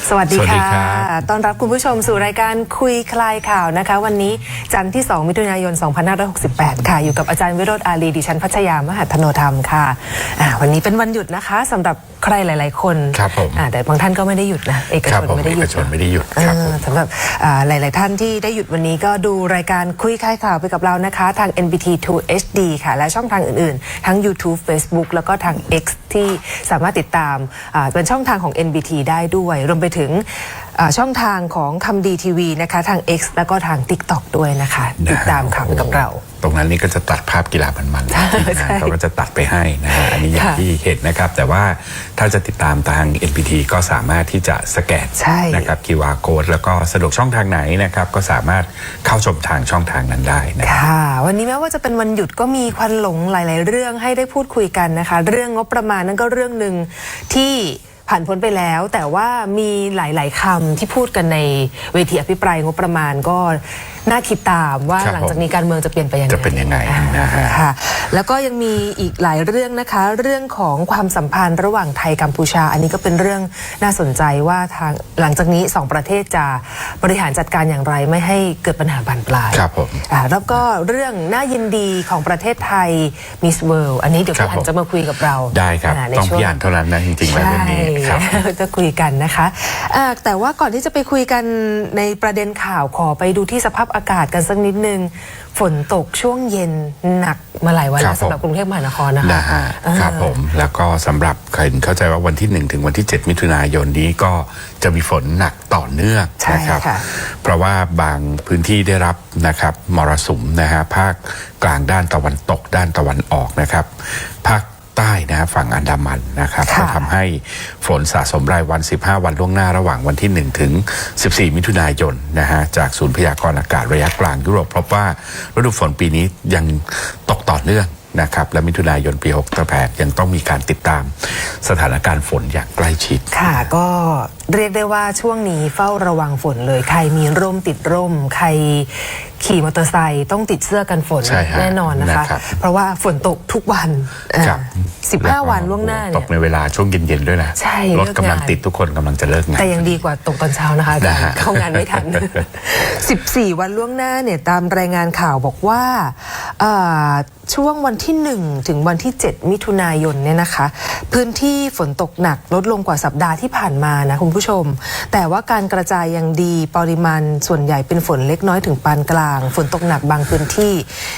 สวัสดีค่ะ ต้อนรับคุณผู้ชมสู่รายการคุยคลายข่าวนะคะวันนี้จันทร์ที่ 2 มิถุนายน 2568 ค่ะอยู่กับอาจารย์วิโรจน์อาลีดิฉันพัชยามหาธโนธรรมค่ะวันนี้เป็นวันหยุดนะคะสำหรับใครหลายๆคนครับผมแต่บางท่านก็ไม่ได้หยุดนะเอกชนไม่ได้หยุดครับสำหรับหลายๆท่านที่ได้หยุดวันนี้ก็ดูรายการคุยคลายข่าวไปกับเรานะคะทาง NBT 2 HD ค่ะและช่องทางอื่นๆทั้ง YouTube Facebook แล้วก็ทาง X ที่สามารถติดตามเป็นช่องทางของ NBT ได้ด้วยรวมไปถึงช่องทางของคำดีทีวีนะคะทาง X แล้วก็ทาง TikTok ด้วยนะคะติดตามข่าวไปกับเราตรงนั้นนี่ก็จะตัดภาพกีฬามันๆเขาก็จะตัดไปให้นะฮะอันนี้อย่างที่เห็นนะครับแต่ว่าถ้าจะติดตามทาง NBT ก็สามารถที่จะสแกนนะครับ QR Code แล้วก็สะดวกช่องทางไหนนะครับก็สามารถเข้าชมทางช่องทางนั้นได้นะค่ะวันนี้แม้ว่าจะเป็นวันหยุดก็มีควันหลงหลายๆเรื่องให้ได้พูดคุยกันนะคะเรื่องงบประมาณนั่นก็เรื่องหนึ่งที่ผ่านพ้นไปแล้วแต่ว่ามีหลายๆคำที่พูดกันในเวทีอภิปรายงบประมาณก็น่าคิดตามว่าหลังจากนี้การเมืองจะเปลี่ยนไปยังไงจะเป็นยังไงนะฮะค่ะแล้วก็ยังมีอีกหลายเรื่องนะคะเรื่องของความสัมพันธ์ระหว่างไทยกัมพูชาอันนี้ก็เป็นเรื่องน่าสนใจว่าทางหลังจากนี้2ประเทศจะบริหารจัดการอย่างไรไม่ให้เกิดปัญหาบานปลายครับผมแล้วก็เรื่องน่ายินดีของประเทศไทยมิสเวิลด์อันนี้เดี๋ยวพี่อั๋นจะมาคุยกับเราได้ครับต้องพี่อั๋นเท่านั้นนะจริงๆแล้วเรื่องนี้ครับจะคุยกันนะคะแต่ว่าก่อนที่จะไปคุยกันในประเด็นข่าวขอไปดูที่สภาพอากาศกันสักนิดนึงฝนตกช่วงเย็นหนักมาหลายวันแล้วสำหรับกรุงเทพมหานครนะคะครับผมแล้วก็สำหรับใครเข้าใจว่าวันที่1ถึงวันที่7มิถุนายนนี้ก็จะมีฝนหนักต่อเนื่องนะครับเพราะว่าบางพื้นที่ได้รับนะครับมรสุมนะฮะภาคกลางด้านตะวันตกด้านตะวันออกนะครับภาคใต้นะฝั่งอันดามันนะครับก็ทำให้ฝนสะสมรายวัน15วันล่วงหน้าระหว่างวันที่1ถึง14มิถุนายนนะฮะจากศูนย์พยากรณ์อากาศระยะกลางยุโรปพบว่าฤดูฝนปีนี้ยังตกต่อเนื่องนะครับและมิถุนายนปี68ยังต้องมีการติดตามสถานการณ์ฝนอย่างใกล้ชิดค่ะก็เรียกได้ว่าช่วงนี้เฝ้าระวังฝนเลยใครมีร่มติดร่มใครขี่มอเตอร์ไซค์ต้องติดเสื้อกันฝนแน่นอนนะคะเพราะว่าฝนตกทุกวัน15วันล่วงหน้าเนี่ยตกในเวลาช่วงเย็นๆด้วยนะรถกำลังติดทุกคนกำลังจะเลิกงานแต่ยังดีกว่าตกตอนเช้านะคะเข้างานไม่ทัน14วันล่วงหน้าเนี่ยตามรายงานข่าวบอกว่าช่วงวันที่1ถึงวันที่7มิถุนายนเนี่ยนะคะพื้นที่ฝนตกหนักลดลงกว่าสัปดาห์ที่ผ่านมานะคุณผู้ชมแต่ว่าการกระจายยังดีปริมาณส่วนใหญ่เป็นฝนเล็กน้อยถึงปานกลางฝนตกหนักบางพื้นที่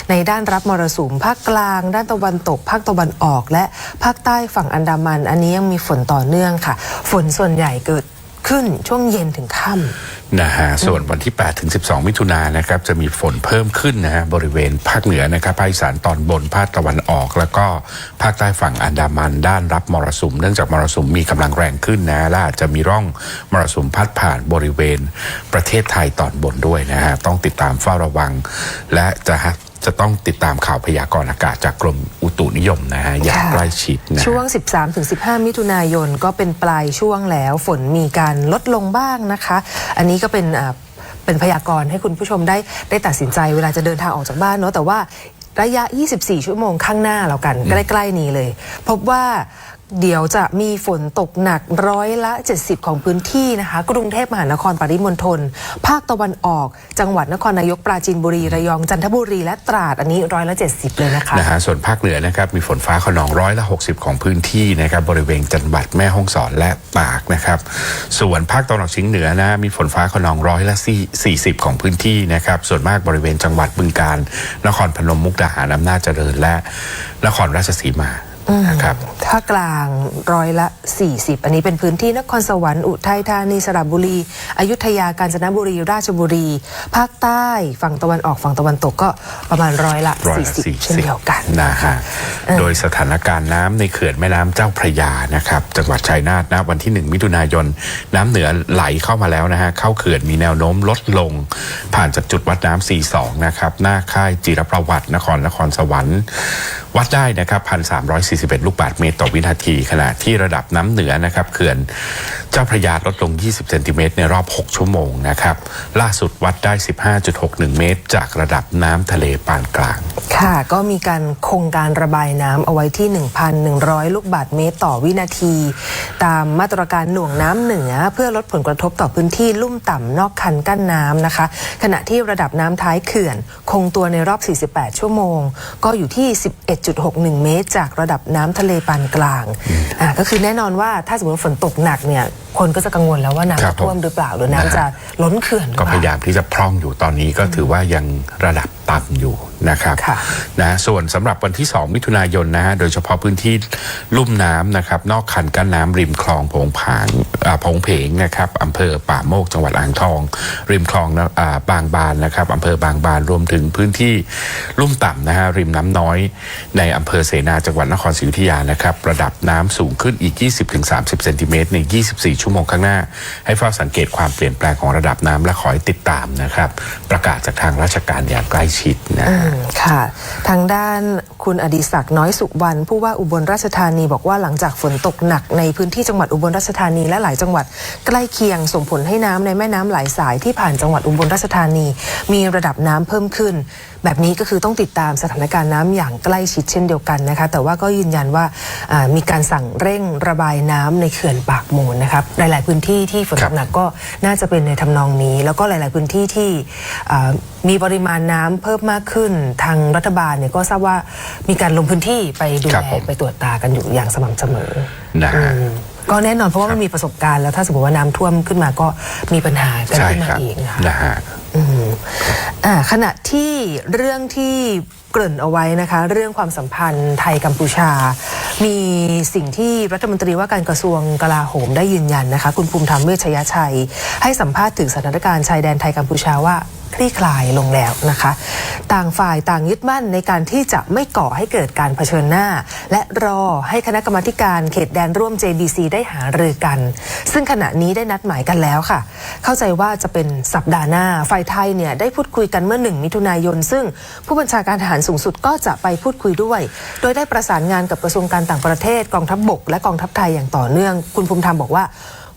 ในด้านรับมรสุมภาคกลางด้านตะวันตกภาคตะวันออกและภาคใต้ฝั่งอันดามันอันนี้ยังมีฝนต่อเนื่องค่ะฝนส่วนใหญ่เกิดขึ้นช่วงเย็นถึงค่ำนะฮะส่วนวันที่8ถึง12มิถุนายนนะครับจะมีฝนเพิ่มขึ้นนะฮะบริเวณภาคเหนือนะครับภาคอีสานตอนบนภาคตะวันออกแล้วก็ภาคใต้ฝั่งอันดามันด้านรับมรสุมเนื่องจากมรสุมมีกำลังแรงขึ้นนะและอาจจะมีร่องมรสุมพัดผ่านบริเวณประเทศไทยตอนบนด้วยนะฮะต้องติดตามเฝ้าระวังและจะต้องติดตามข่าวพยากรณ์อากาศจากกรมอุตุนิยมนะฮะอย่างใกล้ชิดนะช่วง 13-15 มิถุนายนก็เป็นปลายช่วงแล้วฝนมีการลดลงบ้างนะคะอันนี้ก็เป็นพยากรณ์ให้คุณผู้ชมได้ตัดสินใจเวลาจะเดินทางออกจากบ้านเนาะแต่ว่าระยะ24ชั่วโมงข้างหน้าแล้วกันใกล้ๆนี้เลยพบว่าเดี๋ยวจะมีฝนตกหนัก70%ของพื้นที่นะคะกรุงเทพมหานครปริมณฑลภาคตะวันออกจังหวัดนครนายกปราจีนบุรีระยองจันทบุรีและตราดอันนี้70%เลยนะคะส่วนภาคเหนือนะครับมีฝนฟ้าคะนอง60%ของพื้นที่นะครับบริเวณจังหวัดแม่ฮ่องสอนและตากนะครับส่วนภาคตะวันออกเฉียงเหนือนะมีฝนฟ้าคะนอง40%ของพื้นที่นะครับส่วนมากบริเวณจังหวัดบึงกาฬนครพนมมุกดาหารอำนาจเจริญและนครราชสีมานะครับภาคกลาง40%อันนี้เป็นพื้นที่นครสวรรค์อุทัยธานีสระบุรีอยุธยากาญจนบุรีราชบุรีภาคใต้ฝั่งตะวันออกฝั่งตะวันตกก็ประมาณ40%เช่นเดียวกันนะฮะโดยสถานการณ์น้ำในเขื่อนแม่น้ำเจ้าพระยานะครับจังหวัดชัยนาทนะวันที่1มิถุนายนน้ำเหนือไหลเข้ามาแล้วนะฮะเข้าเขื่อนมีแนวโน้มลดลงผ่านจากจุดวัดน้ำ42นะครับหน้าค่ายจิรประวัตินครสวรรค์วัดได้นะครับ1,340 41 ลูกบาศก์เมตรต่อวินาทีขณะที่ระดับน้ำเหนือนะครับเขื่อนเจ้าพระยาลดลง20เซนติเมตรในรอบ6ชั่วโมงนะครับล่าสุดวัดได้ 15.61 เมตรจากระดับน้ำทะเลปานกลางค่ะก็มีการคงการระบายน้ำเอาไว้ที่ 1,100 ลูกบาศก์เมตรต่อวินาทีตามมาตรการหน่วงน้ำเหนือเพื่อลดผลกระทบต่อพื้นที่ลุ่มต่ำนอกคันกั้นน้ำนะคะขณะที่ระดับน้ำท้ายเขื่อนคงตัวในรอบ48ชั่วโมงก็อยู่ที่ 11.61 เมตรจากระดับน้ำทะเลปานกลางก็คือแน่นอนว่าถ้าสมมติฝนตกหนักเนี่ยคนก็จะกังวลแล้วว่าน้ำจะท่วมหรือเปล่าหรือน้ำจะล้นเขื่อนก็พยายามที่จะพร่องอยู่ตอนนี้ก็ถือว่ายังระดับต่ำอยู่นะครับนะส่วนสำหรับวันที่2มิถุนายนนะฮะโดยเฉพาะพื้นที่ลุ่มน้ำนะครับนอกคันกั้นน้ำริมคลองโผงเพงนะครับอำเภอป่าโมกจังหวัดอ่างทองริมคลองบางบานนะครับอำเภอบางบานรวมถึงพื้นที่ลุ่มต่ำนะฮะริมน้ำน้อยในอำเภอเสนาจังหวัดนครศรีอยุธยานะครับระดับน้ำสูงขึ้นอีก 20-30 เซนติเมตรใน24ชั่วโมงข้างหน้าให้เฝ้าสังเกตความเปลี่ยนแปลงของระดับน้ำและขอให้ติดตามนะครับประกาศจากทางราชการอย่างใกล้ชิดนะค่ะทางด้านคุณอดิศักดิ์น้อยสุวรรณผู้ว่าอุบลราชธานีบอกว่าหลังจากฝนตกหนักในพื้นที่จังหวัดอุบลราชธานีและหลายจังหวัดใกล้เคียงส่งผลให้น้ำในแม่น้ำหลายสายที่ผ่านจังหวัดอุบลราชธานีมีระดับน้ำเพิ่มขึ้นแบบนี้ก็คือต้องติดตามสถานการณ์น้ำอย่างใกล้ชิดเช่นเดียวกันนะคะแต่ว่าก็ยืนยันว่ามีการสั่งเร่งระบายน้ำในเขื่อนปากมูลนะครับหลายๆพื้นที่ที่ฝนตกหนักก็น่าจะเป็นในทำนองนี้แล้วก็หลายๆพื้นที่ที่มีปริมาณน้ำเพิ่มมากขึ้นทางรัฐบาลเนี่ยก็ทราบว่ามีการลงพื้นที่ไปดูแลไปตรวจตากันอยู่อย่างสม่ำเสมอก็แน่นอนเพราะว่ามันมีประสบการณ์แล้วถ้าสมมติว่าน้ำท่วมขึ้นมาก็มีปัญหากันขึ้นมาเองนะคะขณะที่เรื่องที่เกริ่นเอาไว้นะคะเรื่องความสัมพันธ์ไทยกัมพูชามีสิ่งที่รัฐมนตรีว่าการกระทรวงกลาโหมได้ยืนยันนะคะคุณภูมิธรรมเวชยชัยให้สัมภาษณ์ถึงสถานการณ์ชายแดนไทยกัมพูชาว่าคลี่คลายลงแล้วนะคะต่างฝ่ายต่างยึดมั่นในการที่จะไม่ก่อให้เกิดการเผชิญหน้าและรอให้คณะกรรมาการเขตแดนร่วม JBC ได้หารือกันซึ่งขณะนี้ได้นัดหมายกันแล้วค่ะเข้าใจว่าจะเป็นสัปดาห์หน้าฝ่ายไทยเนี่ยได้พูดคุยกันเมื่อ1มิถุนายนซึ่งผู้บัญชาการทหารสูงสุดก็จะไปพูดคุยด้วยโดยได้ประสานงานกับกระทรวงการต่างประเทศกองทัพบกและกองทัพไทยอย่างต่อเนื่องคุณภูมิธรรมบอกว่า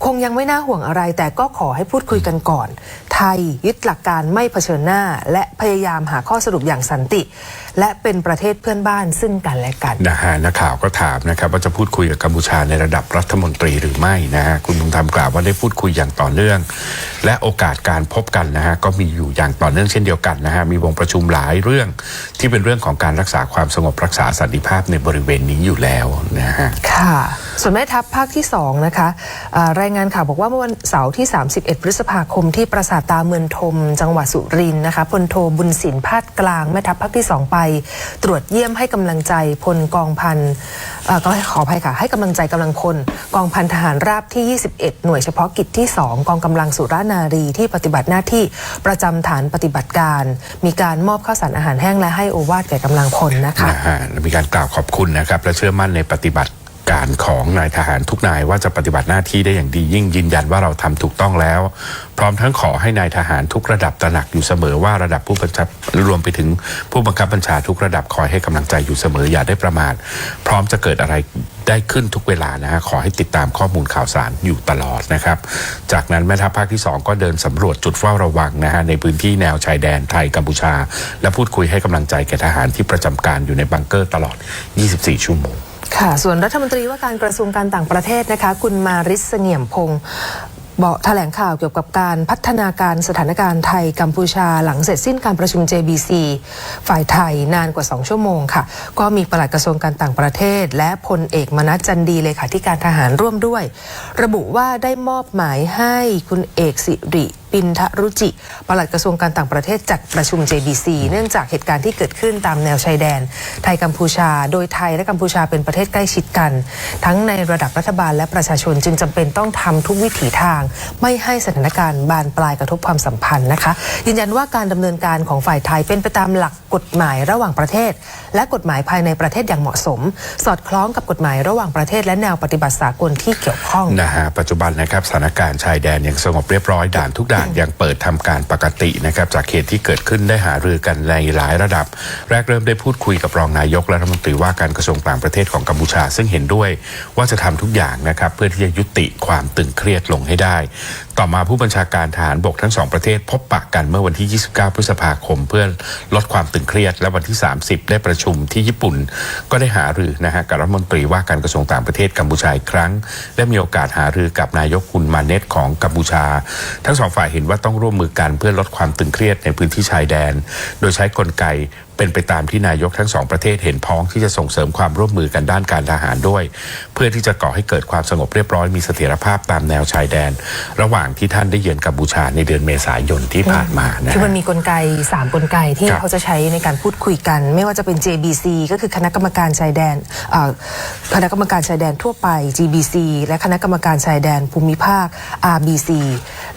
คงยังไม่น่าห่วงอะไรแต่ก็ขอให้พูดคุยกันก่อนไทยยึดหลักการไม่เผชิญหน้าและพยายามหาข้อสรุปอย่างสันติและเป็นประเทศเพื่อนบ้านซึ่งกันและกันนะฮะนักข่าวก็ถามนะครับว่าจะพูดคุยกับกัมพูชาในระดับรัฐมนตรีหรือไม่นะฮะคุณภูมิธรรมกล่าวว่าได้พูดคุยอย่างต่อเนื่องและโอกาสการพบกันนะฮะก็มีอยู่อย่างต่อเนื่องเช่นเดียวกันนะฮะมีวงประชุมหลายเรื่องที่เป็นเรื่องของการรักษาความสงบรักษาสันติภาพในบริเวณนี้อยู่แล้วนะฮะค่ะส่วนแม่ทัพภาคที่2นะคะรายงานข่าวบอกว่าเมื่อวันเสาร์ที่31พฤษภาคมที่ปราสาทตาเมืองทมจังหวัดสุรินทร์นะคะพลโทบุญสินพาดกลางแม่ทัพภาคที่2ไปตรวจเยี่ยมให้กำลังใจพลกองพันก็ขออภัยค่ะให้กำลังใจกำลังพลกองพันทหารราบที่21หน่วยเฉพาะกิจที่2กองกำลังสุรานารีที่ปฏิบัติหน้าที่ประจำฐานปฏิบัติการมีการมอบข้าวสารอาหารแห้งและให้โอวาทแก่กำลังพลนะคะมีการกล่าวขอบคุณนะครับและเชื่อมั่นในปฏิบัติการของนายทหารทุกนายว่าจะปฏิบัติหน้าที่ได้อย่างดียิ่งยืนยันว่าเราทำถูกต้องแล้วพร้อมทั้งขอให้นายทหารทุกระดับตระหนักอยู่เสมอว่าระดับผู้บัญชารวมไปถึงผู้บังคับบัญชาทุกระดับคอยให้กำลังใจอยู่เสมออย่าได้ประมาทพร้อมจะเกิดอะไรได้ขึ้นทุกเวลานะฮะขอให้ติดตามข้อมูลข่าวสารอยู่ตลอดนะครับจากนั้นแม่ทัพภาคที่2ก็เดินสำรวจจุดเฝ้าระวังนะฮะในพื้นที่แนวชายแดนไทยกัมพูชาและพูดคุยให้กำลังใจแก่ทหารที่ประจำการอยู่ในบังเกอร์ตลอด24ชั่วโมงค่ะส่วนรัฐมนตรีว่าการกระทรวงการต่างประเทศนะคะคุณมาริสเสงี่ยมพงศ์บอกแถลงข่าวเกี่ยวกับการพัฒนาการสถานการณ์ไทยกัมพูชาหลังเสร็จสิ้นการประชุม JBC ฝ่ายไทยนานกว่า2ชั่วโมงค่ะก็มีปลัดกระทรวงการต่างประเทศและพลเอกมนัสจันดีเลขาธิการทหารร่วมด้วยระบุว่าได้มอบหมายให้คุณเอกสิริปินทรุจิปลัดกระทรวงการต่างประเทศจัดประชุม JBC เนื่องจากเหตุการณ์ที่เกิดขึ้นตามแนวชายแดนไทยกัมพูชาโดยไทยและกัมพูชาเป็นประเทศใกล้ชิดกันทั้งในระดับรัฐบาลและประชาชนจึงจำเป็นต้องทำทุกวิถีทางไม่ให้สถานการณ์บานปลายกระทบความสัมพันธ์นะคะยืนยันว่าการดำเนินการของฝ่ายไทยเป็นไปตามหลัก กฎหมายระหว่างประเทศและกฎหมายภายในประเทศอย่างเหมาะสมสอดคล้องกับกฎหมายระหว่างประเทศและแนวปฏิบัติสากลที่เกี่ยวข้องนะฮะปัจจุบันนะครับสถานการณ์ชายแดนยังสงบเรียบร้อยด่านทุกด่านยังเปิดทำการปกตินะครับจากเหตุที่เกิดขึ้นได้หารือกันในหลายระดับแรกเริ่มได้พูดคุยกับรองนายกและรัฐมนตรีว่าการกระทรวงต่างประเทศของกัมพูชาซึ่งเห็นด้วยว่าจะทำทุกอย่างนะครับเพื่อที่จะยุติความตึงเครียดลงให้ได้ต่อมาผู้บัญชาการทหารบกทั้งสองประเทศพบปะกันเมื่อวันที่29พฤษภาคมเพื่อลดความตึงเครียดและวันที่30ได้ประชุมที่ญี่ปุ่นก็ได้หารือนะฮะกับรัฐมนตรีว่าการกระทรวงต่างประเทศกัมพูชาอีกครั้งได้มีโอกาสหารือกับนายกคุณมาเนตของกัมพูชาทั้งสองฝ่ายเห็นว่าต้องร่วมมือกันเพื่อลดความตึงเครียดในพื้นที่ชายแดนโดยใช้กลไกเป็นไปตามที่นายกทั้งสองประเทศเห็นพ้องที่จะส่งเสริมความร่วมมือกันด้านการทหารด้วยเพื่อที่จะก่อให้เกิดความสงบเรียบร้อยมีเสถียรภาพตามแนวชายแดนระหว่างที่ท่านได้เยือนกัมพูชาในเดือนเมษายนที่ผ่านมานะคือมันมีกลไก3กลไกที่เขาจะใช้ในการพูดคุยกันไม่ว่าจะเป็น JBC ก็คือคณะกรรมการชายแดนคณะกรรมการชายแดนทั่วไป GBC และคณะกรรมการชายแดนภูมิภาค RBC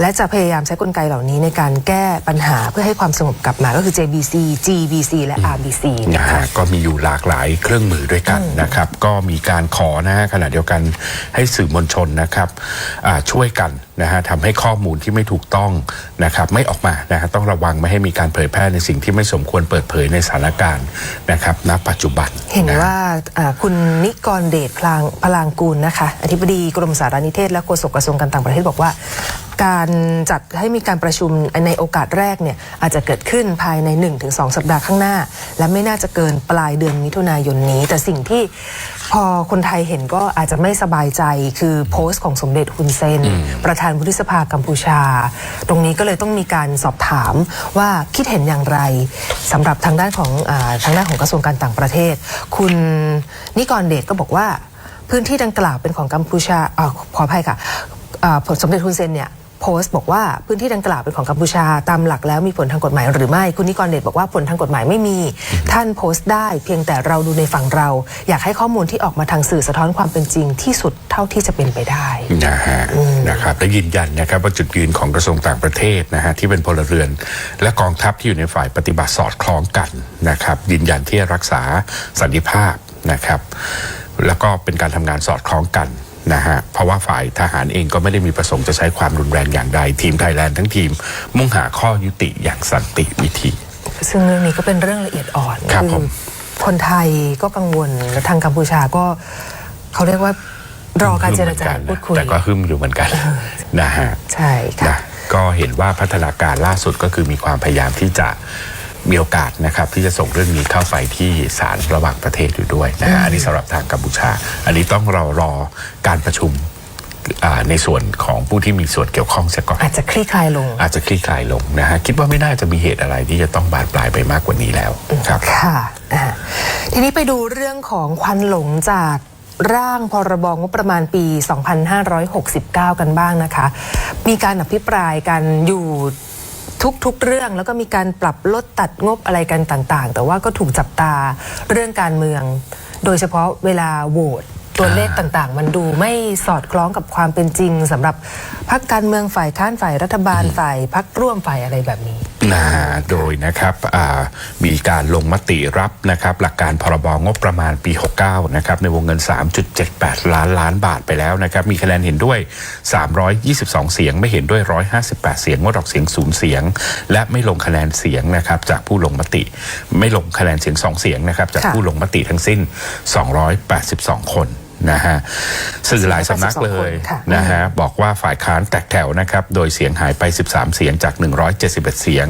และจะพยายามใช้กลไกเหล่านี้ในการแก้ปัญหาเพื่อให้ความสงบกลับมาก็คือ JBC GBC และ RBC นะฮะก็มีอยู่หลากหลายเครื่องมือด้วยกันนะครับก็มีการขอนะฮะขณะเดียวกันให้สื่อมวลชนนะครับช่วยกันนะฮะทำให้ข้อมูลที่ไม่ถูกต้องนะครับไม่ออกมานะฮะต้องระวังไม่ให้มีการเผยแพร่ในสิ่งที่ไม่สมควรเปิดเผยในสถานการณ์นะครับณปัจจุบันเห็นว่าคุณนิกรเดชพลางกูลนะคะอธิบดีกรมสารนิเทศและโฆษกกระทรวงการต่างประเทศบอกว่าการจัดให้มีการประชุมในโอกาสแรกเนี่ยอาจจะเกิดขึ้นภายใน 1-2 สัปดาห์ข้างหน้าและไม่น่าจะเกินปลายเดือนมิถุนายนนี้แต่สิ่งที่พอคนไทยเห็นก็อาจจะไม่สบายใจคือโพสต์ของสมเด็จฮุนเซนประธานวุฒิสภากัมพูชาตรงนี้ก็เลยต้องมีการสอบถามว่าคิดเห็นอย่างไรสำหรับทางด้านของกระทรวงการต่างประเทศคุณนิกรเดชก็บอกว่าพื้นที่ดังกล่าวเป็นของกัมพูชาขออภัยค่ะสมเด็จฮุนเซนเนี่ยโพสต์บอกว่าพื้นที่ดังกล่าวเป็นของกัมพูชาตามหลักแล้วมีผลทางกฎหมายหรือไม่คุณนิกรเดชบอกว่าผลทางกฎหมายไม่มีท่านโพสต์ได้เพียงแต่เราดูในฝั่งเราอยากให้ข้อมูลที่ออกมาทางสื่อสะท้อนความเป็นจริงที่สุดเท่าที่จะเป็นไปได้นะครับและยืนยันนะครับว่าจุดยืนของกระทรวงต่างประเทศนะฮะที่เป็นพลเรือนและกองทัพที่อยู่ในฝ่ายปฏิบัติสอดคล้องกันนะครับยืนยันที่จะรักษาสันติภาพนะครับแล้วก็เป็นการทำงานสอดคล้องกันนะฮะเพราะว่าฝ่ายทหารเองก็ไม่ได้มีประสงค์จะใช้ความรุนแรงอย่างใดทีมไทยแลนด์ทั้งทีมมุ่งหาข้อยุติอย่างสันติวิธีซึ่งเรื่องนี้ก็เป็นเรื่องละเอียดอ่อนคือคนไทยก็กังวลและทางกัมพูชาก็เขาเรียกว่ารอการเจรจาพูดคุยแต่ก็หึ่มอยู่เหมือนกันนะฮะใช่ค่ะก็เห็นว่าพัฒนาการล่าสุดก็คือมีความพยายามที่จะมีโอกาสนะครับที่จะส่งเรื่องนี้เข้าไปที่ศาลระหว่างประเทศอยู่ด้วยนะฮะอันนี้สำหรับทางกัมพูชาอันนี้ต้องรอการประชุมในส่วนของผู้ที่มีส่วนเกี่ยวข้องเสียก่อนอาจจะคลี่คลายลงนะฮะคิดว่าไม่น่าจะมีเหตุอะไรที่จะต้องบานปลายไปมากกว่านี้แล้วครับค่ะทีนี้ไปดูเรื่องของควันหลงจากร่างพรบงบประมาณปี 2569 กันบ้างนะคะมีการอภิปรายกันอยู่ทุกเรื่องแล้วก็มีการปรับลดตัดงบอะไรกันต่างๆแต่ว่าก็ถูกจับตาเรื่องการเมืองโดยเฉพาะเวลาโหวตตัวเลขต่างๆมันดูไม่สอดคล้องกับความเป็นจริงสำหรับพรรคการเมืองฝ่ายค้านฝ่ายรัฐบาลฝ่ายพรรคร่วมฝ่ายอะไรแบบนี้โดยนะครับมีการลงมติรับนะครับหลักการพรบงบประมาณปี 69นะครับในวงเงิน 3.78 ล้านบาทไปแล้วนะครับมีคะแนนเห็นด้วย322เสียงไม่เห็นด้วย158เสียงงดออกเสียง0เสียงและไม่ลงคะแนนเสียงนะครับจากผู้ลงมติไม่ลงคะแนนเสียง2เสียงนะครับจากผู้ลงมติทั้งสิ้น282คนนะฮะสื่อหลายสำนักเลยนะฮะบอกว่าฝ่ายค้านแตกแถวนะครับโดยเสียงหายไป13เสียงจาก171เสียง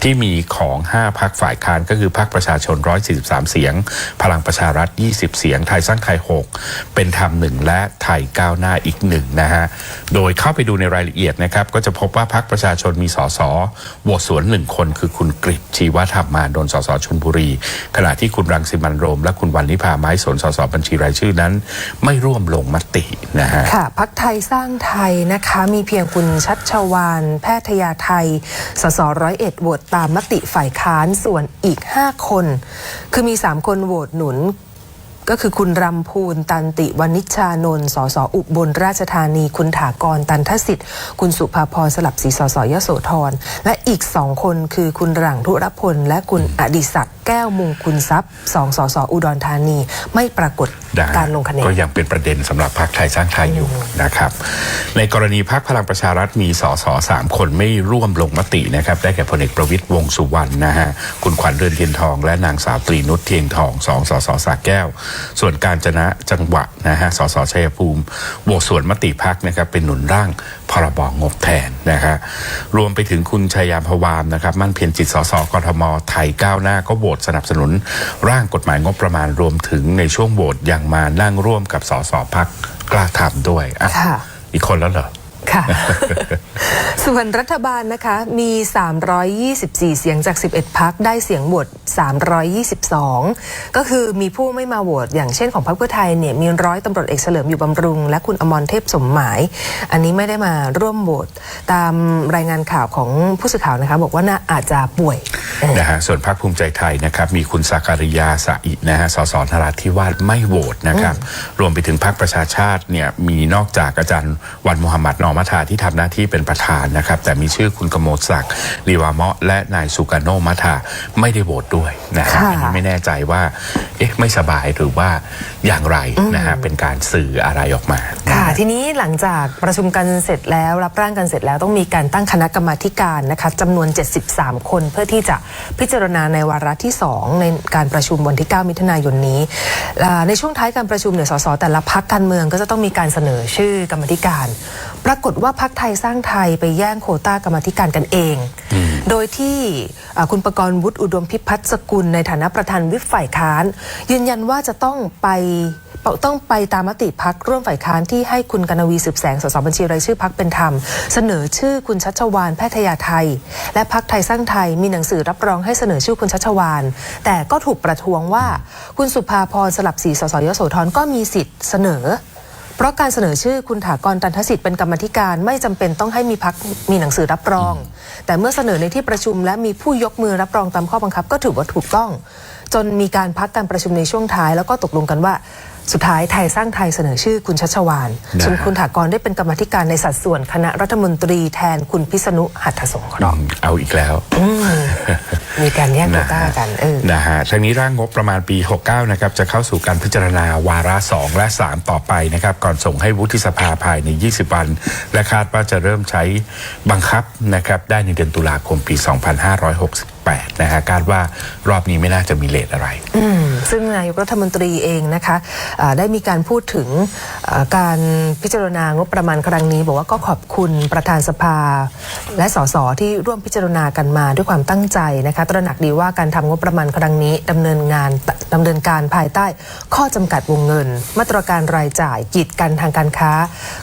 ที่มีของ5พรรคฝ่ายค้านก็คือพรรคประชาชน143เสียงพลังประชารัฐ20เสียงไทยสร้างไทย6เป็นธรรม1และไทยก้าวหน้าอีก1นะฮะโดยเข้าไปดูในรายละเอียดนะครับก็จะพบว่าพรรคประชาชนมีสสโหวตสวน1คนคือคุณกฤษชีวธรรมมานนท์สสชลบุรีขณะที่คุณรังสิมันต์โรมและคุณวรรณนิพาไม้สนสสบัญชีรายชื่อนั้นไม่ร่วมลงมตินะฮะค่ะพรรคไทยสร้างไทยนะคะมีเพียงคุณชัชวาลแพทยาไทยสส101โหวตตามมติฝ่ายค้านส่วนอีก5คนคือมี3คนโหวตหนุนก็คือคุณรำพูนตันติวณิชชานนท์สสอุบลราชธานีคุณถากรตันทสิทธิ์คุณสุภาพรสลับศรีสสยโสธรและอีก2คนคือคุณหลังธุรพลและคุณอดิศักดิ์ แก้วมงคุณทรัพย์2 สสอุดรธานีไม่ปรากฏการลงคะแนนก็ยังเป็นประเด็นสำหรับพรรคไทยสร้างไทยอยู่นะครับในกรณีพรรคพลังประชารัฐมีสส3 คนไม่ร่วมลงมตินะครับได้แก่พลเอกประวิตรวงษ์สุวรรณนะฮะคุณขวัญเรือนเทียนทองและนางสาวตรีนุชเทียนทอง2 สสสระแก้วส่วนกาญจนะจังหวัดนะฮะสสชัยภูมิโหวตส่วนมติพรรคนะครับเป็นหนุนร่างพรบงบแทนนะฮะรวมไปถึงคุณชัยยามพวามนะครับมั่นเพียรจิตสสกทมไทยก้าวหน้าก็โหวตสนับสนุนร่างกฎหมายงบประมาณรวมถึงในช่วงโหวตยังมานั่งร่วมกับสสพรรคกล้าทำด้วยอีกคนแล้วเหรอค่ะ ส่วนรัฐบาลนะคะมี324เสียงจาก11พรรคได้เสียงโหวต322ก็คือมีผู้ไม่มาโหวตอย่างเช่นของพรรคเพื่อไทยเนี่ยมีร้อยตำรวจเอกเฉลิมอยู่บำรุงและคุณอมรเทพสมหมายอันนี้ไม่ได้มาร่วมโหวตตามรายงานข่าวของผู้สื่อข่าวนะคะบอกว่าน่าอาจจะป่วยนะฮะส่วนพรรคภูมิใจไทยนะครับมีคุณสักการิยาสะอินะฮะสสนราธิวาสไม่โหวตนะครับรวมไปถึงพรรคประชาชาติเนี่ยมีนอกจากอาจารย์วันมูฮัมหมัดนอมัทาที่ทำหน้าที่เป็นประธานนะครับแต่มีชื่อคุณกมลศักดิ์ลีวาเมาะและนายสุกาโนมัทาไม่ได้โหวตด้วยนะฮะอันนี้ไม่แน่ใจว่าไม่สบายหรือว่าอย่างไรนะฮะเป็นการสื่ออะไรออกมาค่ะทีนี้หลังจากประชุมกันเสร็จแล้วรับร่างกันเสร็จแล้วต้องมีการตั้งคณะกรรมาธิการนะคะจำนวน73คนเพื่อที่จะพิจารณาในวาระที่2ในการประชุมวันที่9 มิถุนายนนี้ในช่วงท้ายการประชุมเนี่ยสสแต่ละพรรคการเมืองก็จะต้องมีการเสนอชื่อกรรมาธิการปรากฏว่าพรรคไทยสร้างไทยไปแย่งโควต้ากรรมาธิการกันเองโดยที่คุณประกรณ์วุฒิอุดมพิพัฒน์สกุลในฐานะประธานวิปฝ่ายค้านยืนยันว่าจะต้องไปตามมติพรรคร่วมฝ่ายค้านที่ให้คุณกนวีสืบแสงสสบัญชีรายชื่อพรรคเป็นธรรมเสนอชื่อคุณชัชวาลแพทยาไทยและพรรคไทยสร้างไทยมีหนังสือรับรองให้เสนอชื่อคุณชัชวาลแต่ก็ถูกประท้วงว่าคุณสุภาพรสลับศรีสสยโสธรก็มีสิทธิ์เสนอเพราะการเสนอชื่อคุณถากรตันทสิทธิ์เป็นกรรมธิการไม่จำเป็นต้องให้มีพรรคมีหนังสือรับรองแต่เมื่อเสนอในที่ประชุมและมีผู้ยกมือรับรองตามข้อบังคับก็ถือว่าถูกต้องจนมีการพักการประชุมในช่วงท้ายแล้วก็ตกลงกันว่าสุดท้ายไทยสร้างไทยเสนอชื่อคุณชัชวาลส่วนคุณถากรได้เป็นกรรมธิการในสัดส่วนคณะรัฐมนตรีแทนคุณพิษณุหัตถสงเคราะห์เอาอีกแล้วมีการแย่งโควต้ากันนะฮะทั้งนี้ร่างงบประมาณปี69นะครับจะเข้าสู่การพิจารณาวาระ2และ3ต่อไปนะครับก่อนส่งให้วุฒิสภาภายใน20วันและคาดว่าจะเริ่มใช้บังคับนะครับได้ในเดือนตุลาคมปี2568นะฮะคาดว่ารอบนี้ไม่น่าจะมีเลทอะไรซึ่งนายกรัฐมนตรีเองนะคะได้มีการพูดถึงการพิจารณางบประมาณครั้งนี้บอกว่าก็ขอบคุณประธานสภาและสสที่ร่วมพิจารณากันมาด้วยความตั้งใจนะคะตระหนักดีว่าการทำงบประมาณครั้งนี้ดำเนินการภายใต้ข้อจำกัดวงเงินมาตรการรายจ่ายกีดกันทางการค้า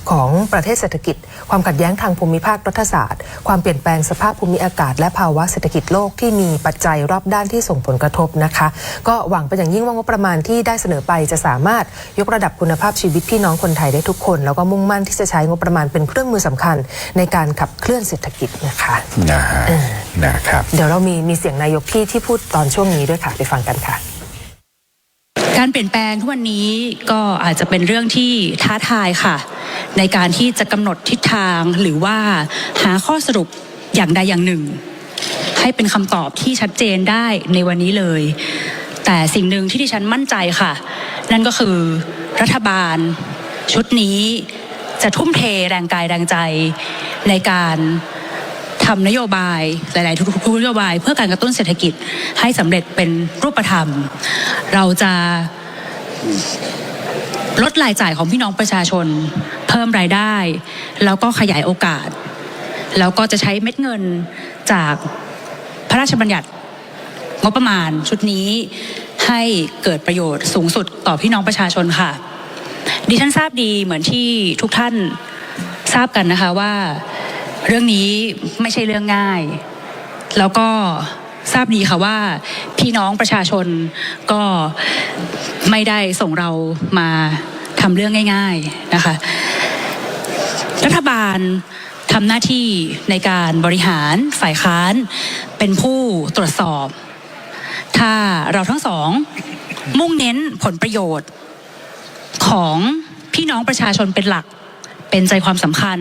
ของประเทศเศรษฐกิจความขัดแย้งทางภูมิภาครัฐศาสตร์ความเปลี่ยนแปลงสภาพภูมิอากาศและภาวะเศรษฐกิจโลกที่มีปัจจัยรอบด้านที่ส่งผลกระทบนะคะก็หวังเป็นอย่างยิ่งว่างบประมาณที่ได้เสนอไปจะสามารถยกระดับคุณภาพชีวิตพี่น้องคนไทยได้ทุกคนแล้วก็มุ่งมั่นที่จะใช้งบประมาณเป็นเครื่องมือสำคัญในการขับเคลื่อนเศรษฐกิจนะคะนะครับเดี๋ยวเรามีเสียงนายกที่พูดตอนช่วงนี้ด้วยค่ะไปฟังกันค่ะการเปลี่ยนแปลงทุกวันนี้ก็อาจจะเป็นเรื่องที่ท้าทายค่ะในการที่จะกำหนดทิศทางหรือว่าหาข้อสรุปอย่างใดอย่างหนึ่งให้เป็นคำตอบที่ชัดเจนได้ในวันนี้เลยแต่สิ่งหนึ่งที่ดิฉันมั่นใจค่ะนั่นก็คือรัฐบาลชุดนี้จะทุ่มเทแรงกายแรงใจในการทำนโยบายหลายๆทุกนโยบายเพื่อการกระตุ้นเศรษฐกิจให้สำเร็จเป็นรูปธรรมเราจะลดรายจ่ายของพี่น้องประชาชนเพิ่มรายได้แล้วก็ขยายโอกาสแล้วก็จะใช้เม็ดเงินจากพระราชบัญญัติงบประมาณชุดนี้ให้เกิดประโยชน์สูงสุดต่อพี่น้องประชาชนค่ะดิฉันทราบดีเหมือนที่ทุกท่านทราบกันนะคะว่าเรื่องนี้ไม่ใช่เรื่องง่ายแล้วก็ทราบดีค่ะว่าพี่น้องประชาชนก็ไม่ได้ส่งเรามาทำเรื่องง่ายๆนะคะรัฐบาลทำหน้าที่ในการบริหารฝ่ายค้านเป็นผู้ตรวจสอบถ้าเราทั้งสองมุ่งเน้นผลประโยชน์ของพี่น้องประชาชนเป็นหลักเป็นใจความสำคัญ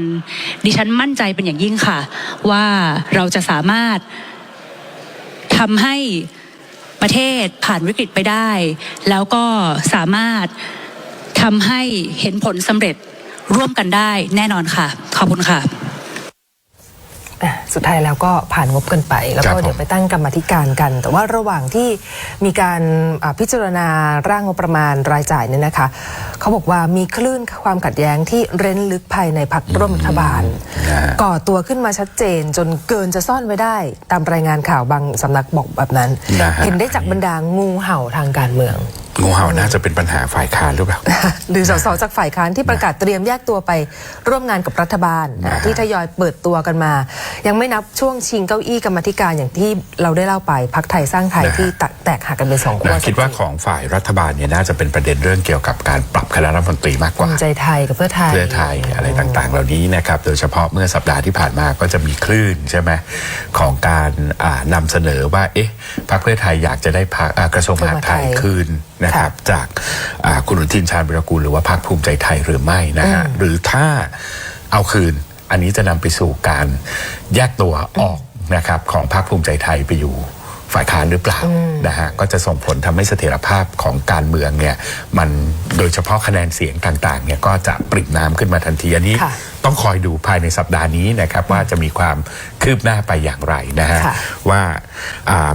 ดิฉันมั่นใจเป็นอย่างยิ่งค่ะว่าเราจะสามารถทำให้ป ประเทศผ่านวิกฤตไปได้ แล้วก็สามารถทำให้เห็นผลสำเร็จร่วมกันได้แน่นอนค่ะขอบคุณค่ะสุดท้ายแล้วก็ผ่านงบกันไปแล้วก็เดี๋ยวไปตั้งกรรมาธิการกันแต่ว่าระหว่างที่มีการพิจารณาร่างงบประมาณรายจ่ายเนี่ยนะคะเขาบอกว่ามีคลื่นความขัดแย้งที่เร้นลึกภายในพรรคร่วมรัฐบาลก่อตัวขึ้นมาชัดเจนจนเกินจะซ่อนไว้ได้ตามรายงานข่าวบางสำนักบอกแบบนั้นเห็นได้จากบรรดางูเห่าทางการเมืองงูเห่าน่าจะเป็นปัญหาฝ่ายค้านหรือเปล่าหรือสสจากฝ่ายค้านที่ประกาศเตรียมแยกตัวไปร่วมงานกับรัฐบาลที่ทยอยเปิดตัวกันมายังไม่นับช่วงชิงเก้าอี้กรรมาธิการอย่างที่เราได้เล่าไปพรรคไทยสร้างไทยที่แตกหักกันเป็น2 ขั้วคิดว่าของฝ่ายรัฐบาลเนี่ยน่าจะเป็นประเด็นเรื่องเกี่ยวกับการปรับคณะรัฐมนตรีมากกว่าภูมิใจไทยกับเพื่อไทยอะไรต่างๆเหล่านี้นะครับโดยเฉพาะเมื่อสัปดาห์ที่ผ่านมาก็จะมีคลื่นใช่ไหมของการนำเสนอว่าพรรคเพื่อไทยอยากจะได้กระทรวงมหาดไทยคืนนะครับจากคุณอนุทินชาญวิรากูลหรือว่าพรรคภูมิใจไทยหรือไม่นะฮะหรือถ้าเอาคืนอันนี้จะนำไปสู่การแยกตัวออกนะครับของพรรคภูมิใจไทยไปอยู่ฝ่ายค้านหรือเปล่านะฮะก็จะส่งผลทำให้เสถียรภาพของการเมืองเนี่ยมันโดยเฉพาะคะแนนเสียงต่างๆเนี่ยก็จะปริ่มน้ำขึ้นมาทันทีอันนี้ต้องคอยดูภายในสัปดาห์นี้นะครับว่าจะมีความคืบหน้าไปอย่างไรนะฮะว่า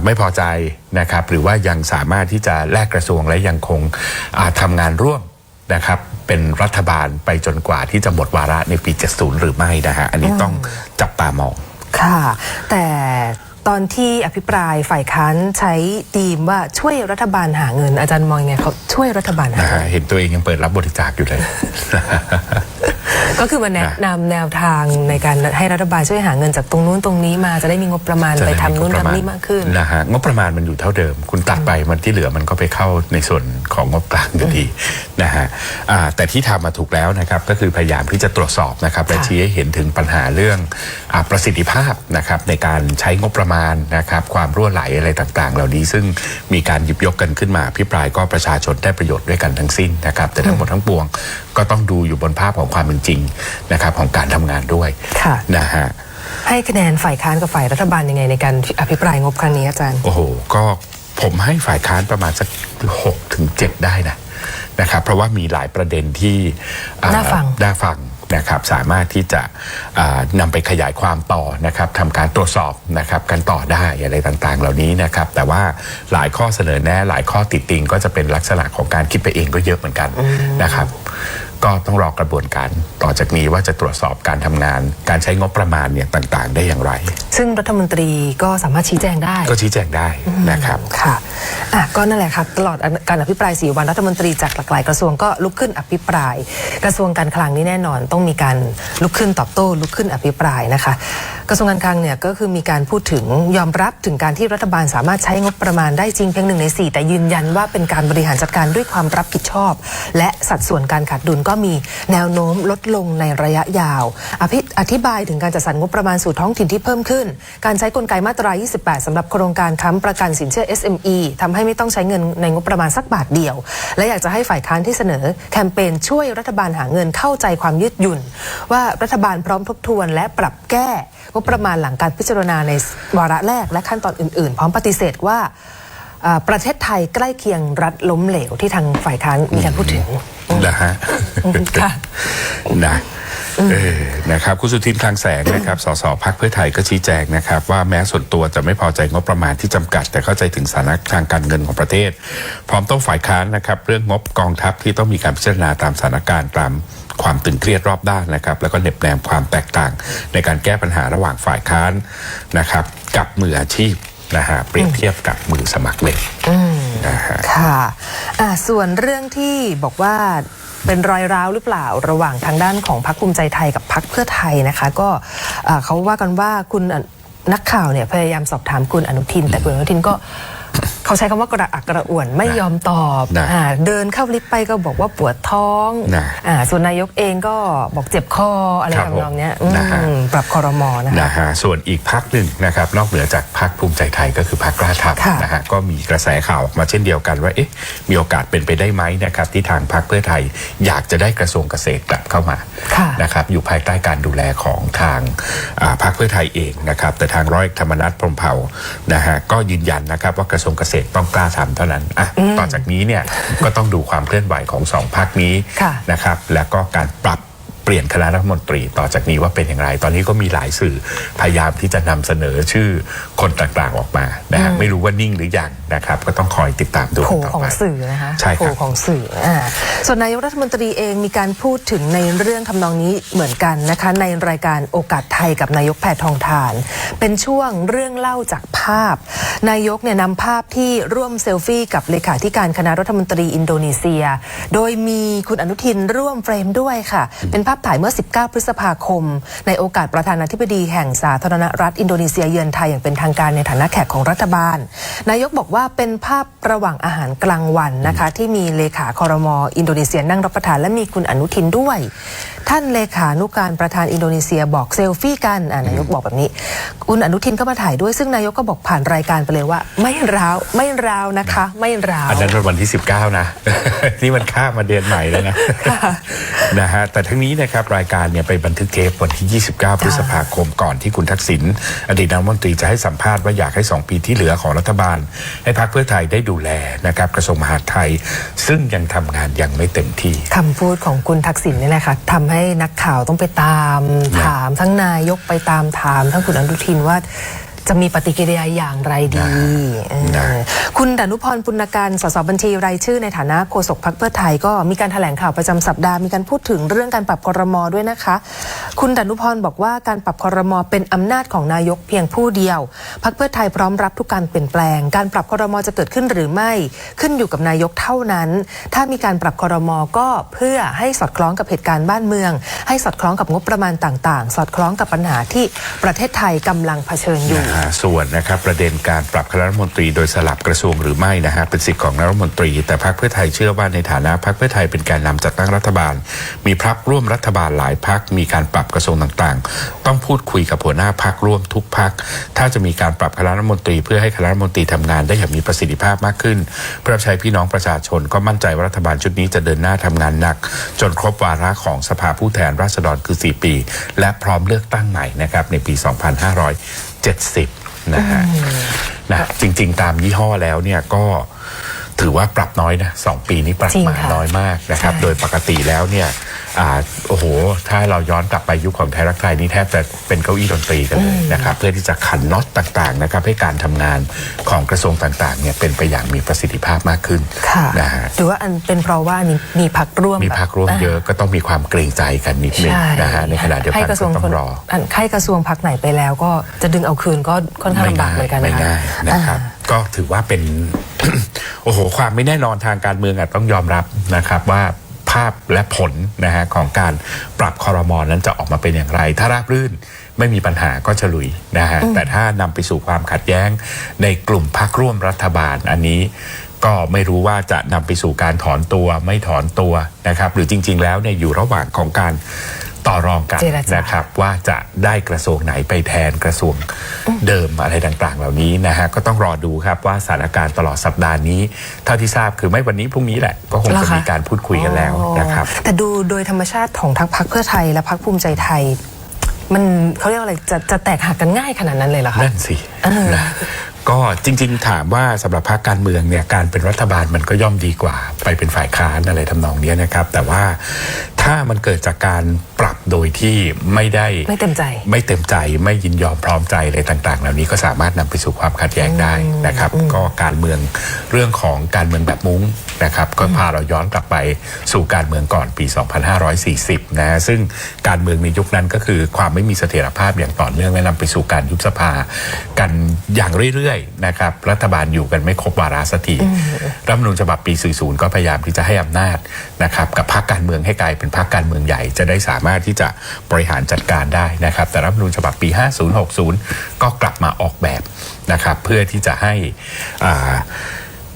ไม่พอใจนะครับหรือว่ายังสามารถที่จะแลกกระทรวงและยังคงทำงานร่วมนะครับเป็นรัฐบาลไปจนกว่าที่จะหมดวาระในปี 70 หรือไม่นะฮะอันนี้ต้องจับตามองค่ะแต่ตอนที่อภิปรายฝ่ายค้านใช้ธีมว่าช่วยรัฐบาลหาเงินอาจารย์มองไงเขาช่วยรัฐบาลหาเงินเห็นตัวเองยังเปิดรับบริจาคอยู่เลย ก็คือมาแนะนำแนวทางในการให้รัฐบาลช่วยหาเงินจากตรงนู้นตรงนี้มาจะได้มีงบประมาณไปทำนู้นทำนี่มากขึ้นนะฮะงบประมาณมันอยู่เท่าเดิมคุณตัดไปมันที่เหลือมันก็ไปเข้าในส่วนของงบกลางอยู่ดีนะฮะแต่ที่ทำมาถูกแล้วนะครับก็คือพยายามที่จะตรวจสอบนะครับและชี้ให้เห็นถึงปัญหาเรื่องประสิทธิภาพนะครับในการใช้งบประมาณนะครับความรั่วไหลอะไรต่างๆเหล่านี้ซึ่งมีการหยิบยกกันขึ้นมาพิปรายก็ประชาชนได้ประโยชน์ด้วยกันทั้งสิ้นนะครับแต่ทั้งหมดทั้งปวงก็ต้องดูอยู่บนภาพของความเป็นจริงนะครับของการทำงานด้วยนะฮะให้คะแนนฝ่ายค้านกับฝ่ายรัฐบาลยังไงในการอภิปรายงบครั้งนี้อาจารย์โอ้โหก็ผมให้ฝ่ายค้านประมาณสัก6 ถึง 7ได้นะครับเพราะว่ามีหลายประเด็นที่น่าฟังนะครับสามารถที่จะนำไปขยายความต่อนะครับทำการตรวจสอบนะครับกันต่อได้อะไรต่างๆเหล่านี้นะครับแต่ว่าหลายข้อเสนอแนะหลายข้อติดติงก็จะเป็นลักษณะของการคิดไปเองก็เยอะเหมือนกันนะครับก็ต้องรอกระบวนการต่อจากนี้ว่าจะตรวจสอบการทำงานการใช้งบประมาณเนี่ยต่างๆได้อย่างไรซึ่งรัฐมนตรีก็สามารถชี้แจงได้ก็ชี้แจงได้นะครับค่ะก็นั่นแหละครับตลอดการอภิปราย4 วันรัฐมนตรีจากหลากหลายกระทรวงก็ลุกขึ้นอภิปรายกระทรวงการคลังนี่แน่นอนต้องมีการลุกขึ้นตอบโต้ลุกขึ้นอภิปรายนะคะกระทรวงการคลังเนี่ยก็คือมีการพูดถึงยอมรับถึงการที่รัฐบาลสามารถใช้งบประมาณได้จริงเพียง1 ใน 4แต่ยืนยันว่าเป็นการบริหารจัดการด้วยความรับผิดชอบและสัดส่วนการขาดดุลก็มีแนวโน้มลดลงในระยะยาวอธิบายถึงการจัดสรรงบประมาณสู่ท้องถิ่นที่เพิ่มขึ้นการใช้กลไกมาตรา 28 สำหรับโครงการค้ำประกันสินเชื่อ SME ทำให้ไม่ต้องใช้เงินในงบประมาณสักบาทเดียวและอยากจะให้ฝ่ายค้านที่เสนอแคมเปญช่วยรัฐบาลหาเงินเข้าใจความยืดหยุ่นว่ารัฐบาลพร้อมทบทวนและปรับแก้งบประมาณหลังการพิจารณาในวาระแรกและขั้นตอนอื่นๆพร้อมปฏิเสธว่าประเทศไทยใกล้เคียงรัฐล้มเหลวที่ทางฝ่ายค้านมีการพูดถึงนะฮะนะครับคุณสุทินคลังแสงนะครับสสพรรคเพื่อไทยก็ชี้แจงนะครับว่าแม้ส่วนตัวจะไม่พอใจงบประมาณที่จำกัดแต่เข้าใจถึงสถานะทางการเงินของประเทศพร้อมต้องฝ่ายค้านนะครับเรื่องงบกองทัพที่ต้องมีการพิจารณาตามสถานการณ์ตามความตึงเครียดรอบด้านนะครับแล้วก็เน็บแนมความแตกต่างในการแก้ปัญหาระหว่างฝ่ายค้านนะครับกับมืออาชีพนะฮะเปรียบเทียบกับมือสมัครเล่นค่ะส่วนเรื่องที่บอกว่าเป็นรอยร้าวหรือเปล่าระหว่างทางด้านของพรรคภูมิใจไทยกับพรรคเพื่อไทยนะคะก็เขาว่ากันว่าคุณนักข่าวเนี่ยพยายามสอบถามคุณอนุทินแต่คุณอนุทินก็เขาใช้คำว่ากระอักกระอ่วนไม่ยอมตอบเดินเข้าลิฟต์ไปก็บอกว่าปวดท้องส่วนนายกเองก็บอกเจ็บคออะไรทำนองนี้ปรับครม.นะฮะส่วนอีกพรรคหนึ่งนะครับนอกเหนือจากพรรคภูมิใจไทยก็คือพรรคกล้าทำนะฮะก็มีกระแสข่าวออกมาเช่นเดียวกันว่ามีโอกาสเป็นไปได้ไหมนะครับที่ทางพรรคเพื่อไทยอยากจะได้กระทรวงเกษตรกลับเข้ามานะครับอยู่ภายใต้การดูแลของทางพรรคเพื่อไทยเองนะครับแต่ทางร้อยธรรมนัสพรหมเผ่านะฮะก็ยืนยันนะครับว่ากระทรวงเกษ ษต้องกล้าทำเท่านั้นต่อจากนี้เนี่ยก็ต้องดูความเคลื่อนไหวของ2 พรรคนี้นะครับแล้วก็การปรับเปลี่ยนคณะรัฐมนตรีต่อจากนี้ว่าเป็นอย่างไรตอนนี้ก็มีหลายสื่อพยายามที่จะนำเสนอชื่อคนต่างๆออกมานะฮะไม่รู้ว่านิ่งหรือยังนะครับก็ต้องคอยติดตามดูต่อไปของสื่อนะคะใช่ครับของสื่อส่วนนายกรัฐมนตรีเองมีการพูดถึงในเรื่องทำนองนี้เหมือนกันนะคะในรายการโอกาสไทยกับนายกแพทองธารเป็นช่วงเรื่องเล่าจากภาพนายกเนี่ยนำภาพที่ร่วมเซลฟี่กับเลขาธิการคณะรัฐมนตรีอินโดนีเซียโดยมีคุณอนุทินร่วมเฟรมด้วยค่ะเป็นภาพถ่ายเมื่อ19 พฤษภาคมในโอกาสประธานาธิบดีแห่งสาธารณรัฐอินโดนีเซียเยือนไทยอย่างเป็นทางการในฐานะแขกของรัฐบาลนายกบอกว่าเป็นภาพระหว่างอาหารกลางวันนะคะที่มีเลขาครม.อินโดนีเซียนั่งรับประทานและมีคุณอนุทินด้วยท่านเลขานุการประธานอินโดนีเซียบอกเซลฟี่กันนายกบอกแบบนี้คุณอนุทินก็มาถ่ายด้วยซึ่งนายกก็บอกผ่านรายการไปเลยว่าไม่ร้าวนะคะไม่ร้าวอันนั้นเป็นวันที่19นะ นี่มันข้ามมาเดือนใหม่แล้วนะ นะฮะแต่ทั้งนี้นะครับรายการเนี่ยไปบันทึกเทปวันที่29 พฤษภาคมก่อนที่คุณทักษิณอดีตนายกรัฐมนตรีจะให้สัมภาษณ์ว่าอยากให้2 ปีที่เหลือของรัฐบาลให้พรรคเพื่อไทยได้ดูแลนะครับกระทรวงมหาดไทยซึ่งยังทำงานยังไม่เต็มที่คำพูดของคุณทักษิณนี่แหละค่ะทำให้นักข่าวต้องไปตามถามทั้งนายกไปตามถามทั้งคุณอนุทินว่าจะมีปฏิกิริยาอย่างไรดีคุณดนุพรปุณการ สสบัญชีรายชื่อในฐานะโฆษกพรรคเพื่อไทยก็มีการแถลงข่าวประจำสัปดาห์มีการพูดถึงเรื่องการปรับครม.ด้วยนะคะคุณดนุพรบอกว่าการปรับครม.เป็นอำนาจของนายกเพียงผู้เดียวพรรคเพื่อไทยพร้อมรับทุกการเปลี่ยนแปลงการปรับครม.จะเกิดขึ้นหรือไม่ขึ้นอยู่กับนายกเท่านั้นถ้ามีการปรับครม.ก็เพื่อให้สอดคล้องกับเหตุการณ์บ้านเมืองให้สอดคล้องกับงบประมาณต่างๆสอดคล้องกับปัญหาที่ประเทศไทยกำลังเผชิญอยู่ส่วนนะครับประเด็นการปรับคณะรัฐมนตรีโดยสลับกระทรวงหรือไม่นะฮะเป็นสิทธิ์ของนายกรัฐมนตรีแต่พรรคเพื่อไทยเชื่อว่าในฐานะพรรคเพื่อไทยเป็นแกนนำจัดตั้งรัฐบาลมีพรรคร่วมรัฐบาลหลายพรรคมีการปรับกระทรวงต่างๆต้องพูดคุยกับหัวหน้าพรรคร่วมทุกพรรคถ้าจะมีการปรับคณะรัฐมนตรีเพื่อให้คณะรัฐมนตรีทำงานได้อย่างมีประสิทธิภาพมากขึ้นเพื่อใช้พี่น้องประชาชนก็มั่นใจว่ารัฐบาลชุดนี้จะเดินหน้าทำงานหนักจนครบวาระของสภาผู้แทนราษฎรคือ4 ปีและพร้อมเลือกตั้งใหม่นะครับในปี 2570นะฮะจริงๆตามยี่ห้อแล้วเนี่ยก็ถือว่าปรับน้อยนะ2 ปีนี้ปรับมาน้อยมากนะครับโดยปกติแล้วเนี่ยโอ้โหถ้าเราย้อนกลับไปยุคของไทยรักไทยนี่แทบจะเป็นเก้าอี้ดนตรีกันเลยนะครับเพื่อที่จะขันน็อตต่างๆนะครับให้การทำงานของกระทรวงต่างๆเนี่ยเป็นไปอย่างมีประสิทธิภาพมากขึ้นนะฮะหรือว่าอันเป็นเพราะว่ามีพรรคร่วมเยอะก็ต้องมีความเกรงใจกันนิดนึงนะฮะในขณะเดียวกันก็ต้องรอให้กระทรวงพรรคไหนไปแล้วก็จะดึงเอาคืนก็ค่อนข้างลำบากเหมือนกันไม่ง่ายนะครับก็ถือว่าเป็น โอ้โหความไม่แน่นอนทางการเมืองต้องยอมรับนะครับว่าภาพและผลนะฮะของการปรับครม.นั้นจะออกมาเป็นอย่างไรถ้าราบรื่นไม่มีปัญหาก็ฉลุยนะฮะแต่ถ้านำไปสู่ความขัดแย้งในกลุ่มพรรคร่วมรัฐบาลอันนี้ก็ไม่รู้ว่าจะนำไปสู่การถอนตัวไม่ถอนตัวนะครับหรือจริงๆแล้วเนี่ยอยู่ระหว่างของการต่อรองกันนะครับว่าจะได้กระทรวงไหนไปแทนกระทรวงเดิมอะไรต่างๆเหล่านี้นะฮะก็ต้องรอดูครับว่าสถานการณ์ตลอดสัปดาห์นี้เท่าที่ทราบคือไม่วันนี้พรุ่งนี้แหละก็คงจะมีการพูดคุยกันแล้วนะครับแต่ดูโดยธรรมชาติของทั้งพรรคเพื่อไทยและพรรคภูมิใจไทยมันเขาเรียกอะไรจะแตกหักกันง่ายขนาดนั้นเลยเหรอคะนั่นสินะก็จริงๆถามว่าสำหรับพรรคการเมืองเนี่ยการเป็นรัฐบาลมันก็ย่อมดีกว่าไปเป็นฝ่ายค้านอะไรทำนองนี้นะครับแต่ว่าถ้ามันเกิดจากการปรับโดยที่ไม่เต็มใจไม่ยินยอมพร้อมใจอะไรต่างๆเหล่านี้ก็สามารถนำไปสู่ความขัดแย้งได้นะครับก็การเมืองเรื่องของการเมืองแบบมุ้งนะครับก็พาเราย้อนกลับไปสู่การเมืองก่อนปี 2540 นะซึ่งการเมืองในยุคนั้นก็คือความไม่มีเสถียรภาพอย่างต่อเนื่องและนำไปสู่การยุบสภากันอย่างเรื่อยๆนะครับรัฐบาลอยู่กันไม่ครบวาระสักทีรัฐธรรมนูญฉบับปี 40 ก็พยายามที่จะให้อำนาจนะครับกับพรรคการเมืองให้กลายเป็นพรรคการเมืองใหญ่จะได้สามารถที่จะบริหารจัดการได้นะครับแต่รัฐธรรมนูญฉบับปี 50-60 ก็กลับมาออกแบบนะครับเพื่อที่จะให้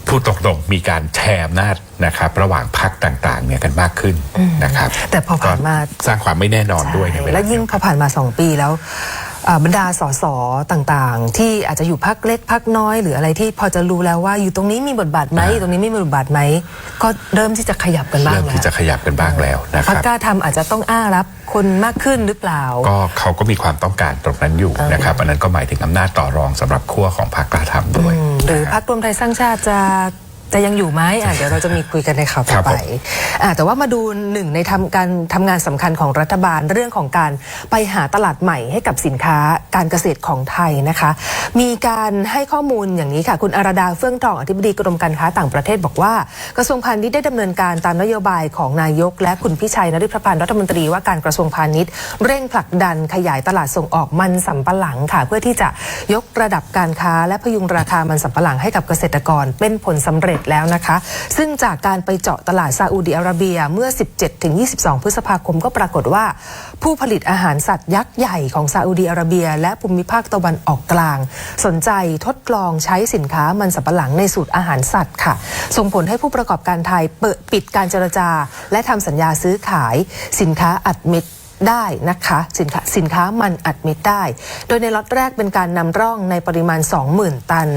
พูดตรงๆมีการแชร์อำนาจนะครับระหว่างพรรคต่างๆเนี่ยกันมากขึ้นนะครับแต่พอผ่านมาสร้างความไม่แน่นอนด้วยในเวลาและยิ่งพอผ่านมา2 ปีแล้ว บรรดาสสต่างๆที่อาจจะอยู่พรรคเล็กพรรคน้อยหรืออะไรที่พอจะรู้แล้วว่าอยู่ตรงนี้มีบทบาทไหมตรงนี้ไม่มีบทบาทไหมก็เริ่มที่จะขยับกันบ้าง เริ่ม แล้ว ที่จะขยับกันบ้างแล้วนะค พรร รั ค บ กล้าทำอาจจะต้องรับคนมากขึ้นหรือเปล่าก็เขาก็มีความต้องการตรงนั้นอยู่นะครับอันนั้นก็หมายถึงอำนาจต่อรองสำหรับขั้วของพรรคกล้าทำด้วย หรือพรรครวมไทยสร้างชาติจะยังอยู่ไหมเดี๋ยวเราจะมีคุยกันในข่าวต่อไปแต่ว่ามาดูหนึ่งในการทำงานสำคัญของรัฐบาลเรื่องของการไปหาตลาดใหม่ให้กับสินค้าการเกษตรของไทยนะคะมีการให้ข้อมูลอย่างนี้ค่ะคุณอาราดาเฟื่องทองอธิบดีกรมการค้าต่างประเทศบอกว่ากระทรวงพาณิชย์ได้ดำเนินการตามนโยบายของนายกและคุณพิชัยนฤทธพันธ์รัฐมนตรีว่าการกระทรวงพาณิชย์เร่งผลักดันขยายตลาดส่งออกมันสำปะหลังค่ะเพื่อที่จะยกระดับการค้าและพยุงราคามันสำปะหลังให้กับเกษตรกรเป็นผลสำเร็จแล้วนะคะซึ่งจากการไปเจาะตลาดซาอุดิอาระเบียเมื่อ 17-22 พฤษภาคมก็ปรากฏว่าผู้ผลิตอาหารสัตว์ยักษ์ใหญ่ของซาอุดิอาระเบียและภูมิภาคตะวันออกกลางสนใจทดลองใช้สินค้ามันสำปะหลังในสูตรอาหารสัตว์ค่ะส่งผลให้ผู้ประกอบการไทยปิดการเจรจาและทำสัญญาซื้อขายสินค้าอัดเม็ดได้นะคะสินค้ามันอัดเม็ดได้โดยในล็อตแรกเป็นการนำร่องในปริมาณ 20,000 ตัน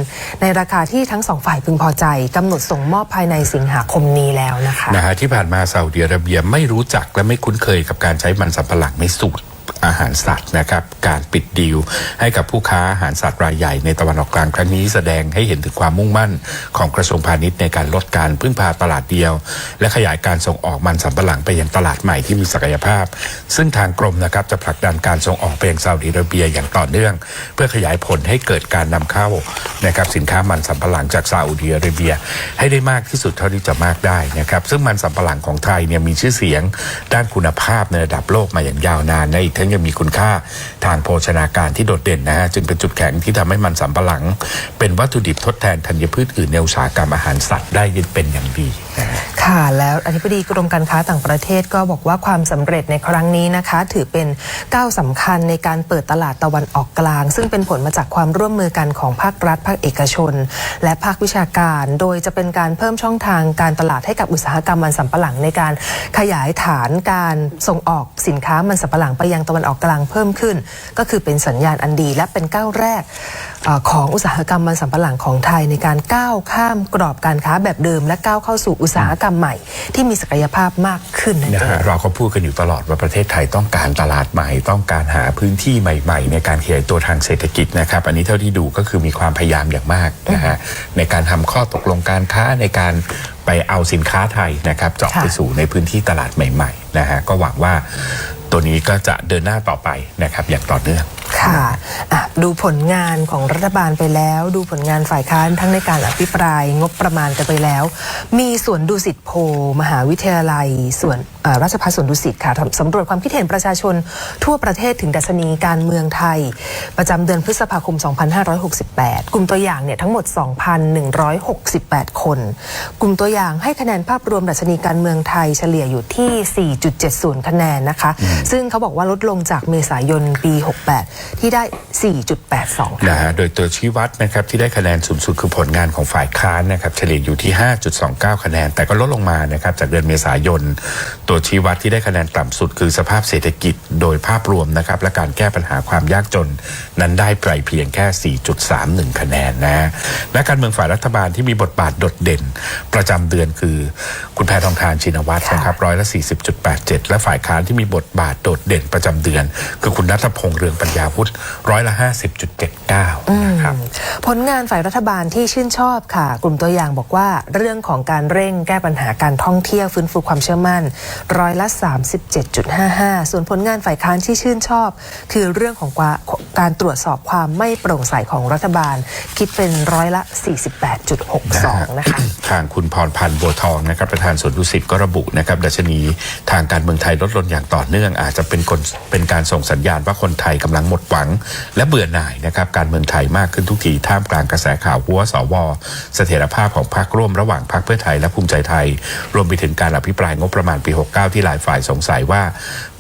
ในราคาที่ทั้งสองฝ่ายพึงพอใจกำหนดส่งมอบภายในสิงหาคมนี้แล้วนะคะที่ผ่านมาซาอุดิอาระเบียไม่รู้จักและไม่คุ้นเคยกับการใช้มันสำปะหลังในสูตรอาหารสัตว์นะครับการปิดดีลให้กับผู้ค้าอาหารสัตว์รายใหญ่ในตะวันออกกลางครั้งนี้แสดงให้เห็นถึงความมุ่งมั่นของกระทรวงพาณิชย์ในการลดการพึ่งพาตลาดเดียวและขยายการส่งออกมันสำปะหลังไปยังตลาดใหม่ที่มีศักยภาพซึ่งทางกรมนะครับจะผลักดันการส่งออกไปยังซาอุดิอาระเบียอย่างต่อเนื่องเพื่อขยายผลให้เกิดการนำเข้านะครับสินค้ามันสำปะหลังจากซาอุดิอาระเบียให้ได้มากที่สุดเท่าที่จะมากได้นะครับซึ่งมันสำปะหลังของไทยเนี่ยมีชื่อเสียงด้านคุณภาพในระดับโลกมาอย่างยาวนานและอีกทั้งยังมีคุณค่าทางโภชนาการที่โดดเด่นนะฮะจึงเป็นจุดแข็งที่ทำให้มันสำปะหลังเป็นวัตถุดิบทดแทนธัญพืชอื่นในอุตสาหกรรมอาหารสัตว์ได้เป็นอย่างดีค่ะแล้วอธิบดีกรมการค้าต่างประเทศก็บอกว่าความสำเร็จในครั้งนี้นะคะถือเป็นก้าวสำคัญในการเปิดตลาดตะวันออกกลางซึ่งเป็นผลมาจากความร่วมมือกันของภาครัฐภาคเอกชนและภาควิชาการโดยจะเป็นการเพิ่มช่องทางการตลาดให้กับอุตสาหกรรมมันสำปะหลังในการขยายฐานการส่งออกสินค้ามันสำปะหลังไปยังตะวันออกกลางเพิ่มขึ้นก็คือเป็นสัญญาณอันดีและเป็นก้าวแรกของอุตสาหกรรมมันสำปะหลังของไทยในการก้าวข้ามกรอบการค้าแบบเดิมและก้าวเข้าสู่อุตสาหกรรมใหม่ที่มีศักยภาพมากขึ้นนะฮะเราก็พูดกันอยู่ตลอดว่าประเทศไทยต้องการตลาดใหม่ต้องการหาพื้นที่ใหม่ๆในการขยายตัวทางเศรษฐกิจนะครับอันนี้เท่าที่ดูก็คือมีความพยายามอย่างมากนะฮะในการทำข้อตกลงการค้าในการไปเอาสินค้าไทยนะครับเจาะไปสู่ในพื้นที่ตลาดใหม่ๆนะฮะก็หวังว่าตัวนี้ก็จะเดินหน้าต่อไปนะครับอย่างต่อเนื่องค่ะดูผลงานของรัฐบาลไปแล้วดูผลงานฝ่ายค้านทั้งในการอภิปรายงบประมาณกันไปแล้วมีสวนดุสิตโพมหาวิทยาลัยส่วนราชภัฏสวนดุสิตค่ะสำรวจความคิดเห็นประชาชนทั่วประเทศถึงดัชนีการเมืองไทยประจำเดือนพฤษภาคม 2568 กลุ่มตัวอย่างเนี่ยทั้งหมด 2,168 คนกลุ่มตัวอย่างให้คะแนนภาพรวมดัชนีการเมืองไทยเฉลี่ยอยู่ที่ 4.70 คะแนนนะคะซึ่งเขาบอกว่าลดลงจากเมษายนปี 68 ที่ได้ 4.82 นะฮะโดยตัวชี้วัดนะครับที่ได้คะแนนสูงสุดคือผลงานของฝ่ายค้านนะครับเฉลี่ยอยู่ที่ 5.29 คะแนนแต่ก็ลดลงมานะครับจากเดือนเมษายนตัวชี้วัดที่ได้คะแนนต่ำสุดคือสภาพเศรษฐกิจโดยภาพรวมนะครับและการแก้ปัญหาความยากจนนั้นได้ไปเพียงแค่ 4.31 คะแนนนะและการเมืองฝ่ายรัฐบาลที่มีบทบาทโดดเด่นประจำเดือนคือคุณแพทองธารชินวัตรนะครับ40.87%และฝ่ายค้านที่มีบทบาทโดดเด่นประจำเดือนคือคุณณัฐพงษ์เรืองปัญญาวุฒิ50.79%นะครับผลงานฝ่ายรัฐบาลที่ชื่นชอบค่ะกลุ่มตัวอย่างบอกว่าเรื่องของการเร่งแก้ปัญหาการท่องเที่ยวฟื้นฟูความเชื่อมั่น37.55%ส่วนผลงานฝ่ายค้านที่ชื่นชอบคือเรื่องของการตรวจสอบความไม่โปร่งใสของรัฐบาลคิดเป็น48.62%นะคะทางคุณพรพันธ์บัวทองนะครับประธานสวนดุสิตก็ระบุนะครับดัชนีทางการเมืองไทยลดลงอย่างต่อเนื่องอาจจะเป็นการส่งสัญญาณว่าคนไทยกำลังหมดหวังและเบื่อหน่ายนะครับการเมืองไทยมากขึ้นทุกทีท่ามกลางกระแสข่าวหัวสวเสถียรภาพของพรรคร่วมระหว่างพรรคเพื่อไทยและภูมิใจไทยรวมไปถึงการอภิปรายงบประมาณปี 69ที่หลายฝ่ายสงสัยว่า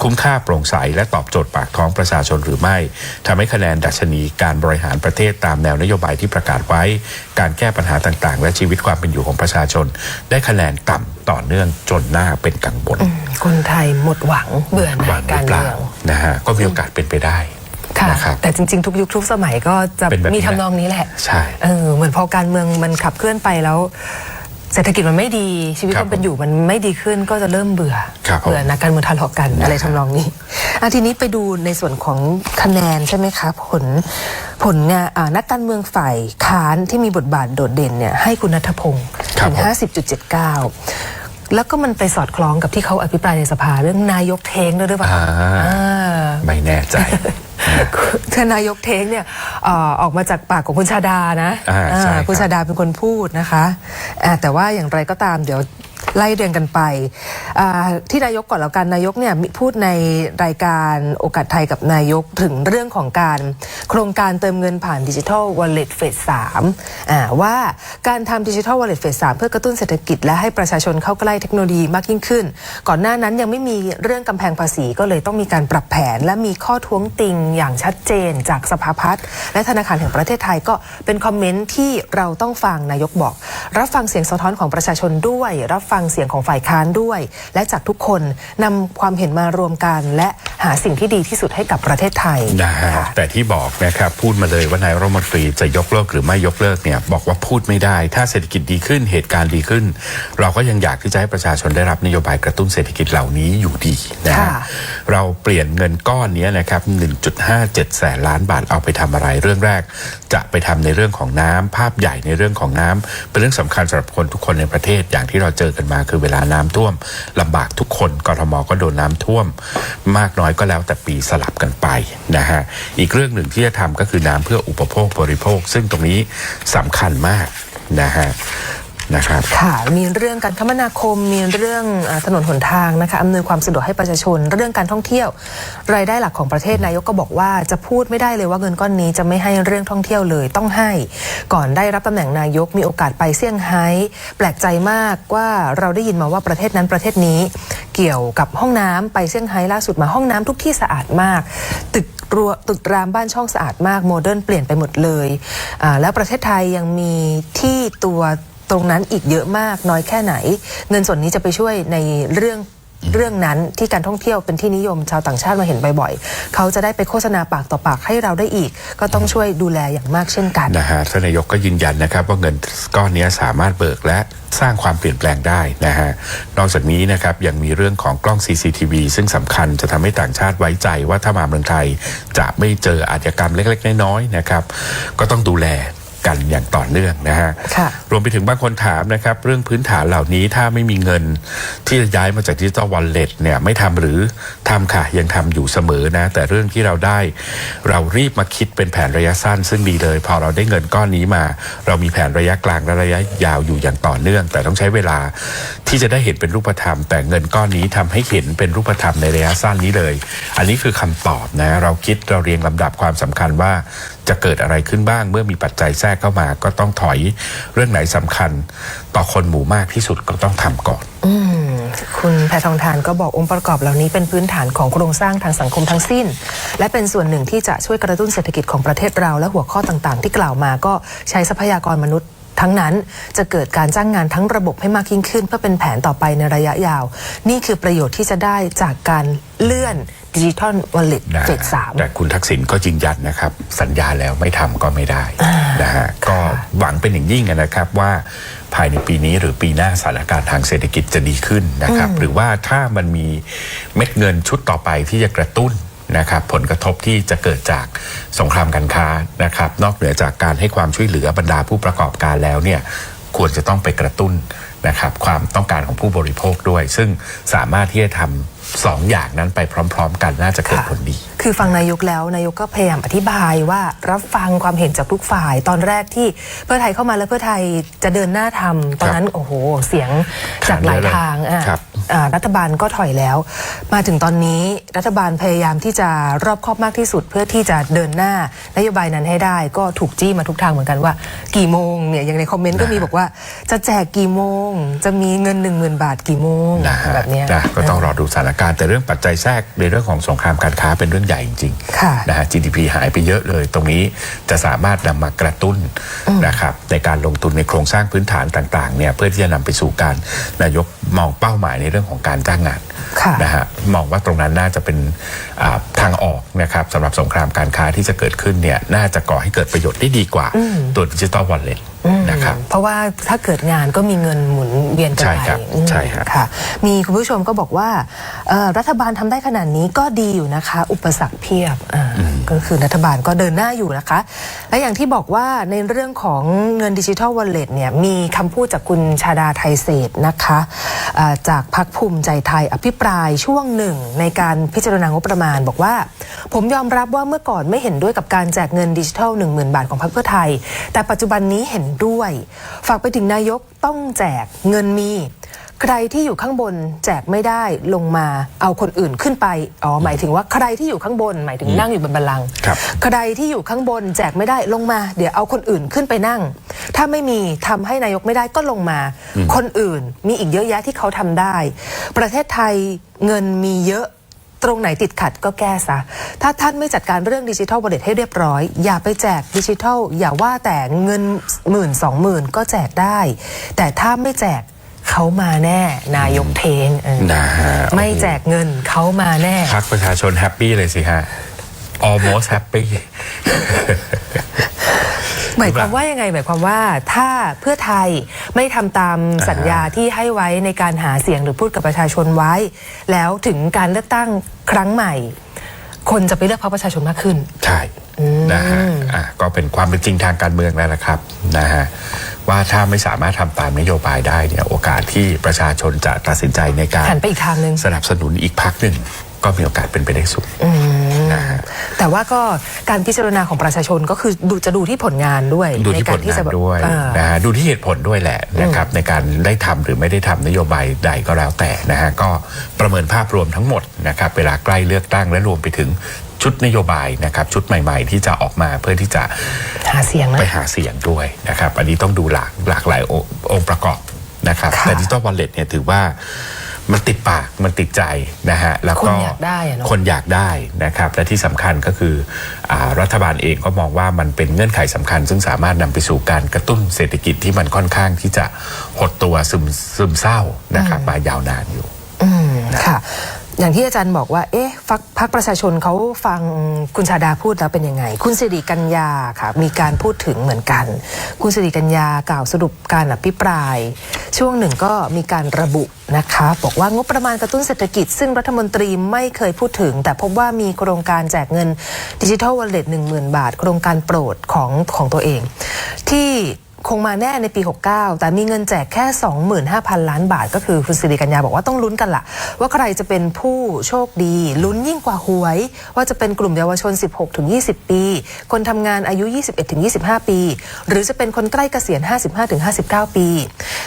คุ้มค่าโปร่งใสและตอบโจทย์ปากท้องประชาชนหรือไม่ทำให้คะแนนดัชนีการบริหารประเทศตามแนวนโยบายที่ประกาศไว้การแก้ปัญหาต่างๆและชีวิตความเป็นอยู่ของประชาชนได้คะแนนต่ำต่อเนื่องจนน่าเป็นกังวลคนไทยหมดหวังเบื่อหน่ายการเมืองนะฮะก็มีโอกาสเป็นไปได้ นะครับ แต่จริงๆทุกยุคทุกสมัยก็จะมีทำนองนี้แหละ ใช่ เหมือนพอการเมืองมันขับเคลื่อนไปแล้วเศรษฐกิจมันไม่ดีชีวิตความเป็นอยู่มันไม่ดีขึ้นก็จะเริ่มเบื่อนักการเมืองทะเลาะกันอะไรทำนองนี้ทีนี้ไปดูในส่วนของคะแนนใช่ไหมคะผลงานนักการเมืองฝ่ายค้านที่มีบทบาทโดดเด่นเนี่ยให้คุณณัฐพงศ์ถึง 50.79 แล้วก็มันไปสอดคล้องกับที่เขาอภิปรายในสภาเรื่องนายกเท้งด้วยหรือเปล่าไม่แน่ใจท่านนายกเท้งเนี่ยออกมาจากปากของคุณชาดานะคุณชาดาเป็นคนพูดนะคะแต่ว่าอย่างไรก็ตามเดี๋ยวไล่เรียงกันไปที่นายกก่อนแล้วกันนายกเนี่ยพูดในรายการโอกาสไทยกับนายกถึงเรื่องของการโครงการเติมเงินผ่านดิจิทัลวอลเล็ตเฟส 3ว่าการทำดิจิทัลวอลเล็ตเฟส 3เพื่อกระตุ้นเศรษฐกิจและให้ประชาชนเข้าใกล้เทคโนโลยีมากยิ่งขึ้นก่อนหน้านั้นยังไม่มีเรื่องกำแพงภาษีก็เลยต้องมีการปรับแผนและมีข้อท้วงติงอย่างชัดเจนจากสภาพัฒน์และธนาคารแห่งประเทศไทยก็เป็นคอมเมนต์ที่เราต้องฟังนายกบอกรับฟังเสียงสะท้อนของประชาชนด้วยรับฟังเสียงของฝ่ายค้านด้วยและจากทุกคนนำความเห็นมารวมกันและหาสิ่งที่ดีที่สุดให้กับประเทศไทยแต่ที่บอกนะครับพูดมาเลยว่านายรัฐมนตรีจะยกเลิกหรือไม่ยกเลิกเนี่ยบอกว่าพูดไม่ได้ถ้าเศรษฐกิจดีขึ้นเหตุการณ์ดีขึ้นเราก็ยังอยากที่จะให้ประชาชนได้รับนโยบายกระตุ้นเศรษฐกิจเหล่านี้อยู่ดีนะเราเปลี่ยนเงินก้อนนี้นะครับ 1.57 แสนล้านบาทเอาไปทำอะไรเรื่องแรกจะไปทำในเรื่องของน้ำภาพใหญ่ในเรื่องของน้ำเป็นเรื่องสำคัญสำหรับคนทุกคนในประเทศอย่างที่เราเจอกันมาคือเวลาน้ำท่วมลำบากทุกคนกทมก็โดนน้ำท่วมมากน้อยก็แล้วแต่ปีสลับกันไปนะฮะอีกเรื่องหนึ่งที่จะทำก็คือน้ำเพื่ออุปโภคบริโภคซึ่งตรงนี้สำคัญมากนะครับค่ะมีเรื่องการคมนาคมมีเรื่องถนนหนทางนะคะอำนวยความสะดวกให้ประชาชนเรื่องการท่องเที่ยวรายได้หลักของประเทศนายกก็บอกว่าจะพูดไม่ได้เลยว่าเงินก้อนนี้จะไม่ให้เรื่องท่องเที่ยวเลยต้องให้ก่อนได้รับตำแหน่งนายกมีโอกาสไปเซี่ยงไฮ้แปลกใจมากว่าเราได้ยินมาว่าประเทศนั้นประเทศนี้เกี่ยวกับห้องน้ำไปเซี่ยงไฮ้ล่าสุดมาห้องน้ำทุกที่สะอาดมากตึกรามบ้านช่องสะอาดมากโมเดิร์นเปลี่ยนไปหมดเลยแล้วประเทศไทยยังมีที่ตัวตรงนั้นอีกเยอะมากน้อยแค่ไหนเงินส่วนนี้จะไปช่วยในเรื่องนั้นที่การท่องเที่ยวเป็นที่นิยมชาวต่างชาติมาเห็นบ่อยๆเขาจะได้ไปโฆษณาปากต่อปากให้เราได้อีกก็ต้องช่วยดูแลอย่างมากเช่นกันนะฮะท่านนายกก็ยืนยันนะครับว่าเงินก้อนนี้สามารถเบิกและสร้างความเปลี่ยนแปลงได้นะฮะนอกจากนี้นะครับยังมีเรื่องของกล้อง CCTV ซึ่งสำคัญจะทำให้ต่างชาติไว้ใจว่าถ้ามาเมืองไทยจะไม่เจออาชญากรรมเล็กๆน้อยๆนะครับก็ต้องดูแลกันอย่างต่อเนื่องนะฮะรวมไปถึงบางคนถามนะครับเรื่องพื้นฐานเหล่านี้ถ้าไม่มีเงินที่จะย้ายมาจากดิจิตอลวอลเล็ตเนี่ยไม่ทำหรือทำค่ะยังทำอยู่เสมอนะแต่เรื่องที่เราได้เรารีบมาคิดเป็นแผนระยะสั้นซึ่งดีเลยพอเราได้เงินก้อนนี้มาเรามีแผนระยะกลางและระยะยาวอยู่อย่างต่อเนื่องแต่ต้องใช้เวลาที่จะได้เห็นเป็นรูปธรรมแต่เงินก้อนนี้ทำให้เห็นเป็นรูปธรรมในระยะสั้นนี้เลยอันนี้คือคำตอบนะเราคิดเราเรียงลำดับความสำคัญว่าจะเกิดอะไรขึ้นบ้างเมื่อมีปัจจัยแทรกเข้ามาก็ต้องถอยเรื่องไหนสำคัญต่อคนหมู่มากที่สุดก็ต้องทำก่อนคุณแพทองธารก็บอกองค์ประกอบเหล่านี้เป็นพื้นฐานของโครงสร้างทางสังคมทั้งสิ้นและเป็นส่วนหนึ่งที่จะช่วยกระตุ้นเศรษฐกิจของประเทศเราและหัวข้อต่างๆที่กล่าวมาก็ใช้ทรัพยากรมนุษย์ทั้งนั้นจะเกิดการจ้างงานทั้งระบบให้มากยิ่งขึ้นเพื่อเป็นแผนต่อไปในระยะยาวนี่คือประโยชน์ที่จะได้จากการเลื่อนดิจิทัลวอลเล็ตเฟส 3แต่คุณทักษิณก็ยืนยันนะครับสัญญาแล้วไม่ทำก็ไม่ได้นะฮะก็หวังเป็นอย่างยิ่งนะครับว่าภายในปีนี้หรือปีหน้าสถานการณ์ทางเศรษฐกิจจะดีขึ้นนะครับหรือว่าถ้ามันมีเม็ดเงินชุดต่อไปที่จะกระตุ้นนะครับผลกระทบที่จะเกิดจากสงครามการค้านะครับนอกเหนือจากการให้ความช่วยเหลือบรรดาผู้ประกอบการแล้วเนี่ยควรจะต้องไปกระตุ้นนะครับความต้องการของผู้บริโภคด้วยซึ่งสามารถที่จะทำสองอย่างนั้นไปพร้อมๆกันน่าจะเกิดผลดีคือฟังนายกแล้วนายกก็พยายามอธิบายว่ารับฟังความเห็นจากทุกฝ่ายตอนแรกที่เพื่อไทยเข้ามาแล้วเพื่อไทยจะเดินหน้าทำตอนนั้นโอ้โหเสียงจากหลายทางรัฐบาลก็ถอยแล้วมาถึงตอนนี้รัฐบาลพยายามที่จะรอบคอบมากที่สุดเพื่อที่จะเดินหน้านโยบายนั้นให้ได้ก็ถูกจี้มาทุกทางเหมือนกันว่ากี่โมงเนี่ยอย่างในคอมเมนต์ก็มีบอกว่าจะแจกกี่โมงจะมีเงิน 10,000 บาทกี่โมงแบบนี้ก็ต้องรอดูสถานการณ์แต่เรื่องปัจจัยแทรกในเรื่องของสงครามการค้าเป็นเรื่องใหญ่จริงๆนะฮะ GDP หายไปเยอะเลยตรงนี้จะสามารถนำมากระตุ้นนะครับในการลงทุนในโครงสร้างพื้นฐานต่างๆเนี่ยเพื่อที่จะนำไปสู่การนายกมองเป้าหมายในเรื่อง รื่องของการจ้างงาน ค่ะ นะฮะมองว่าตรงนั้นน่าจะเป็นทางออกนะครับสำหรับสงครามการค้าที่จะเกิดขึ้นเนี่ยน่าจะก่อให้เกิดประโยชน์ได้ดีกว่าตัวดิจิตอลวอลเล็ตนะครับเพราะว่าถ้าเกิดงานก็มีเงินหมุนเวียนกันไป ใช่ครับใช่ครับ ค่ะมีคุณผู้ชมก็บอกว่ารัฐบาลทำได้ขนาดนี้ก็ดีอยู่นะคะ อุปสรรคเพียบก็คือรัฐบาลก็เดินหน้าอยู่นะคะและอย่างที่บอกว่าในเรื่องของเงินดิจิทัลวอลเล็ตเนี่ยมีคำพูดจากคุณชาดาไทเศรษฐ์นะคะจากพรรคภูมิใจไทยอภิปรายช่วงหนึ่งในการพิจารณางบประมาณบอกว่าผมยอมรับว่าเมื่อก่อนไม่เห็นด้วยกับการแจกเงินดิจิทัล 10,000 บาทของพรรคเพื่อไทยแต่ปัจจุบันนี้เห็นด้วยฝากไปถึงนายกต้องแจกเงินมีใครที่อยู่ข้างบนแจกไม่ได้ลงมาเอาคนอื่นขึ้นไปหมายถึงว่าใครที่อยู่ข้างบนหมายถึงนั่งอยู่บนบัลลังก์ใครที่อยู่ข้างบนแจกไม่ได้ลงมาเดี๋ยวเอาคนอื่นขึ้นไปนั่งถ้าไม่มีทำให้นายกไม่ได้ก็ลงมาคนอื่นมีอีกเยอะแยะที่เขาทำได้ประเทศไทยเงินมีเยอะตรงไหนติดขัดก็แก้ซะถ้าท่านไม่จัดการเรื่องดิจิทัลวอลเล็ตให้เรียบร้อยอย่าไปแจกดิจิทัลอย่าว่าแต่เงิน10,000-20,000ก็แจกได้แต่ถ้าไม่แจกเขามาแน่นายกเทงนะฮะไม่แจกเงินเขามาแน่พรรคประชาชนแฮปปี้เลยสิฮะ almost happy หมายความว่ายังไงหมายความว่าถ้าเพื่อไทยไม่ทำตามสัญญาที่ให้ไว้ในการหาเสียงหรือพูดกับประชาชนไว้แล้วถึงการเลือกตั้งครั้งใหม่คนจะไปเลือกพรรคประชาชนมากขึ้นใช่นะฮะก็เป็นความเป็นจริงทางการเมืองแล้วละครับนะฮะว่าถ้าไม่สามารถทำตามนโยบายได้เนี่ยโอกาสที่ประชาชนจะตัดสินใจในการหันไปอีกทางนึงสนับสนุนอีกพรรคหนึ่งก็มีโอกาสเป็นไปได้สูงนะฮะแต่ว่าก็การพิจารณาของประชาชนก็คือจะดูที่ผลงานด้วยดูที่ผลงานด้วยนะฮะดูที่เหตุผลด้วยแหละนะครับในการได้ทำหรือไม่ได้ทำนโยบายใดก็แล้วแต่นะฮะก็ประเมินภาพรวมทั้งหมดนะครับเวลาใกล้เลือกตั้งและรวมไปถึงชุดนโยบายนะครับชุดใหม่ๆที่จะออกมาเพื่อที่จะหาเสียงไปหาเสียงด้วยนะครับอันนี้ต้องดูหลากหลายองค์ประกอบนะครับแต่ดิจิตอลวอลเล็ตเนี่ยถือว่ามันติดปากมันติดใจนะฮะแล้วก็คนอยากได้นะครับและที่สำคัญก็คือรัฐบาลเองก็มองว่ามันเป็นเงื่อนไขสำคัญซึ่งสามารถนำไปสู่การกระตุ้นเศรษฐกิจที่มันค่อนข้างที่จะหดตัวซึมเศร้านะครับมายาวนานอยู่ค่ะอย่างที่อาจารย์บอกว่าพรรคประชาชนเขาฟังคุณชาดาพูดแล้วเป็นยังไงคุณสิริกัญญาค่ะมีการพูดถึงเหมือนกันคุณสิริกัญญากล่าวสรุปการอภิปรายช่วงหนึ่งก็มีการระบุนะคะบอกว่างบประมาณกระตุ้นเศรษฐกิจซึ่งรัฐมนตรีไม่เคยพูดถึงแต่พบว่ามีโครงการแจกเงินดิจิทัลวอลเล็ต 10,000 บาทโครงการโปรดของตัวเองที่คงมาแน่ในปี 69แต่มีเงินแจกแค่ 25,000 ล้านบาทก็คือคุณสิริกัญญาบอกว่าต้องลุ้นกันล่ะว่าใครจะเป็นผู้โชคดีลุ้นยิ่งกว่าหวยว่าจะเป็นกลุ่มเยาวชน 16-20 ปีคนทำงานอายุ 21-25 ปีหรือจะเป็นคนใกล้เกษียณ 55-59 ปี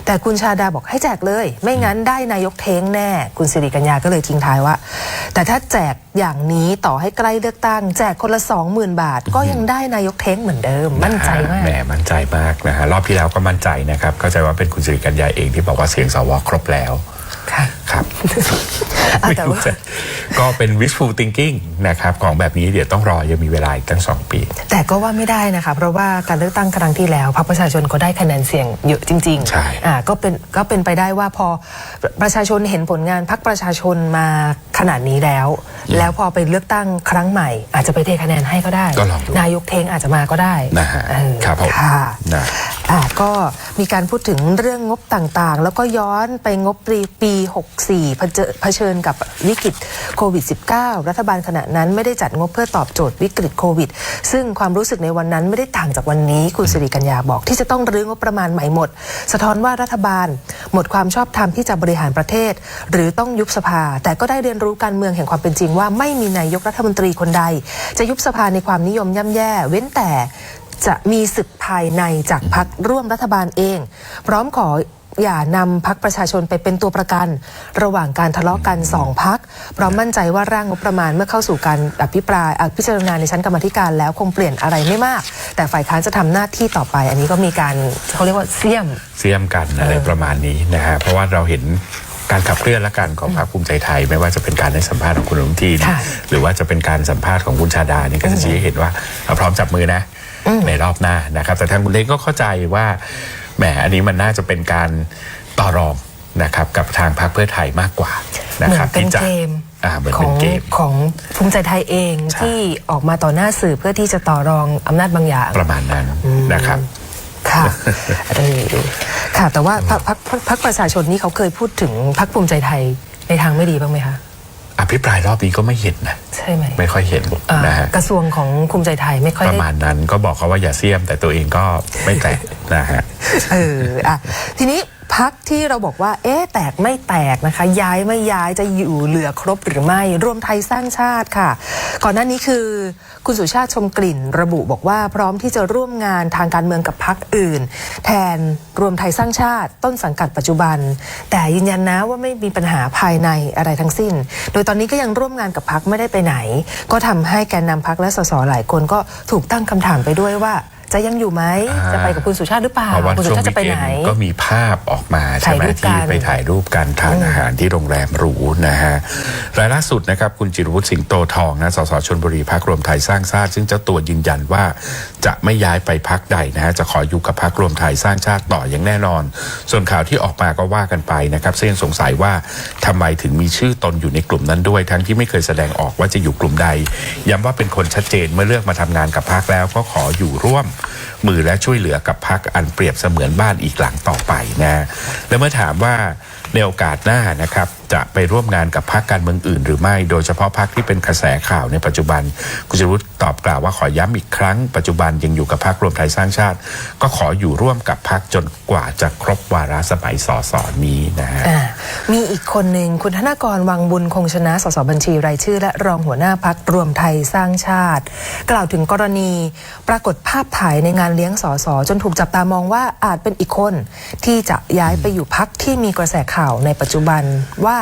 แต่คุณชาดาบอกให้แจกเลยไม่งั้นได้นายกเท้งแน่คุณสิริกัญญาก็เลยทิ้งท้ายว่าแต่ถ้าแจกอย่างนี้ต่อให้ใกล้เลือกตั้งแจกคนละ 20,000 บาทก็ยังได้นายกเท้งเหมือนเดิมมั่นใจมากมั่นใจมากนะฮะรอบที่แล้วก็มั่นใจนะครับเข้าใจว่าเป็นคุณสิริกัญญาเองที่บอกว่าเสียงสวครบแล้วครับแต่ว่าก็เป็น wishful thinking นะครับของแบบนี้เดี๋ยวต้องรอยังมีเวลาอีกตั้ง2 ปีแต่ก็ว่าไม่ได้นะคะเพราะว่าการเลือกตั้งครั้งที่แล้วพรรคประชาชนก็ได้คะแนนเสียงเยอะจริงๆใช่ก็เป็นไปได้ว่าพอประชาชนเห็นผลงานพรรคประชาชนมาขนาดนี้แล้วพอไปเลือกตั้งครั้งใหม่อาจจะไปเทคะแนนให้ก็ได้นายกเทงอาจจะมาก็ได้นะฮะครับผมก็มีการพูดถึงเรื่องงบต่างๆแล้วก็ย้อนไปงบปี64เผชิญกับวิกฤตโควิด -19 รัฐบาลขณะนั้นไม่ได้จัดงบเพื่อตอบโจทย์วิกฤตโควิดซึ่งความรู้สึกในวันนั้นไม่ได้ต่างจากวันนี้คุณสิริกัญญาบอกที่จะต้องรื้องบประมาณใหม่หมดสะท้อนว่ารัฐบาลหมดความชอบธรรมที่จะบริหารประเทศหรือต้องยุบสภาแต่ก็ได้เรียนรู้การเมืองแห่งความเป็นจริงว่าไม่มีนายกรัฐมนตรีคนใดจะยุบสภาในความนิยมย่ำแย่เว้นแต่จะมีศึกภายในจากพรรคร่วมรัฐบาลเองพร้อมขออย่านำพรรคประชาชนไปเป็นตัวประกันระหว่างการทะเลาะกัน2 พรรคเพราะมั่นใจว่าร่างงบประมาณเมื่อเข้าสู่การพิจารณาในชั้นกรรมาธิการแล้วคงเปลี่ยนอะไรไม่มากแต่ฝ่ายค้านจะทำหน้าที่ต่อไปอันนี้ก็มีการเขาเรียกว่าเสี่ยมกันอะไรประมาณนี้นะฮะเพราะว่าเราเห็นการขับเคลื่อนและกันของพรรคภูมิใจไทยไม่ว่าจะเป็นการให้สัมภาษณ์ของคุณอนุทินหรือว่าจะเป็นการสัมภาษณ์ของคุณชาดานี่ก็จะชี้ให้เห็นว่าเราพร้อมจับมือนะในรอบหน้านะครับแต่ทางคุณเล้งก็เข้าใจว่าแหมอันนี้มันน่าจะเป็นการต่อรอง นะครับกับทางพรรคเพื่อไทยมากกว่านะ เหมือ ครับ นเป็นเกม เหมือน ข เป็ อนง เกม ของภูมิใจไทยเองที่ออกมาต่อหน้าสื่อเพื่อที่จะต่อรองอำนาจบางอย่างประมาณนั้นนะครับ ค่ะค่ะแต่ว่าพรรคประชาชนนี่เขาเคยพูดถึงพรรคภูมิใจไทยในทางไม่ดีบ้างไหมคะอภิปรายรอบนี้ก็ไม่เห็นนะใช่ไหมไม่ค่อยเห็นนะฮะกระทรวงของภูมิใจไทยไม่ค่อยประมาณนั้นก็บอกเขาว่าอย่าเสี่ยมแต่ตัวเองก็ไม่แตะนะฮะทีนี้พรรคที่เราบอกว่าแตกไม่แตกนะคะย้ายไม่ย้ายจะอยู่เหลือครบหรือไม่รวมไทยสร้างชาติค่ะก่อนหน้านี้คือคุณสุชาติชมกลิ่นระบุบอกว่าพร้อมที่จะร่วมงานทางการเมืองกับพรรคอื่นแทนรวมไทยสร้างชาติต้นสังกัดปัจจุบันแต่ยืนยันนะว่าไม่มีปัญหาภายในอะไรทั้งสิ้นโดยตอนนี้ก็ยังร่วมงานกับพรรคไม่ได้ไปไหนก็ทำให้แกนนำพรรคและสสหลายคนก็ถูกตั้งคำถามไปด้วยว่าจะยังอยู่ไหมจะไปกับคุณสุชาติหรือเปล่าคุณสุชาติจะไปไหนก็มีภาพออกมาใช่ไหมที่ไปถ่ายรูปกันทานอาหารที่โรงแรมหรูนะฮะรายล่าสุดนะครับคุณจิรวุฒิสิงโตทองนะสสชลบุรีพรรครวมไทยสร้างชาติซึ่งเจ้าตัวยืนยันว่าจะไม่ย้ายไปพรรคใดนะฮะจะขออยู่กับพรรครวมไทยสร้างชาติต่ออย่างแน่นอนส่วนข่าวที่ออกมาก็ว่ากันไปนะครับซึ่งสงสัยว่าทำไมถึงมีชื่อตนอยู่ในกลุ่มนั้นด้วยทั้งที่ไม่เคยแสดงออกว่าจะอยู่กลุ่มใดย้ำว่าเป็นคนชัดเจนเมื่อเลือกมาทำงานกับพรรคแล้วก็ขออยู่ร่วมมือและช่วยเหลือกับพรรคอันเปรียบเสมือนบ้านอีกหลังต่อไปนะและเมื่อถามว่าในโอกาสหน้านะครับจะไปร่วมงานกับพรรคการเมืองอื่นหรือไม่โดยเฉพาะพรรคที่เป็นกระแสข่าวในปัจจุบันคุณจิรวุฒิตอบกล่าวว่าขอย้ำอีกครั้งปัจจุบันยังอยู่กับพรรครวมไทยสร้างชาติก็ขออยู่ร่วมกับพรรคจนกว่าจะครบวาระสมัยสสนี้นะฮะมีอีกคนหนึ่งคุณธนกรวังบุญคงชนะสสบัญชีรายชื่อและรองหัวหน้าพรรครวมไทยสร้างชาติกล่าวถึงกรณีปรากฏภาพถ่ายในงานเลี้ยงสสจนถูกจับตามองว่าอาจเป็นอีกคนที่จะย้ายไปอยู่พรรคที่มีกระแสข่าวในปัจจุบันว่า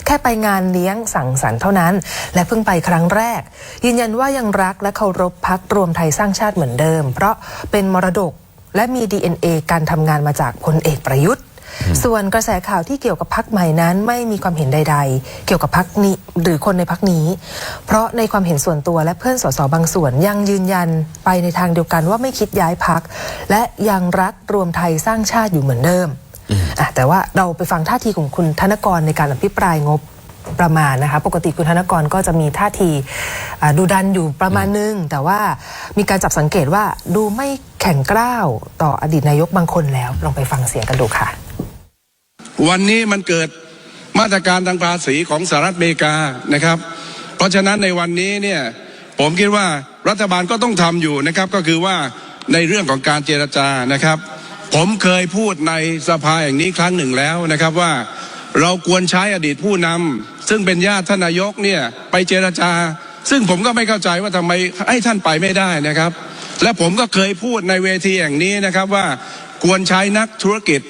แค่ไปงานเลี้ยงสังสรรค์เท่านั้นและเพิ่งไปครั้งแรกยืนยันว่ายังรักและเคารพพรรครวมไทยสร้างชาติเหมือนเดิมเพราะเป็นมรดกและมี DNA การทำงานมาจากพลเอกประยุทธ์ส่วนกระแสข่าวที่เกี่ยวกับพรรคใหม่นั้นไม่มีความเห็นใดๆเกี่ยวกับพรรคนี้หรือคนในพรรคนี้เพราะในความเห็นส่วนตัวและเพื่อนสสบางส่วนยังยืนยันไปในทางเดียวกันว่าไม่คิดย้ายพรรคและยังรักรวมไทยสร้างชาติอยู่เหมือนเดิมแต่ว่าเราไปฟังท่าทีของคุณธนกรในการอภิปรายงบประมาณนะคะปกติคุณธนกรก็จะมีท่าทีดูดันอยู่ประมาณนึงแต่ว่ามีการจับสังเกตว่าดูไม่แข็งกร้าวต่ออดีตนายกบางคนแล้วลองไปฟังเสียงกันดูค่ะวันนี้มันเกิดมาตรการทางภาษีของสหรัฐอเมริกานะครับเพราะฉะนั้นในวันนี้เนี่ยผมคิดว่ารัฐบาลก็ต้องทำอยู่นะครับก็คือว่าในเรื่องของการเจรจานะครับผมเคยพูดในสภาอย่างนี้ครั้งหนึ่งแล้วนะครับว่าเราควรใช้อดีตผู้นำซึ่งเป็นญาติท่านนายกเนี่ยไปเจรจาซึ่งผมก็ไม่เข้าใจว่าทำไมให้ท่านไปไม่ได้นะครับและผมก็เคยพูดในเวทีอย่างนี้นะครับว่าควรใช้นักธุรกิจ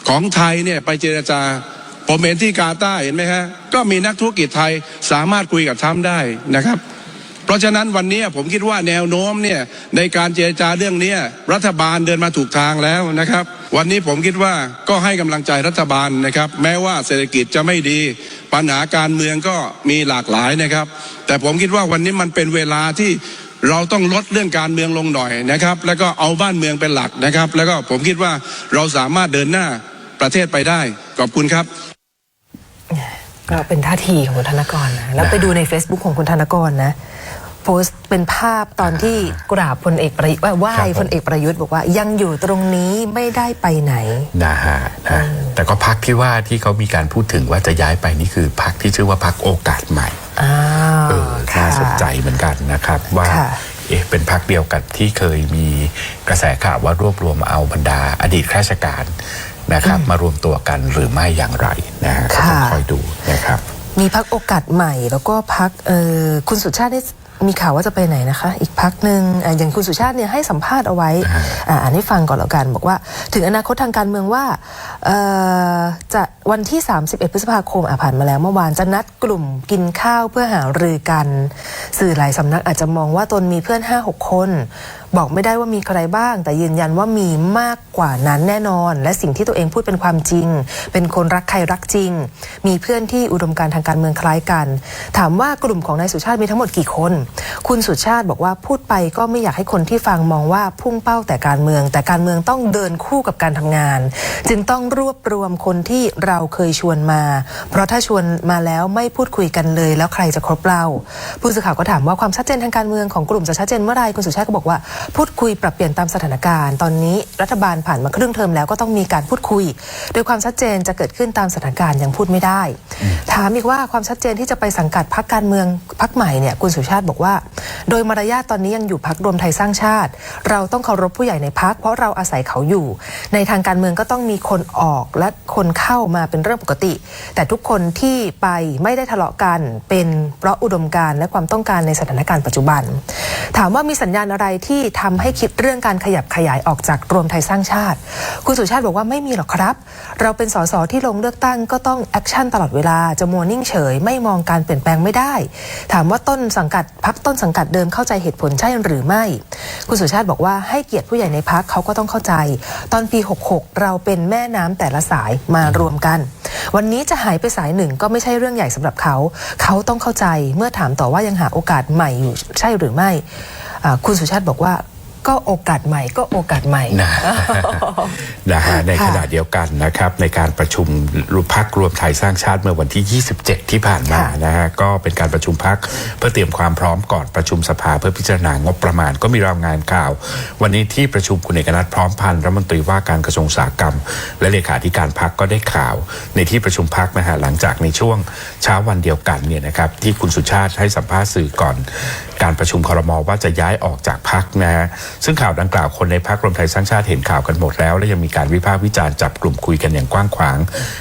ของไทยเนี่ยไปเจรจาผมเห็นที่กาตาร์เห็นไหมฮะก็มีนักธุรกิจไทยสามารถคุยกับทรัมป์ได้นะครับเพราะฉะนั้นวันนี้ผมคิดว่าแนวโน้มเนี่ยในการเจรจาเรื่องนี้รัฐบาลเดินมาถูกทางแล้วนะครับวันนี้ผมคิดว่าก็ให้กำลังใจรัฐบาลนะครับแม้ว่าเศรษฐกิจจะไม่ดีปัญหาการเมืองก็มีหลากหลายนะครับแต่ผมคิดว่าวันนี้มันเป็นเวลาที่เราต้องลดเรื่องการเมืองลงหน่อยนะครับแล้วก็เอาบ้านเมืองเป็นหลักนะครับแล้วก็ผมคิดว่าเราสามารถเดินหน้าประเทศไปได้ขอบคุณครับก็เป็นท่าทีของคุณธนกรนะแล้วไปดูใน Facebook ของคุณธนกรนะโพสต์เป็นภาพตอนที่กราบพลเอกประยุทธ์ไหว้พลเอกประยุทธ์บอกว่ายังอยู่ตรงนี้ไม่ได้ไปไหนนะฮะแต่ก็พรรคที่ว่าที่เขามีการพูดถึงว่าจะย้ายไปนี่คือพรรคที่ชื่อว่าพรรคโอกาสใหม่น่าสนใจเหมือนกันนะครับว่าเป็นพรรคเดียวกันที่เคยมีกระแสข่าวว่ารวบรวมเอาบรรดาอดีตข้าราชการนะครับมารวมตัวกันหรือไม่อย่างไรนะฮะก็ต้องคอยดูนะครับมีพรรคโอกาสใหม่แล้วก็พรรคคุณสุชาติได้มีข่าวว่าจะไปไหนนะคะอีกพรรคหนึ่งอย่างคุณสุชาติเนี่ยให้สัมภาษณ์เอาไว้อ่านให้ฟังก่อนแล้วกันบอกว่าถึงอนาคตทางการเมืองว่าจะวันที่31พฤษภาคมผ่านมาแล้วเมื่อวานจะนัดกลุ่มกินข้าวเพื่อหารือกันสื่อหลายสำนักอาจจะมองว่าตนมีเพื่อน 5-6 คน บอกไม่ได้ว่ามีใครบ้างแต่ยืนยันว่ามีมากกว่านั้นแน่นอนและสิ่งที่ตัวเองพูดเป็นความจริงเป็นคนรักใครรักจริงมีเพื่อนที่อุดมการณ์ทางการเมืองคล้ายกันถามว่ากลุ่มของนายสุชาติมีทั้งหมดกี่คนคุณสุชาติบอกว่าพูดไปก็ไม่อยากให้คนที่ฟังมองว่าพุ่งเป้าแต่การเมืองแต่การเมืองต้องเดินคู่กับการทำงานจึงต้องรวบรวมคนที่เราเคยชวนมาเพราะถ้าชวนมาแล้วไม่พูดคุยกันเลยแล้วใครจะครบเราผู้สื่อข่าวก็ถามว่าความชัดเจนทางการเมืองของกลุ่มจะชัดเจนเมื่อไรคุณสุชาติก็บอกว่าพูดคุยปรับเปลี่ยนตามสถานการณ์ตอนนี้รัฐบาลผ่านมาครึ่งเทอมแล้วก็ต้องมีการพูดคุยโดยความชัดเจนจะเกิดขึ้นตามสถานการณ์ยังพูดไม่ได้ถามอีกว่าความชัดเจนที่จะไปสังกัดพรรคการเมืองพรรคใหม่เนี่ยคุณสุชาติบอกว่าโดยมารยาทตอนนี้ยังอยู่พรรครวมไทยสร้างชาติเราต้องเคารพผู้ใหญ่ในพรรคเพราะเราอาศัยเขาอยู่ในทางการเมืองก็ต้องมีคนออกและคนเข้ามาเป็นเรื่องปกติแต่ทุกคนที่ไปไม่ได้ทะเลาะกันเป็นเพราะอุดมการณ์และความต้องการในสถานการณ์ปัจจุบันถามว่ามีสัญญาณอะไรที่ทำให้คิดเรื่องการขยับขยายออกจากรวมไทยสร้างชาติคุณสุชาติบอกว่าไม่มีหรอกครับเราเป็นสสที่ลงเลือกตั้งก็ต้องแอคชั่นตลอดเวลาจะมัวนิ่งเฉยไม่มองการเปลี่ยนแปลงไม่ได้ถามว่าต้นสังกัดพรรคต้นสังกัดเดิมเข้าใจเหตุผลใช่หรือไม่คุณสุชาติบอกว่าให้เกียรติผู้ใหญ่ในพรรคเขาก็ต้องเข้าใจตอนปี66เราเป็นแม่น้ำแต่ละสายมารวมกันวันนี้จะหายไปสายหนึ่งก็ไม่ใช่เรื่องใหญ่สำหรับเขาต้องเข้าใจเมื่อถามต่อว่ายังหาโอกาสใหม่อยู่ใช่หรือไม่คุณสุชาติบอกว่าก็โอกาสใหม่ก็โอกาสใหม่นะฮะในขณะเดียวกันนะครับในการประชุมพรรครวมไทยสร้างชาติเมื่อวันที่27ที่ผ่านมานะฮะก็เป็นการประชุมพรรคเพื่อเตรียมความพร้อมก่อนประชุมสภาเพื่อพิจารณางบประมาณก็มีรายงานข่าววันนี้ที่ประชุมคุณเอกนัทพร้อมพันธ์รัฐมนตรีว่าการกระทรวงอุตสาหกรรมและเลขาธิการพรรคก็ได้ข่าวในที่ประชุมพรรคนะฮะหลังจากในช่วงเช้าวันเดียวกันเนี่ยนะครับที่คุณสุชาติให้สัมภาษณ์สื่อก่อนการประชุมครม.ว่าจะย้ายออกจากพรรคนะฮะซึ่งข่าวดังกล่าวคนในพรรครวมไทยสร้างชาติเห็นข่าวกันหมดแล้วและยังมีการวิพากษ์วิจารณ์จับกลุ่มคุยกันอย่างกว้างขวาง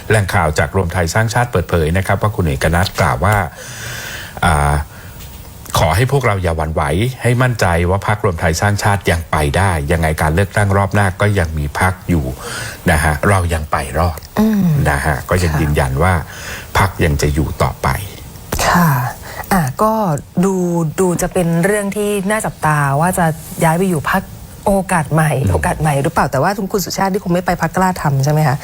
แหล่งข่าวจากรวมไทยสร้างชาติเปิดเผยนะครับว่าคุณเอกนัทกล่าวว่าขอให้พวกเราอย่าหวั่นไหวให้มั่นใจว่าพรรครวมไทยสร้างชาติยังไปได้ยังไงการเลือกตั้งรอบหน้าก็ยังมีพรรคอยู่นะฮะเรายังไปรอดนะฮะก็ยังยืนยันว่าพรรคยังจะอยู่ต่อไปค่ะก็ดูจะเป็นเรื่องที่น่าจับตาว่าจะย้ายไปอยู่พรรคโอกาสใหม่หรือเปล่าแต่ว่าคุณสุชาติที่คงไม่ไปพรรคกล้าทำใช่ไหมคะ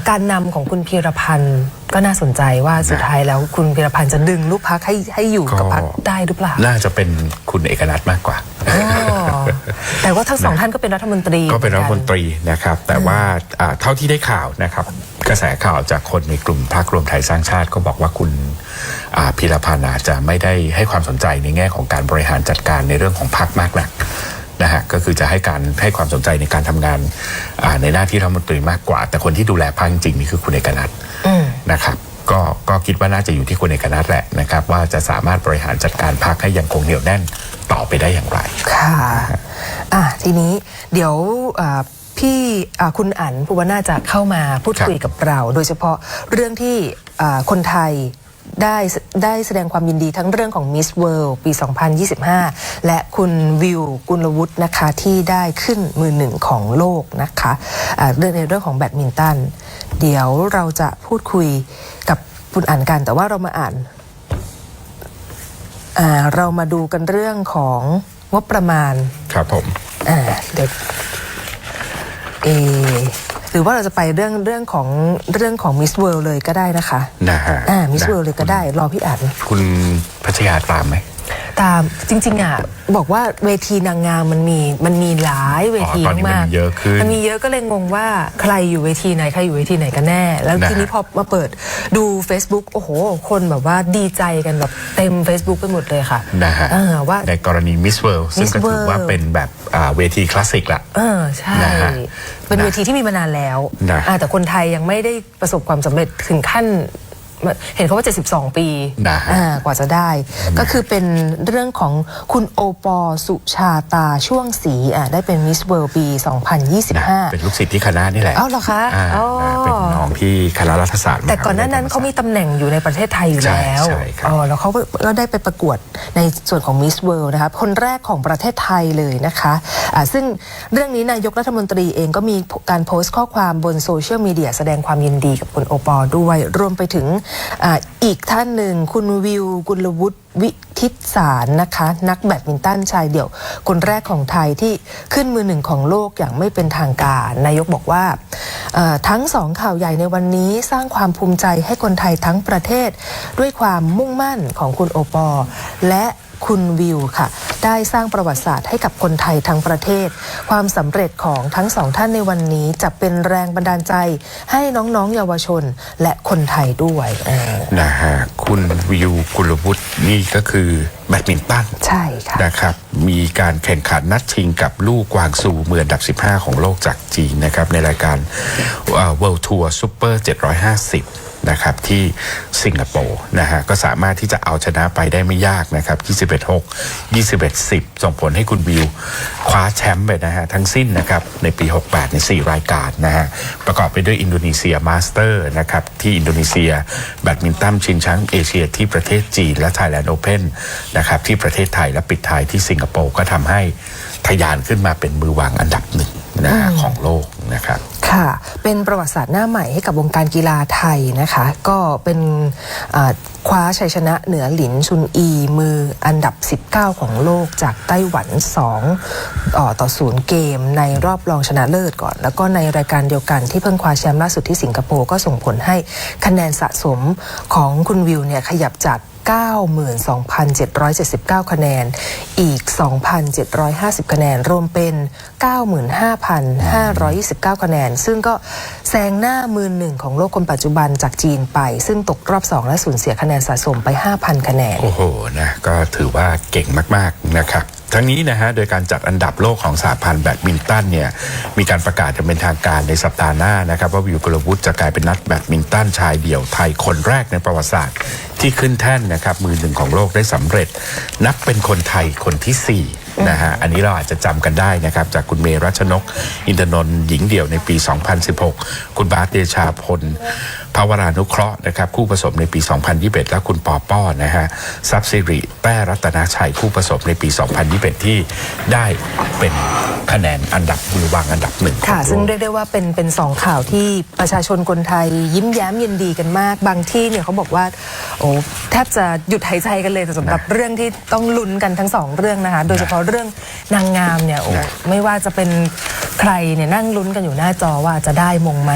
การนำของคุณพีรพันธ์ก็น่าสนใจว่าสุดท้ายแล้วคุณพีรพันธ์จะดึงลูกพรรคให้อยู่กับพรรคได้หรือเปล่าน่าจะเป็นคุณเอกนัทมากกว่าแต่ว่าทั้งสองท่านก็เป็นรัฐมนตรีก็เป็นรัฐมนตรีนะครับแต่ว่าเท่าที่ได้ข่าวนะครับกระแสข่าวจากคนในกลุ่มพรรครวมไทยสร้างชาติก็บอกว่าคุณพีรพันธ์อาจจะไม่ได้ให้ความสนใจในแง่ของการบริหารจัดการในเรื่องของพรรคมากนักนะฮะก็คือจะให้ความสนใจในการทำงานในหน้าที่รัฐมนตรีมากกว่าแต่คนที่ดูแลพรรคจริงๆนี่คือคุณเอกนัทนะครับก็คิดว่าน่าจะอยู่ที่คุณเอกนัทแหละนะครับว่าจะสามารถบริหารจัดการพรรคให้ยังคงเหนียวแน่นต่อไปได้อย่างไรค่ะทีนี้เดี๋ยวพี่คุณอั๋นภูวนาจะเข้ามาพูดคุยกับเราโดยเฉพาะเรื่องที่คนไทยได้แสดงความยินดีทั้งเรื่องของ Miss World ปี 2025 และคุณวิวกุลวุฒินะคะที่ได้ขึ้นมือหนึ่งของโลกนะคะในเรื่องของแบดมินตันเดี๋ยวเราจะพูดคุยกับคุณอั๋นกันแต่ว่าเรามาดูกันเรื่องของงบประมาณครับผมเดี๋ยวหรือว่าเราจะไปเรื่องของ Miss World เลยก็ได้นะคะMiss World เลยก็ได้รอพี่อั๋นคุณพัชยาตามไหมตามจริงๆบอกว่าเวทีนางงามมันมีหลายเวทีมากมันมีเยอะก็เลยงงว่าใครอยู่เวทีไหนใครอยู่เวทีไหนกันแน่แล้วทีนี้พอมาเปิดดู Facebook โอ้โหคนแบบว่าดีใจกันแบบเต็ม Facebook ไปหมดเลยค่ะนะฮะว่าในกรณี Miss World ซึ่งก็ถือว่าเป็นแบบเวทีคลาสสิกละใช่เป็นเวทีที่มีมานานแล้วแต่คนไทยยังไม่ได้ประสบความสำเร็จถึงขั้นเห็นเขาว่า72 ปีกว่าจะได้ก็คือเป็นเรื่องของคุณโอปอสุชาตาช่วงศรีได้เป็นมิสเวิลด์ปี 2025เป็นลูกศิษย์ที่คณะนี่แหละเหรอคะเป็นน้องที่คณะรัฐศาสตร์แต่ก่อนหน้านั้นเขามีตำแหน่งอยู่ในประเทศไทยอยู่แล้วแล้วเขาก็ได้ไปประกวดในส่วนของมิสเวิลด์นะคะคนแรกของประเทศไทยเลยนะคะซึ่งเรื่องนี้นายกรัฐมนตรีเองก็มีการโพสต์ข้อความบนโซเชียลมีเดียแสดงความยินดีกับคุณโอปอด้วยรวมไปถึงอีกท่านหนึ่งคุณวิวกุลวุฒิ วิทิตสารนะคะนักแบดมินตันชายเดี่ยวคนแรกของไทยที่ขึ้นมือหนึ่งของโลกอย่างไม่เป็นทางการนายกบอกว่าทั้งสองข่าวใหญ่ในวันนี้สร้างความภูมิใจให้คนไทยทั้งประเทศด้วยความมุ่งมั่นของคุณโอปอล์และคุณวิวค่ะได้สร้างประวัติศาสตร์ให้กับคนไทยทั้งประเทศความสำเร็จของทั้งสองท่านในวันนี้จะเป็นแรงบันดาลใจให้น้องๆเยาวชนและคนไทยด้วยนะฮะคุณวิวกุลวุฒินี่ก็คือแบดมินตันใช่ค่ะนะครับมีการแข่งขันนัดชิงกับลู่กวางซูมืออันดับ15ของโลกจากจีนนะครับในรายการWorld Tour Super 750นะครับที่สิงคโปร์นะฮะก็สามารถที่จะเอาชนะไปได้ไม่ยากนะครับ21-6 21-10ส่งผลให้คุณวิวคว้าแชมป์ไปนะฮะทั้งสิ้นนะครับในปี68ใน4รายการนะฮะประกอบไปด้วยอินโดนีเซียมาสเตอร์นะครับที่อินโดนีเซียแบดมินตันชิงแชมป์เอเชียที่ประเทศจีนและ Thailand Open นะครับที่ประเทศไทยและปิดท้ายที่สิงคโปร์ก็ทำให้ทะยานขึ้นมาเป็นมือวางอันดับหนึ่งนะฮะของโลกนะครับค่ะเป็นประวัติศาสตร์หน้าใหม่ให้กับวงการกีฬาไทยนะคะก็เป็นคว้าชัยชนะเหนือหลินชุนอีมืออันดับ19ของโลกจากไต้หวัน2-0 เกมในรอบรองชนะเลิศก่อนแล้วก็ในรายการเดียวกันที่เพิ่งคว้าแชมป์ล่าสุดที่สิงคโปร์ก็ส่งผลให้คะแนนสะสมของคุณวิวเนี่ยขยับจาก92,779 คะแนนอีก 2,750 คะแนนรวมเป็น 95,529 คะแนนซึ่งก็แซงหน้ามือหนึ่งของโลกคนปัจจุบันจากจีนไปซึ่งตกรอบ2และสูญเสียคะแนนสะสมไป 5,000 คะแนนโอ้โหนะก็ถือว่าเก่งมากๆนะครับทั้งนี้นะฮะโดยการจัดอันดับโลกของสหพันธ์แบดมินตันเนี่ยมีการประกาศจะเป็นทางการในสัปดาห์หน้านะครับว่าวิวกุลวุฒิจะกลายเป็นนักแบดมินตันชายเดี่ยวไทยคนแรกในประวัติศาสตร์ที่ขึ้นแท่นนะครับมือหนึ่งของโลกได้สำเร็จนับเป็นคนไทยคนที่4นะฮะอันนี้เราอาจจะจำกันได้นะครับจากคุณเมรัชนกอินทนนท์หญิงเดี่ยวในปี 2016 คุณบาสเดชาพลภาวรานุเคราะห์นะครับคู่ผสมในปี 2021 และคุณปอป้อนะฮะทรัพย์สิริแป้รัตนาชัยคู่ผสมในปี 2021 ที่ได้เป็นคะแนนอันดับมือวางอันดับหนึ่งค่ะซึ่งเรียกได้ว่าเป็น2ข่าวที่ประชาชนคนไทยยิ้มแย้มยินดีกันมากบางที่เนี่ยเขาบอกว่าโอ้แทบจะหยุดหายใจกันเลยสำหรับเรื่องที่ต้องลุ้นกันทั้ง2เรื่องนะคะโดยเฉพาะเรื่องนางงามเนี่ยโอ้ไม่ว่าจะเป็นใครเนี่ยนั่งลุ้นกันอยู่หน้าจอว่าจะได้มงไหม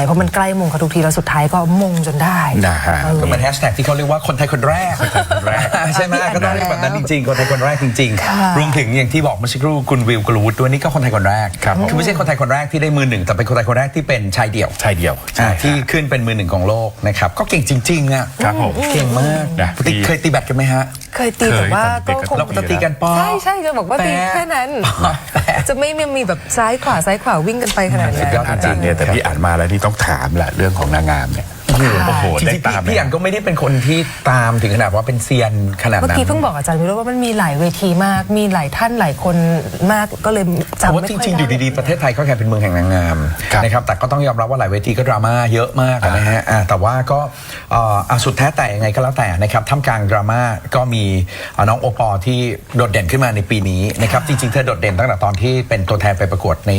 เพราะมันใกล้มงกันทุกทีแล้วสุดท้ายก็มงจนได้นะฮะก็เป็นแฮชแท็กที่เขาเรียกว่าคนไทยคนแรกใช่ไหมก็ต้องเรียกแบบนั้นจริงๆคนไทยคนแรกจริงๆรวมถึงอย่างที่บอกเมื่อสักครู่คุณวิวกุลวุฒิด้วยนี่ก็คนไทยคนแรกคือไม่ใช่คนไทยคนแรกที่ได้มือหนึ่งแต่เป็นคนไทยคนแรกที่เป็นชายเดี่ยวที่ขึ้นเป็นมือหนึ่งของโลกนะครับก็เก่งจริงๆอ่ะเก่งมากเคยตีแบดกันไหมฮะเคยตีแต่ว่าก็คงจะตีกันป้อใช่จะบอกว่าตีแค่นั้นจะไม่มีแบบซ้ายขวาวิ่งกันไปขนาดนี้อาจารย์เนี่ยแต่พี่อ่านมาแล้วนี่ต้องถามแหละเรื่องของนางงามเนี่ยโอ้โหจริงๆพี่อันก็ไม่ได้เป็นคนที่ตามถึงขนาดว่าเป็นเซียนขนาดนั้นเมื่อกี้เพิ่งบอกอาจารย์วิโรจน์ว่ามันมีหลายเวทีมากมีหลายท่านหลายคนมากก็เลยจำไม่ค่อยได้จริงๆอยู่ดีๆประเทศไทยก็แค่เป็นเมืองแห่งนางงามนะครับแต่ก็ต้องยอมรับว่าหลายเวทีก็ดราม่าเยอะมากนะฮะแต่ว่าก็สุดแท้แต่ยังไงก็แล้วแต่นะครับท่ามกลางดราม่าก็มีน้องโอปอที่โดดเด่นขึ้นมาในปีนี้นะครับจริงๆเธอโดดเด่นตั้งแต่ตอนที่เป็นตัวแทนไปประกวดใน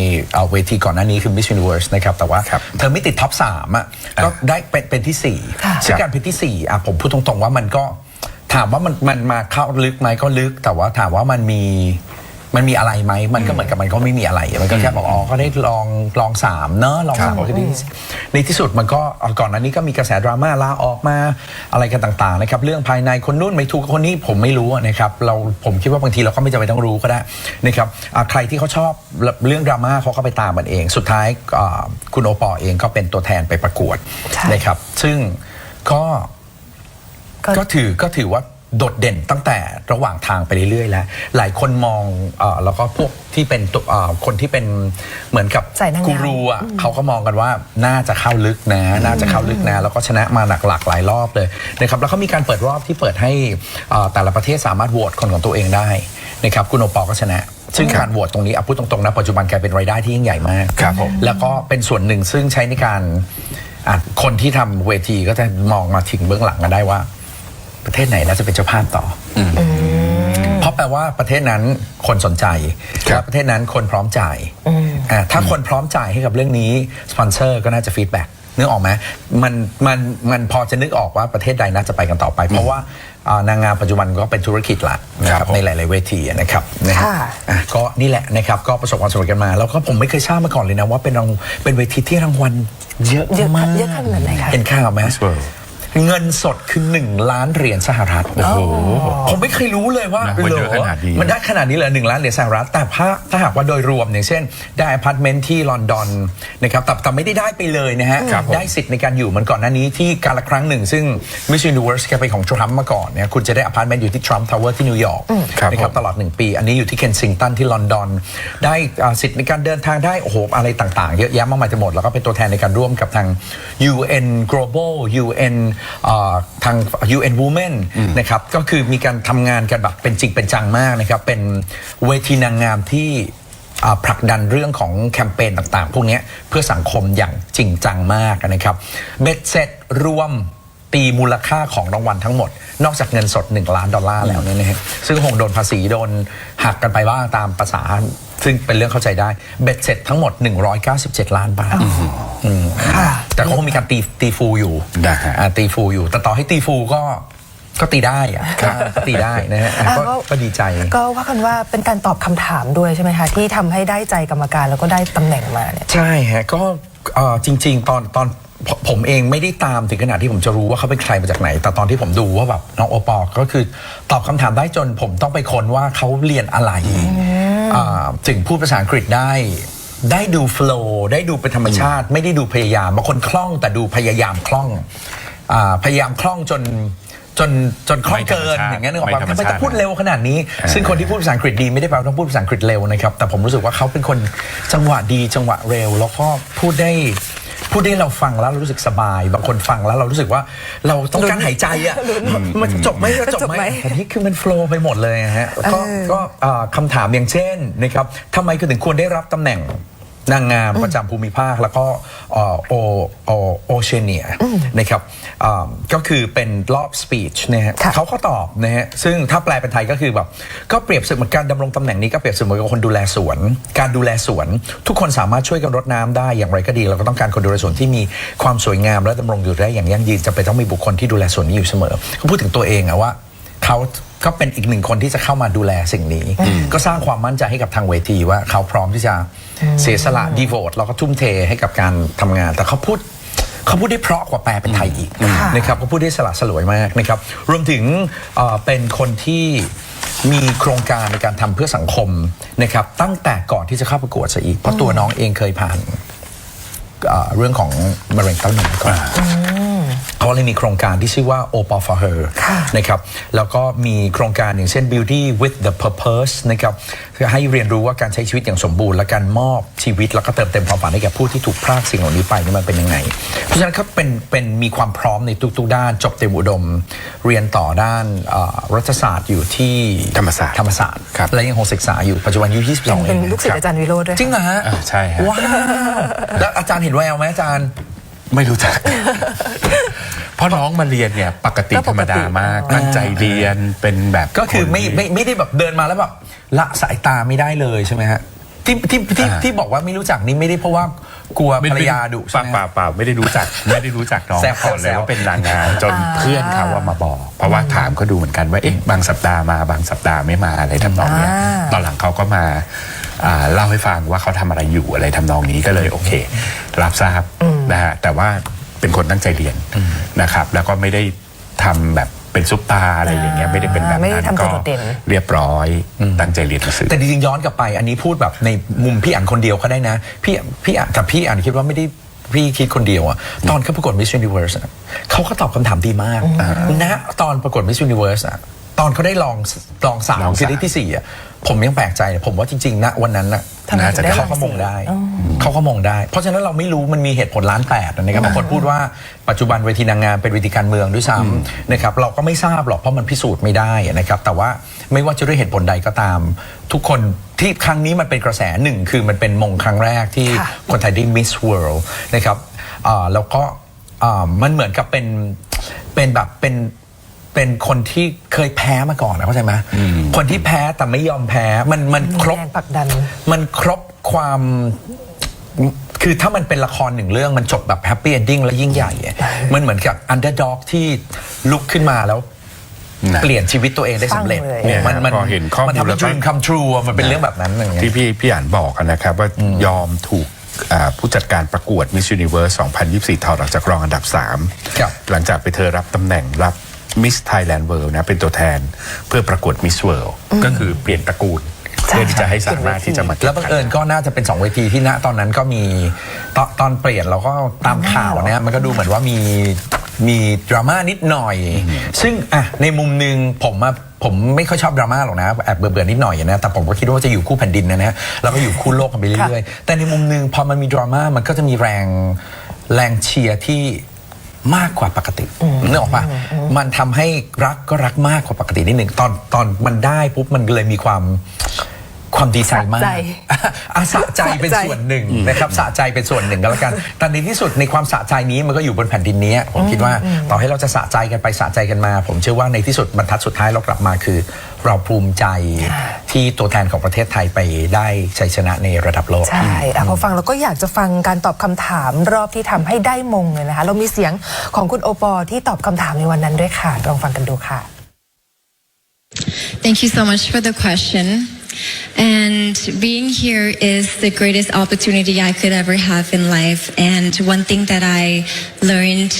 เวทีก่อนหน้านี้คือ Miss Universe นะครับแต่ว่าเธอไม่ติดท็อป3อ่ะก็ได้เป็นที่4ซึ่งการเป็นที่4ผมพูดตรงๆว่ามันก็ถามว่ามันมาเข้าลึกไหมก็ลึกแต่ว่าถามว่ามันมีอะไรไหมมันก็เหมือนกับมันก็ไม่มีอะไรมันก็แค่บอกก็ได้ลอง3เนอะลอง3คือในที่สุดมันก็ก่อนหน้านี้ก็มีกระแสดราม่าลาออกมาอะไรกันต่างๆนะครับเรื่องภายในคนนู้นไม่ถูกคนนี้ผมไม่รู้นะครับผมคิดว่าบางทีเราก็ไม่จำเป็นต้องรู้ก็ได้นะครับใครที่เขาชอบเรื่องดราม่าเขาก็ไปตามมันเองสุดท้ายคุณโอปอเองก็เป็นตัวแทนไปประกวดนะครับซึ่งก็ถือว่าโดดเด่นตั้งแต่ระหว่างทางไปเรื่อยๆแล้วหลายคนมองแล้วก็พวกที่เป็นคนที่เป็นเหมือนกับกูรูเขาก็มองกันว่าน่าจะเข้าลึกนะแล้วก็ชนะมาหลากหลายรอบเลยนะครับแล้วก็มีการเปิดรอบที่เปิดให้แต่ละประเทศสามารถโหวตคนของตัวเองได้นะครับคุณโอปอก็ชนะซึ่งการโหวตตรงนี้พูดตรงๆนะปัจจุบันกลายเป็นรายได้ที่ยิ่งใหญ่มากแล้วก็เป็นส่วนหนึ่งซึ่งใช้ในการคนที่ทำเวทีก็จะมองมาถึงเบื้องหลังกันได้ว่าประเทศไหนน่าจะเป็นเจ้าภาพต่อเพราะแปลว่าประเทศนั้นคนสนใจและประเทศนั้นคนพร้อมจ่ายถ้าคนพร้อมจ่ายให้กับเรื่องนี้สปอนเซอร์ก็น่าจะฟีดแบ็ก นึกออกไหมมันพอจะนึกออกว่าประเทศใดน่าจะไปกันต่อไป เพราะว่านางงามปัจจุบันก็เป็นธุรกิจละนะครับในหลายๆเวทีนะครับนะฮะก็นี่แหละนะครับก็ประสบความสำเร็จกันมาแล้วก็ผมไม่เคยทราบมาก่อนเลยนะว่าเป็นเวทีที่รางวัลเยอะมาก เยอะขนาดไหนคะ เห็นข่าวไหมเงินสดคือ1 ล้านเหรียญสหรัฐโอ้โหผมไม่เคยรู้เลยว่ามันได้ขนาดนี้เลย1 ล้านเหรียญสหรัฐแต่ถ้าหากว่าโดยรวมอย่างเช่นได้อพาร์ตเมนต์ที่ลอนดอนนะครับแต่ไม่ได้ไปเลยนะฮะได้สิทธิ์ในการอยู่มันก่อนหน้านี้ที่การละครั้งหนึ่งซึ่ง Miss Universe แกเป็นของทรัมป์มาก่อนเนี่ยคุณจะได้อพาร์ตเมนต์อยู่ที่ทรัมป์ทาวเวอร์ที่นิวยอร์กนะครับตลอด1 ปีอันนี้อยู่ที่เคนซิงตันที่ลอนดอนได้สิทธิ์ในการเดินทางได้โอ้โหอะไรต่างๆเยอะแยะมากมายจะหมดแล้วก็เป็นตัวแทนในการร่วมกับทาง UN Global UNทาง UN Women นะครับก็คือมีการทำงานกันแบบเป็นจริงเป็นจังมากนะครับเป็นเวทีนางงามที่ผลักดันเรื่องของแคมเปญต่างๆพวกนี้เพื่อสังคมอย่างจริงจังมากนะครับเบ็ดเสร็จรวมตีมูลค่าของรางวัลทั้งหมดนอกจากเงินสด$1 ล้านแล้วเนี่ยนะฮะซึ่งคงโดนภาษีโดนหักกันไปบ้างตามภาษาซึ่งเป็นเรื่องเข้าใจได้เบ็ดเสร็จทั้งหมด197 ล้านบาทแต่ก็คงมีการตีฟูอยู่ตีฟูอยู่แต่ต่อให้ตีฟูก็ตีได้อะก็ตีได้นะฮะก็ดีใจก็ว่ากันว่าเป็นการตอบคำถามด้วยใช่ไหมคะที่ทำให้ได้ใจกรรมการแล้วก็ได้ตำแหน่งมาเนี่ยใช่ฮะก็จริงๆตอนผมเองไม่ได้ตามถึงขนาดที่ผมจะรู้ว่าเขาเป็นใครมาจากไหนแต่ตอนที่ผมดูว่าแบบน้องโอปอก็คือตอบคำถามได้จนผมต้องไปค้นว่าเขาเรียนอะไรถึงพูดภาษาอังกฤษได้ดูโฟลว์ได้ดูเป็นธรรมชาติไม่ได้ดูพยายามบางคนคล่องแต่ดูพยายามคล่องพยายามคล่องจนคล่องเกินอย่างเงี้ยนึกออกป่ะทำไมต้องพูดเร็วขนาดนี้ซึ่งคนที่พูดภาษาอังกฤษดีไม่ได้แปลว่าต้องพูดภาษาอังกฤษเร็วนะครับแต่ผมรู้สึกว่าเขาเป็นคนจังหวะดีจังหวะเร็วแล้วก็พูดได้เราฟังแล้วเรารู้สึกสบายบางคนฟังแล้วเรารู้สึกว่าเราต้องการหายใจอ่ะมันจบไหมแต่นี่คือมันโฟล์ไปหมดเลยฮะก็คำถามอย่างเช่นนะครับทำไมถึงควรได้รับตำแหน่งนางงามประจำภูมิภาคแล้วก็โอเชียเนียนะครับก็คือเป็นรอบสปีชนะฮะเขาก็ตอบนะฮะซึ่งถ้าแปลเป็นไทยก็คือแบบก็เปรียบเสมือนการดำรงตำแหน่งนี้ก็เปรียบเสมือนกับคนดูแลสวนการดูแลสวนทุกคนสามารถช่วยกันรดน้ำได้อย่างไรก็ดีเราก็ต้องการคนดูแลสวนที่มีความสวยงามและดำรงอยู่ได้อย่างยั่งยืนจะไปต้องมีบุคคลที่ดูแลสวนนี้อยู่เสมอเขาพูดถึงตัวเองอะว่าเขาก็เป็นอีก1 คนที่จะเข้ามาดูแลสิ่งนี้ก็สร้างความมั่นใจให้กับทางเวทีว่าเขาพร้อมที่จะเสียสละดีโวตแล้วก็ทุ่มเทให้กับการทำงานแต่เขาพูดได้เพราะกว่าแปลเป็นไทยอีกนะครับเขาพูดได้สละสลวยมากนะครับรวมถึงเป็นคนที่มีโครงการในการทำเพื่อสังคมนะครับตั้งแต่ก่อนที่จะเข้าประกวดซะอีกเพราะตัวน้องเองเคยผ่านเรื่องของมะเร็งเต้านมก่อนเขาเลยมีโครงการที่ชื่อว่า Opa for Her นะครับแล้วก็มีโครงการอย่างเช่น Beauty with the Purpose นะครับให้เรียนรู้ว่าการใช้ชีวิตอย่างสมบูรณ์และการมอบชีวิตแล้วก็เติมเต็มความฝันให้แก่ผู้ที่ถูกพรากสิ่งเหล่านี้ไปนี่มันเป็นยังไงเพราะฉะนั้นเขาเป็นมีความพร้อมในทุกๆด้านจบเต็มอุดมเรียนต่อด้านรัฐศาสตร์อยู่ที่ธรรมศาสตร์และยังคงศึกษาอยู่ปัจจุบันอายุ22เป็นลูกศิษย์อาจารย์วิโรจน์ด้วยจริงเหรอฮะใช่ฮะว้าวแล้วอาจารย์เห็นแววไหมอาจารย์ไม่รู้จักเพราะน้องมาเรียนเนี่ยปกติธรรมดามากตั้งใจเรียนเป็นแบบก็คือไม่ได้แบบเดินมาแล้วแบบละสายตาไม่ได้เลยใช่ไหมฮะที่บอกว่าไม่รู้จักนี่ไม่ได้เพราะว่ากลัวภรรยาดุใช่ไหมเปล่าไม่ได้รู้จักน้องก่อนเลยว่าเป็นนางงามจนเพื่อนเขาว่ามาบอกเพราะว่าถามก็ดูเหมือนกันว่าบางสัปดาห์มาบางสัปดาห์ไม่มาอะไรทำนองนี้ตอนหลังเขาก็มาเล่าให้ฟังว่าเขาทำอะไรอยู่อะไรทำนองนี้ก็เลยโอเครับทราบนะฮะแต่ว่าเป็นคนตั้งใจเรียนนะครับแล้วก็ไม่ได้ทำแบบเป็นซุปตาอะไรอย่างเงี้ยไม่ได้เป็นแบบนั้นก็เรียบร้อยตั้งใจเรียนหนังสือแต่จริงๆย้อนกลับไปอันนี้พูดแบบในมุมพี่อ่านคนเดียวก็ได้นะพี่อ่านคิดว่าไม่ได้พี่คิดคนเดียวอะตอนเขาประกวด Miss Universe เขาก็ตอบคำถามดีมากนะตอนประกวด Miss Universe อะตอนเขาได้ลอง3ซีรีส์ที่4อะผมยังแปลกใจผมว่าจริงๆนะวันนั้นน่ะน่าจะเขาก็มองได้เพราะฉะนั้นเราไม่รู้มันมีเหตุผล1,800,000นะครับบางคนพูดว่าปัจจุบันเวทีนางงามเป็นเวทีการเมืองด้วยซ้ำนะครับเราก็ไม่ทราบหรอกเพราะมันพิสูจน์ไม่ได้นะครับแต่ว่าไม่ว่าจะด้วยเหตุผลใดก็ตามทุกคนที่ครั้งนี้มันเป็นกระแสหนึ่งคือมันเป็นมงครั้งแรกที่คนไทยได้ Miss World นะครับแล้วก็มันเหมือนกับเป็นแบบเป็นคนที่เคยแพ้มาก่อนนะเข้าใจไหมคนที่แพ้แต่ไม่ยอมแพ้มันครบผลักดันมันครบความ คือถ้ามันเป็นละครหนึ่งเรื่องมันจบแบบแฮปปี้เอนดิ้งและยิ่งใหญ่มันเหมือนกับอันเดอร์ด็อกที่ลุกขึ้นมาแล้วเปลี่ยนชีวิตตัวเองได้สำเร็จ มันพอเห็นข้อมูล มันทำให้ dream come true มันเป็นเรื่องแบบนั้นอย่างเงี้ย ที่พี่อ่านบอกนะครับว่ายอมถูกผู้จัดการประกวด Miss Universe 2024 ถอดออกจากรองอันดับ 3 หลังจากไปเธอรับตำแหน่งรับ Miss Thailand World นะเป็นตัวแทนเพื่อประกวด Miss World ก็คือเปลี่ยนตระกูลเพื่อที่จะให้สามารถที่จะมา แล้วบังเอิญก็น่าจะเป็น2เวทีที่ณตอนนั้นก็มีตอนเปลี่ยนเราก็ตามข่าวเนี่ยมันก็ดูเหมือนว่ามีดราม่านิดหน่อยซึ่งในมุมหนึ่งผมไม่ค่อยชอบดราม่าหรอกนะแอบเบื่อนิดหน่อยนะแต่ผมก็คิดว่าจะอยู่คู่แผ่นดินนะฮะแล้วก็อยู่คู่โลกกันไปเรื่อยๆแต่ในมุมหนึ่งพอมันมีดราม่ามันก็จะมีแรงเชียร์ที่มากกว่าปกตินึกออกปะมันทำให้รักก็รักมากกว่าปกตินิดหนึ่งตอนมันได้ปุ๊บมันเลยมีความดีใจมากสะใจเป็นส่วนหนึ่งนะครับสะใจเป็นส่วนหนึ่งก็แล้วกันแต่ในที่สุดในความสะใจนี้มันก็อยู่บนแผ่นดินนี้ผมคิดว่าต่อให้เราจะสะใจกันไปสะใจกันมาผมเชื่อว่าในที่สุดบรรทัดสุดท้ายเรากลับมาคือเราภูมิใจที่ตัวแทนของประเทศไทยไปได้ชัยชนะในระดับโลกใช่พอฟังเราก็อยากจะฟังการตอบคำถามรอบที่ทำให้ได้มงเลยนะคะเรามีเสียงของคุณโอปอที่ตอบคำถามในวันนั้นด้วยค่ะลองฟังกันดูค่ะ Thank you so much for the question. And being here is the greatest opportunity I could ever have in life. And one thing that I learned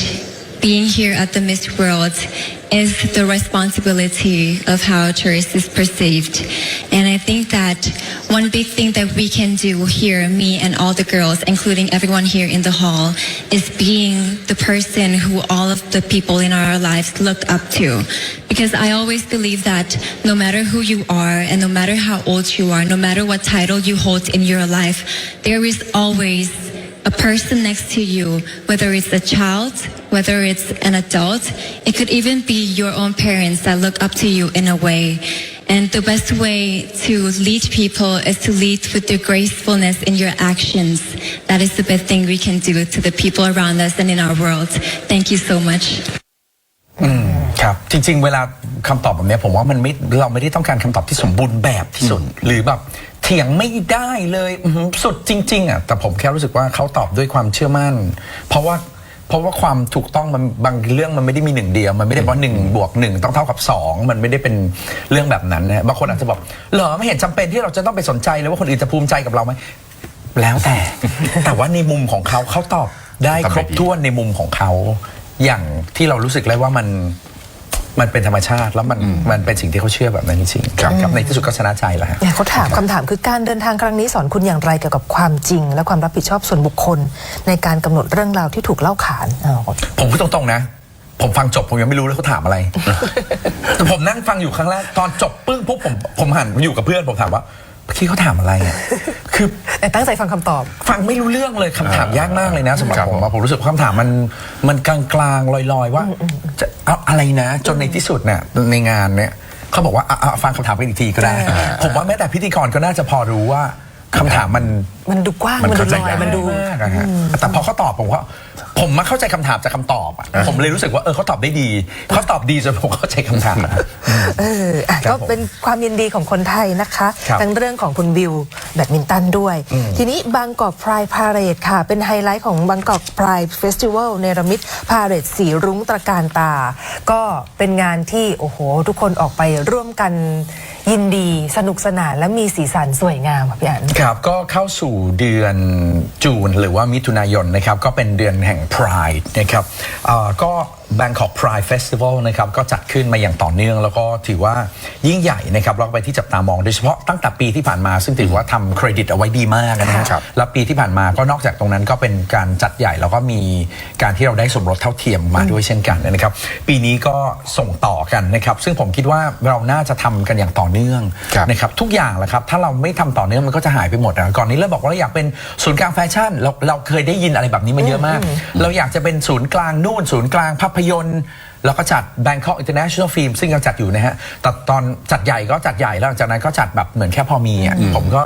being here at the Miss World is the responsibility of how tourists is perceived. And I think that one big thing that we can do here, me and all the girls, including everyone here in the hall, is being the person who all of the people in our lives look up to. Because I always believe that no matter who you are and no matter how old you are, no matter what title you hold in your life, there is always a person next to you, whether it's a child, whether it's an adult, it could even be your own parents that look up to you in a way. And the best way to lead people is to lead with your gracefulness in your actions. That is the best thing we can do to the people around us and in our world. Thank you so much. ครับจริงๆเวลาคำตอบแบบนี้ผมว่าเราไม่ได้ต้องการคำตอบที่สมบูรณ์แบบที่สุดหรือแบบเถียงไม่ได้เลยสุดจริงๆแต่ผมแค่รู้สึกว่าเขาตอบด้วยความเชื่อมั่นเพราะว่าความถูกต้องมันบางเรื่องมันไม่ได้มีหนึ่งเดียวมันไม่ได้ว่า1+1ต้องเท่ากับ2มันไม่ได้เป็นเรื่องแบบนั้นนะบางคนอาจจะบอกเหรอไม่เห็นจำเป็นที่เราจะต้องไปสนใจเลยว่าคนอื่นจะภูมิใจกับเราไหมแล้วแต่ว่าในมุมของเขาตอบได้ครบถ้วนในมุมของเขาอย่างที่เรารู้สึกเลยว่ามันเป็นธรรมชาติแล้วมันเป็นสิ่งที่เขาเชื่อแบบนั้นจริงๆครับในที่สุดก็ชนะใจแล้วฮะเขาถามคำถามคือการเดินทางครั้งนี้สอนคุณอย่างไรเกี่ยวกับความจริงและความรับผิดชอบส่วนบุคคลในการกำหนดเรื่องราวที่ถูกเล่าขานผมพูดตรงๆนะผมฟังจบผมยังไม่รู้เลยเขาถามอะไรแต่ผมนั่งฟังอยู่ครั้งแรกตอนจบปึ้งปุ๊บผมหันอยู่กับเพื่อนผมถามว่าพี่เขาถามอะไรอ่ะคือแต่ตั้งใจฟังคำตอบฟังไม่รู้เรื่องเลยคำถามยากมากเลยนะสำหรับผมรู้สึกคำถามมันกลางๆลอยๆว่าจะเอาอะไรนะจนในที่สุดเนี่ยในงานเนี่ยเขาบอกว่าฟังคำถามกันอีกทีก็ได้ผมว่าแม้แต่พิธีกรก็น่าจะพอรู้ว่าคำถามมันดูกว้างมันดูลอยมันดูมากอะฮะแต่พอเขาตอบผมมาเข้าใจคำถามจากคำตอบผมเลยรู้สึกว่าเขาตอบได้ดีเขาตอบดีจนผมเข้าใจคำถามก็เป็นความยินดีของคนไทยนะคะทั้งเรื่องของคุณบิวแบดมินตันด้วยทีนี้บางกอกไพร์พาเรดค่ะเป็นไฮไลท์ของบางกอกไพร์เฟสติวัลเนรมิตพาเรดสีรุ้งตระการตาก็เป็นงานที่โอ้โหทุกคนออกไปร่วมกันยินดีสนุกสนานและมีสีสันสวยงามค่ะพี่อั๋นครับก็เข้าสู่เดือนจูนหรือว่ามิถุนายนนะครับก็เป็นเดือนแห่ง Pride นะครับก็ Bangkok Pride Festival นะครับก็จัดขึ้นมาอย่างต่อเนื่องแล้วก็ถือว่ายิ่งใหญ่นะครับแล้วก็ไปที่จับตามองโดยเฉพาะตั้งแต่ปีที่ผ่านมาซึ่งถือว่าทำเครดิตเอาไว้ดีมากนะครับแล้วปีที่ผ่านมาก็นอกจากตรงนั้นก็เป็นการจัดใหญ่แล้วก็มีการที่เราได้สมรสเท่าเทียมมาด้วยเช่นกันนะครับปีนี้ก็ส่งต่อกันนะครับซึ่งผมคิดว่าเราน่าจะทำกันอย่างต่อเนื่องนะครับทุกอย่างแหละครับถ้าเราไม่ทำต่อเนื่องมันก็จะหายไปหมดนะก่อนนี้เราบอกว่าเราอยากเป็นศูนย์กลางแฟชั่นเราเคยได้ยินอะไรแบบนี้มาเยอะมากเราอยากจะเป็นศูนย์กลางนู่นศูนย์กลางภาพยนตร์ แล้วก็จัด Bangkok International Film ซึ่งยังจัดอยู่นะฮะแต่ตอนจัดใหญ่ก็จัดใหญ่แล้วหลังจากนั้นก็จัดแบบเหมือนแค่พอมีอ่ะผมก็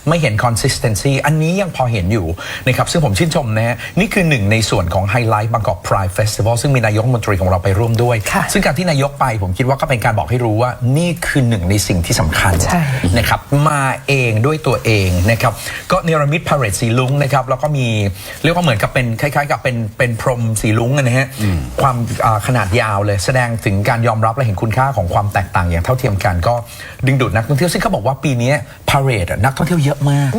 ไม่เห็น consistency อันนี้ยังพอเห็นอยู่นะครับซึ่งผมชื่นชมนะฮะนี่คือหนึ่งในส่วนของไฮไลท์ Bangkok Pride Festival ซึ่งมีนายกรัฐมนตรีของเราไปร่วมด้วยซึ่งการที่นายกไปผมคิดว่าก็เป็นการบอกให้รู้ว่านี่คือหนึ่งในสิ่งที่สำคัญนะครับมาเองด้วยตัวเองนะครับก็เนรมิตพาเหรดสีลุ้งนะครับแล้วก็มีเรียกว่าเหมือนกับเป็นคล้ายๆกับเป็นพรมสีลุ้งนะฮะความขนาดยาวเลยแสดงถึงการยอมรับและเห็นคุณค่าของความแตกต่างอย่างเท่าเทียมกันก็ดึงดูดนักท่องเที่ยวซึ่งเขาบอกว่าปีนี้พาเหรดนักท่องเที่ยวเยอะมาก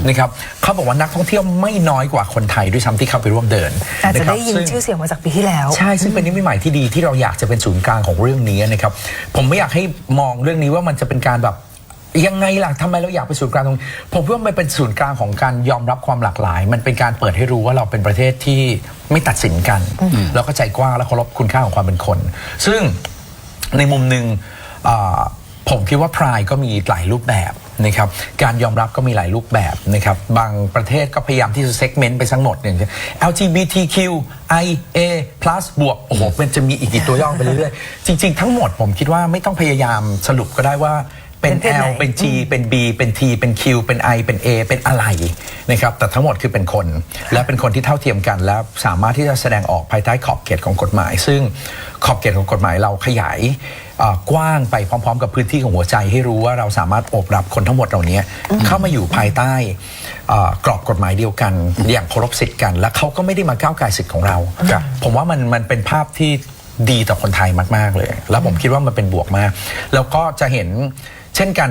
นะครับเขาบอกว่านักท่องเที่ยวไม่น้อยกว่าคนไทยด้วยซ้ำที่เข้าไปร่วมเดินอาจจะได้ยินชื่อเสียงมาจากปีที่แล้วใช่ซึ่งเป็นนิมิตใหม่ที่ดีที่เราอยากจะเป็นศูนย์กลางของเรื่องนี้นะครับผมไม่อยากให้มองเรื่องนี้ว่ามันจะเป็นการแบบยังไงล่ะทำไมเราอยากเป็นศูนย์กลางตรงผมว่ามันเป็นศูนย์กลางของการยอมรับความหลากหลายมันเป็นการเปิดให้รู้ว่าเราเป็นประเทศที่ไม่ตัดสินกันแล้วก็ใจกว้างและเคารพคุณค่าของความเป็นคนซึ่งในมุมหนึ่งผมคิดว่า Pride ก็มีหลายรูปแบบนะครับการยอมรับก็มีหลายรูปแบบนะครับบางประเทศก็พยายามที่จะเซกเมนต์ไปทั้งหมดอย่างเช่น LGBTQIA+ บวกโอ้โหมันจะมีอีกกี่ตัวย่อไปเรื่อยๆจริงๆทั้งหมดผมคิดว่าไม่ต้องพยายามสรุปก็ได้ว่าเป็น L เป็น G เป็น B เป็น T เป็น Q เป็น I เป็น A เป็นอะไรนะครับแต่ทั้งหมดคือเป็นคนและเป็นคนที่เท่าเทียมกันและสามารถที่จะแสดงออกภายใต้ขอบเขตของกฎหมายซึ่งขอบเขตของกฎหมายเราขยายกว้างไปพร้อมๆกับพื้นที่ของหัวใจให้รู้ว่าเราสามารถโอบรับคนทั้งหมดเหล่านี้เข้ามาอยู่ภายใต้กรอบกฎหมายเดียวกันอย่างเคารพสิทธิ์กันและเขาก็ไม่ได้มาก้าวไก่สิทธิ์ของเราผมว่ามันเป็นภาพที่ดีต่อคนไทยมากๆเลยแล้วผมคิดว่ามันเป็นบวกมากแล้วก็จะเห็นเช่นกัน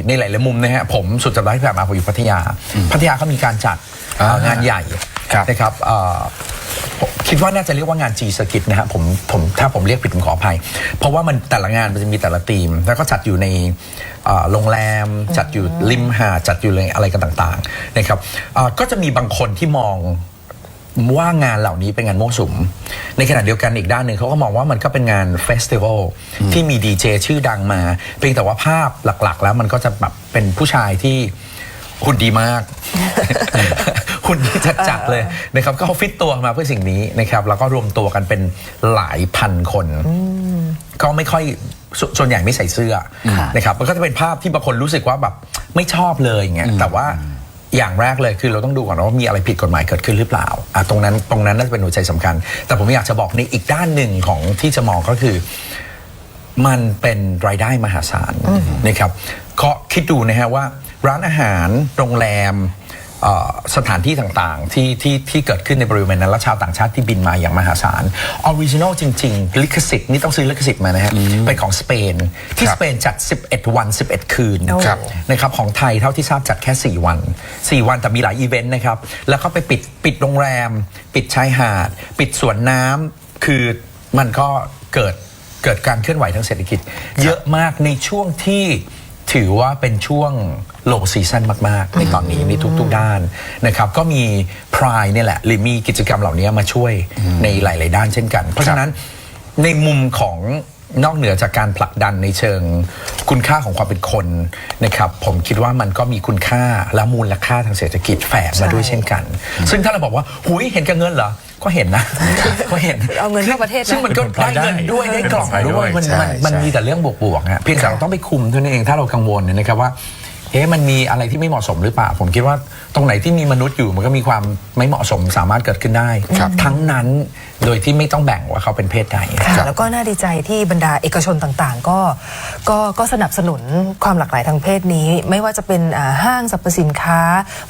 ในหลายๆมุมนะฮะผมสุดสัปดาห์ที่ผ่านมาผมอยู่พัทยาเขามีการจัดงานใหญ่นะครับคิดว่าน่าจะเรียกว่างาน G Circuit นะฮะผมถ้าผมเรียกผิดผมขออภัยเพราะว่ามันแต่ละงานมันจะมีแต่ละธีมแล้วก็จัดอยู่ในโรงแรมจัดอยู่ริมหาดจัดอยู่อะไรกันต่างๆนะครับก็จะมีบางคนที่มองว่างานเหล่านี้เป็นงานมั่วสุมในขณะเดียวกันอีกด้านหนึ่งเขาก็มองว่ามันก็เป็นงานเฟสติวัลที่มีดีเจชื่อดังมาเพียงแต่ว่าภาพหลักๆแล้วมันก็จะแบบเป็นผู้ชายที่หุ่นดีมาก หุ่นดีจัดๆเลยนะครับก็ฟิตตัวมาเพื่อสิ่งนี้นะครับแล้วก็รวมตัวกันเป็นหลายพันคนก็ไม่ค่อยส่วนใหญ่ไม่ใส่เสื้อนะครับมันก็จะเป็นภาพที่บางคนรู้สึกว่าแบบไม่ชอบเลยอย่างเงี้ยแต่ว่าอย่างแรกเลยคือเราต้องดูก่อนว่ามีอะไรผิดกฎหมายเกิดขึ้นหรือเปล่าตรงนั้นน่าจะเป็นหัวใจสำคัญแต่ผมอยากจะบอกในอีกด้านหนึ่งของที่จะมองก็คือมันเป็นรายได้มหาศาลนะครับก็คิดดูนะฮะว่าร้านอาหารโรงแรมสถานที่ต่างๆที่เกิดขึ้นในบริเวณนั้นและชาวต่างชาติที่บินมาอย่างมหาศาลออริจินอลจริงๆลิขสิทธิ์นี่ต้องซื้อลิขสิทธิ์มานะฮะเป็นของสเปนที่สเปนจัด11วัน11คืนนะครับของไทยเท่าที่ทราบจัดแค่4วันแต่มีหลายอีเวนต์นะครับแล้วก็ไปปิดโรงแรมปิดชายหาดปิดสวนน้ำคือมันก็เกิดการเคลื่อนไหวทางเศรษฐกิจเยอะมากในช่วงที่ถือว่าเป็นช่วงโลซีซั่นมากๆในตอนนี้ในทุกๆด้านนะครับก็มีพรายเนี่ยแหละหรือมีกิจกรรมเหล่านี้มาช่วยในหลายๆด้านเช่นกันเพราะฉะนั้นในมุมของนอกเหนือจากการผลักดันในเชิงคุณค่าของความเป็นคนนะครับผมคิดว่ามันก็มีคุณค่าและมูลค่าทางเศรษฐกิจแฝงมาด้วยเช่นกันซึ่งถ้าเราบอกว่าหุยเห็นกับเงินเหรอก็เห็นนะก็เห็นเอาเงินเข้าประเทศซึ่งมันก็ได้เงินด้วยได้กล่องด้วยมันมีแต่เรื่องบวกๆฮะเพียงแต่เราต้องไปคุมเท่านั้นเองถ้าเรากังวลนะครับว่ามันมีอะไรที่ไม่เหมาะสมหรือเปล่าผมคิดว่าตรงไหนที่มีมนุษย์อยู่มันก็มีความไม่เหมาะสมสามารถเกิดขึ้นได้ทั้งนั้นโดยที่ไม่ต้องแบ่งว่าเขาเป็นเพศใดแล้วก็น่าดีใจที่บรรดาเอกชนต่างๆก็สนับสนุนความหลากหลายทางเพศนี้ไม่ว่าจะเป็นห้างสรรพสินค้า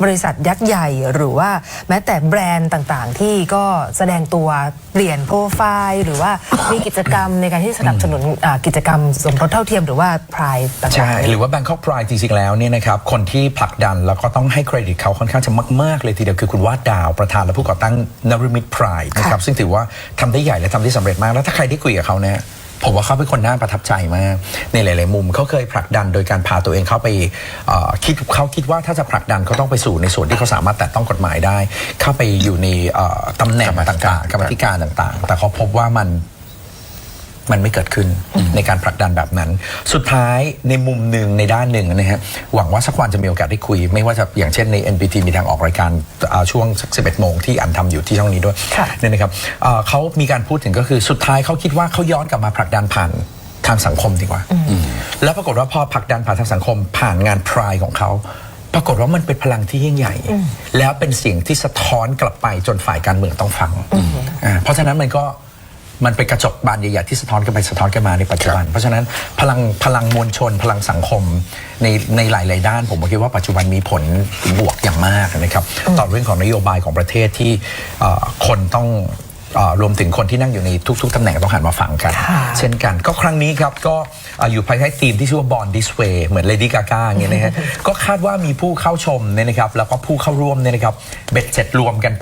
บริษัทยักษ์ใหญ่หรือว่าแม้แต่แบรนด์ต่างๆที่ก็แสดงตัวเปลี่ยนโปรไฟล์หรือว่ามีกิจกรรมในการที่สนับสนุนกิจกรรมสมรสเท่าเทียมหรือว่าพรายต่างๆใช่หรือว่า Bangkok Pride จริงๆแล้วเนี่ยนะครับคนที่ผลักดันแล้วก็ต้องให้เครดิตเขาค่อนข้างจะมากๆเลยทีเดียวคือคุณวาดดาวประธานและผู้ก่อตั้งนฤมิต Pride นะครับซึ่งถือว่าทำได้ใหญ่และทำได้สำเร็จมากแล้วถ้าใครได้คุยกับเขาเนี่ยผมว่าเขาเป็นคนน่าประทับใจมากในหลายๆมุมเขาเคยผลักดันโดยการพาตัวเองเข้าไปเขาคิดว่าถ้าจะผลักดันเขาต้องไปสู่ในส่วนที่เขาสามารถแตะต้องกฎหมายได้เข้าไปอยู่ในตำแหน่งต่างๆกรรมธิการต่างๆแต่เขาพบว่ามัน มันไม่เกิดขึ้นในการผลักดันแบบนั้น สุดท้ายในมุมหนึ่งในด้านหนึ่งนะฮะหวังว่าสักวันจะมีโอกาสได้คุยไม่ว่าจะอย่างเช่นใน NPT มีทางออกรายการช่วง 11 โมงที่อันทำอยู่ที่ช่องนี้ด้วยเนี่ยนะครับเขามีการพูดถึงก็คือสุดท้ายเขาคิดว่าเขาย้อนกลับมาผลักดันผ่านทางสังคมดีกว่าแล้วปรากฏว่าพอผลักดันผ่านทางสังคมผ่านงานพรายของเขาปรากฏว่ามันเป็นพลังที่ยิ่งใหญ่แล้วเป็นเสียงที่สะท้อนกลับไปจนฝ่ายการเมืองต้องฟังเพราะฉะนั้นมันเป็นกระจกบานใหญ่ๆที่สะท้อนกันไปสะท้อนกันมาในปัจจุบันเพราะฉะนั้นพลังมวลชนพลังสังคมในหลายๆด้านผมคิดว่าปัจจุบันมีผลบวกอย่างมากนะครับต่อเรื่องของนโยบายของประเทศที่คนต้องรวมถึงคนที่นั่งอยู่ในทุกๆตำแหน่งต้องหันมาฟังกันเช่นกันก็ครั้งนี้ครับก็อยู่ภายใต้ธีมที่ชื่อว่า Born This Way เหมือน Lady Gaga อย่างเงี้ยนะฮะก็คาดว่ามีผู้เข้าชมเนี่ยนะครับแล้วก็ผู้เข้าร่วมเนี่ยนะครับเบ็ดเสร็จรวมกัน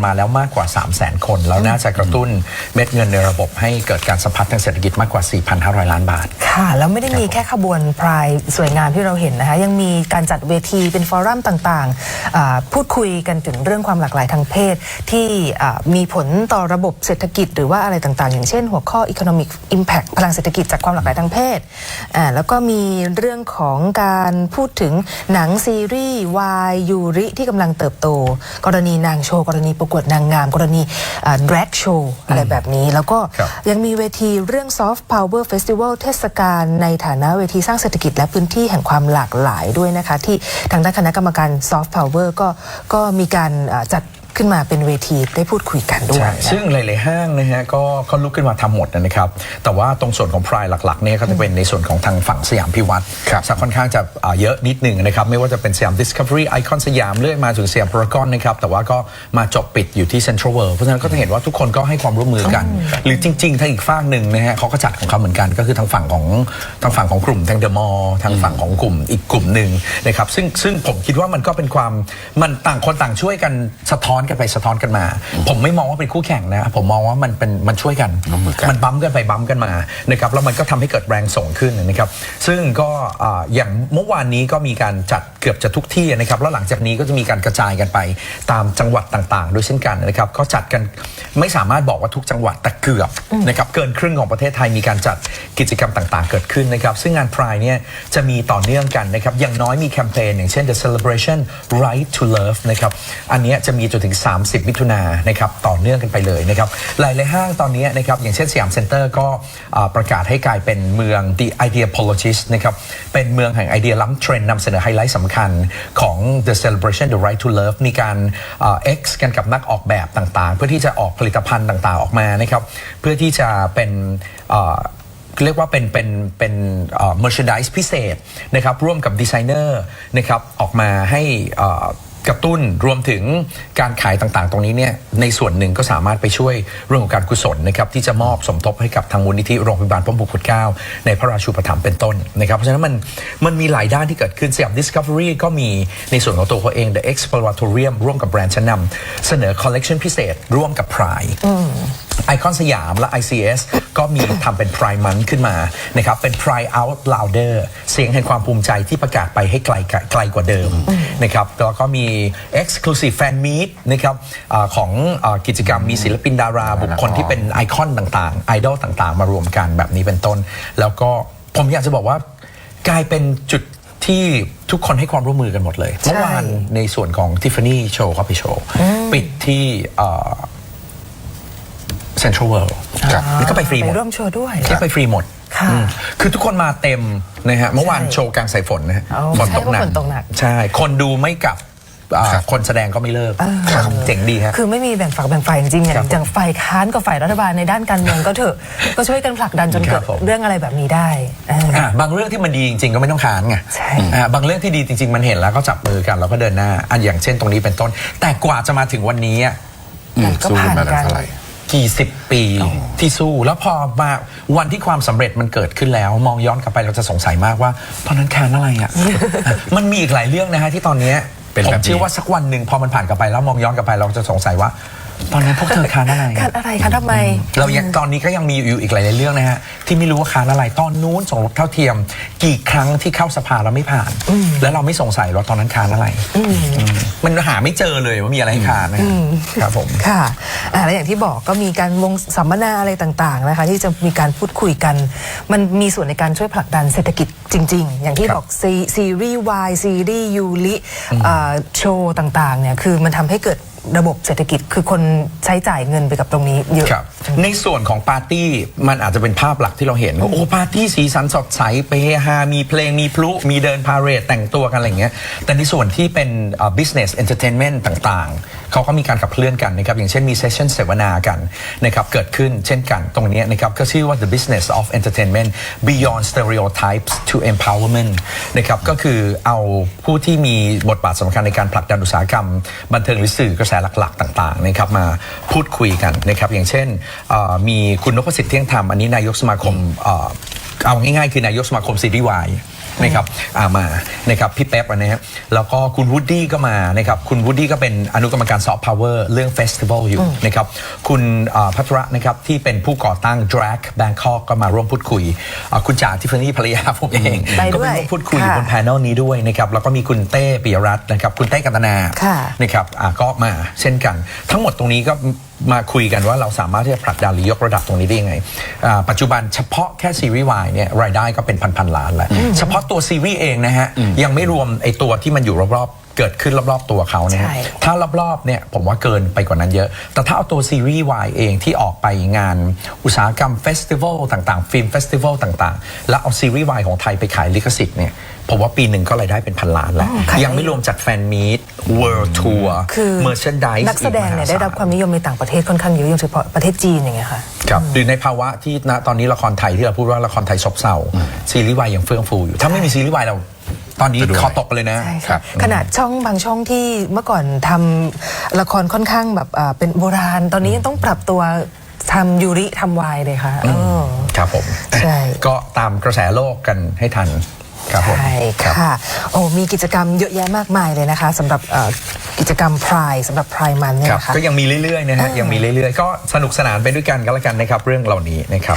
มาแล้วมากกว่า 300,000 คนแล้วน่าจะกระตุ้นเม็ดเงินในระบบให้เกิดการสะพัดทางเศรษฐกิจมากกว่า 4,500 ล้านบาทค่ะแล้วไม่ได้มีแค่ขบวนพรายสวยงามที่เราเห็นนะคะยังมีการจัดเวทีเป็นฟอรัมต่างๆพูดคุยกันถึงเรื่องความหลากหลายทางเพศที่มีผลต่อระบบเศรษฐกิจหรือว่าอะไรต่างๆอย่างเช่นหัวข้อ Economic Impact พลังเศรษฐกิจจากความหลากหลายทางเพศแล้วก็มีเรื่องของการพูดถึงหนังซีรีส์วายยูริที่กำลังเติบโตกรณีนางโชว์กรณีประกวดนางงามกรณีdrag show อะไรแบบนี้แล้วก็ยังมีเวทีเรื่อง Soft Power Festival เทศกาลในฐานะเวทีสร้างเศรษฐกิจและพื้นที่แห่งความหลากหลายด้วยนะคะที่ทางด้านคณะกรรมการ Soft Power ก็มีการจัดขึ้นมาเป็นเวทีได้พูดคุยกันด้วยซึ่งหลายๆห้างนะฮะก็ลุกขึ้นมาทำหมดนะครับแต่ว่าตรงส่วนของพรายหลักๆเนี่ยก็จะเป็นในส่วนของทางฝั่งสยามพิวัตรสักค่อนข้างจะเยอะนิดหนึ่งนะครับไม่ว่าจะเป็นสยาม Discovery ไอคอนสยามเรื่อยมาถึงสยามพารากอนนะครับแต่ว่าก็มาจบปิดอยู่ที่ Central World เพราะฉะนั้นก็จะเห็นว่าทุกคนก็ให้ความร่วมมือกันหรือจริงๆทางอีกฝั่งหนึ่งนะฮะเขาก็จัดของเขาเหมือนกันก็คือทางฝั่งของกลุ่มทางเดอะมอลล์ทางฝั่งของกลุ่มอีกกลุ่มหนึ่งนะครับซึ่งผมคิดว่ามันก็เป็นความมันต่างคนต่างช่วยกันสะท้อนกันไปสะท้อนกันมาผมไม่มองว่าเป็นคู่แข่งนะผมมองว่ามันช่วยกันมันบั๊มกันไปบั๊มกันมานะครับแล้วมันก็ทำให้เกิดแรงส่งขึ้นนะครับซึ่งก็อย่างเมื่อวานนี้ก็มีการจัดเกือบจะทุกที่นะครับแล้วหลังจากนี้ก็จะมีการกระจายกันไปตามจังหวัดต่างๆด้วยเช่นกันนะครับก็จัดกันไม่สามารถบอกว่าทุกจังหวัดแต่เกือบนะครับเกินครึ่งของประเทศไทยมีการจัดกิจกรรมต่างๆเกิดขึ้นนะครับซึ่งงาน Pride เนี่ยจะมีต่อเนื่องกันนะครับอย่างน้อยมีแคมเปญอย่างเช่น The Celebration Right to Love นะครับอันนี้จะมีจนถึง30 มิถุนายนนะครับต่อเนื่องกันไปเลยนะครับหลายๆห้างตอนนี้นะครับอย่างเช่นสยามเซ็นเตอร์ก็ประกาศให้กลายเป็นเมือง The Ideapologist นะครับเป็นเมืองแห่งไอเดียล้ำเทรนด์นำเสนอไฮไลท์สำคัญของ The Celebration The Right to Love มีการX กันกับนักออกแบบต่างๆเพื่อที่จะออกผลิตภัณฑ์ต่างๆออกมานะครับเพื่อที่จะเป็นเรียกว่าเป็น merchandise พิเศษนะครับร่วมกับดีไซเนอร์นะครับออกมาให้กระตุ้นรวมถึงการขายต่างๆตรงนี้เนี่ยในส่วนหนึ่งก็สามารถไปช่วยเรื่องของการกุศลนะครับที่จะมอบสมทบให้กับทางมูลนิธิโรงพยาบาลพระมงกุฎเกล้าในพระราชูปถัมภ์เป็นต้นนะครับเพราะฉะนั้นมันมีหลายด้านที่เกิดขึ้นสยาม Discovery ก็มีในส่วนของตัวเขาเอง The Exploratorium ร่วมกับแบรนด์ชั้นนำเสนอคอลเลกชันพิเศษร่วมกับ Prideไอคอนสยามและ ICS ก็มีทำเป็น Pride Month ขึ้นมานะครับเป็น Pride Out Louder เสียงแห่งความภูมิใจที่ประกาศไปให้ไกลกว่าเดิมนะครับแล้วก็มี Exclusive Fan Meet นะครับของกิจกรรมมีศิลปินดาราบุคคลที่เป็นไอคอนต่างๆไอดอลต่างๆมารวมกันแบบนี้เป็นต้นแล้วก็ผมอยากจะบอกว่ากลายเป็นจุดที่ทุกคนให้ความร่วมมือกันหมดเลยเมื่อวานในส่วนของ Tiffany Show เขาไปโชว์ปิดที่Central World นี่ก็ไปฟรีหมดไปร่วมโชว์ด้วยก็ไปฟรีหมดคือทุกคนมาเต็มนะฮะเมื่อวานโชว์กลางสายฝนนะฮะฝนตกหนักใช่คนดูไม่กลับคนแสดงก็ไม่เลิกเจ๋งดีครับคือไม่มีแบ่งฝักแบ่งฝ่ายจริงๆอย่างฝ่ายค้านกับฝ่ายรัฐบาลในด้านการเมืองก็เถอะก็ช่วยกันผลักดันจนเกิดเรื่องอะไรแบบนี้ได้บางเรื่องที่มันดีจริงๆก็ไม่ต้องค้านไงบางเรื่องที่ดีจริงๆมันเห็นแล้วก็จับมือกันแล้วก็เดินหน้าอันอย่างเช่นตรงนี้เป็นต้นแต่กว่าจะมาถึงวันนี้ก็ผ่านกันกี่สิบปีที่สู้แล้วพอมาวันที่ความสำเร็จมันเกิดขึ้นแล้วมองย้อนกลับไปเราจะสงสัยมากว่าตอนนั้นค้านอะไรมันมีอีกหลายเรื่องนะฮะที่ตอนนี้ผมเชื่อว่าสักวันหนึ่งพอมันผ่านกลับไปแล้วมองย้อนกลับไปเราจะสงสัยว่า ตอนนั้นพวกเธอค้านอะไร ค้านอะไรคะทำไม เรายังตอนนี้ก็ยังมีอยู่อีกหลายๆเรื่องนะฮะที่ไม่รู้ว่าค้านอะไรตอนนู้นสมรสเท่าเทียมกี่ครั้งที่เข้าสภาแล้วไม่ผ่าน แล้วเราไม่สงสัยว่าตอนนั้นค้านอะไรมันหาไม่เจอเลยว่ามีอะไรให้ค้านนะครับผม ค่ะและอย่างที่บอกก็มีการวงสัมมนาอะไรต่างๆนะคะที่จะมีการพูดคุยกันมันมีส่วนในการช่วยผลักดันเศรษฐกิจจริงๆอย่างที่บอกซีรีส์วายซีรีส์ยูริโชว์ต่างๆเนี่ยคือมันทำให้เกิดระบบเศรษฐกิจคือคนใช้จ่ายเงินไปกับตรงนี้เยอะในส่วนของปาร์ตี้มันอาจจะเป็นภาพหลักที่เราเห็นว่าโอ้ปาร์ตี้สีสันสดใสไปเฮฮามีเพลงมีพลุมีเดินพาเหรดแต่งตัวกันอะไรอย่างเงี้ยแต่ในส่วนที่เป็น business entertainment ต่างๆเขาก็มีการขับเคลื่อนกันนะครับอย่างเช่นมีเซสชั่นเสวนากันนะครับเกิดขึ้นเช่นกันตรงนี้นะครับก็ชื่อว่า the business of entertainment beyond stereotypes to empowerment นะครับก็คือเอาผู้ที่มีบทบาทสำคัญในการผลักดันอุตสาหกรรมบันเทิงหรือสื่อกระแสหลักๆต่างๆนะครับมาพูดคุยกันนะครับอย่างเช่นมีคุณนพสิทธิ์เที่ยงธรรมอันนี้นายกสมาคมเอาง่ายๆคือนายกสมาคมซีรีส์วายนะครับมานะครับพี่เป๊ปนะฮะแล้วก็คุณวูดดี้ก็มานะครับคุณวูดดี้ก็เป็นอนุกรรมการซอฟต์พาวเวอร์เรื่องเฟสติวัลอยู่นะครับคุณพัทระนะครับที่เป็นผู้ก่อตั้ง Drag Bangkok ก็มาร่วมพูดคุยคุณจ๋าทิฟฟานี่ภรรยาผมเองก็มาร่วมพูดคุยบนแพนเนลนี้ด้วยนะครับแล้วก็มีคุณเต้ปิยรัตน์นะครับคุณเต้กันตนานะครับก็มาเช่นกันทั้งหมดตรงนี้ก็มาคุยกันว่าเราสามารถที่จะผลักดันหรือยกระดับตรงนี้ได้ยังไงปัจจุบันเฉพาะแค่ซีรีส์วายเนี่ยรายได้ก็เป็นพันล้านแล้วเฉพาะตัวซีรีส์เองนะฮะยังไม่รวมไอตัวที่มันอยู่รอบๆเกิดขึ้นรอบๆตัวเขาเนี่ยถ้ารอบๆเนี่ยผมว่าเกินไปกว่านั้นเยอะแต่ถ้าเอาตัวซีรีส์วายเองที่ออกไปงานอุตสาหกรรมเฟสติวัลต่างๆฟิล์มเฟสติวัลต่างๆแล้วเอาซีรีส์วายของไทยไปขายลิขสิทธิ์เนี่ยผมว่าปีหนึ่งก็รายได้เป็นพันล้านแล้วยังไม่รวมจากแฟนมีตเวิลด์ทัวร์เมอร์แชนไดส์นักแสดงเนี่ยได้รับความนิยมในต่างประเทศค่อนข้างเยอะโดยเฉพาะประเทศจีนอย่างเงี้ยค่ะครับหรือในภาวะที่ณตอนนี้ละครไทยที่เราพูดว่าละครไทยซบเซาซีรีส์วายยังเฟื่องฟูอยู่ถ้าไม่มีซีรีส์วายเราตอนนี้คอตกเลยนะขนาดช่องบางช่องที่เมื่อก่อนทำละครค่อนข้างแบบเป็นโบราณตอนนี้ยังต้องปรับตัวทำยูริทำวายเลยค่ะครับผมใช่ก็ตามกระแสโลกกันให้ทันใช่ค่ะโอ้มีกิจกรรมเยอะแยะมากมายเลยนะคะสำหรับกิจกรรมพรายสำหรับพรายมันเนี่ยนะคะก็ยังมีเรื่อยๆนะฮะยังมีเรื่อยๆก็สนุกสนานไปด้วยกันก็แล้วกันนะครับเรื่องเหล่านี้นะครับ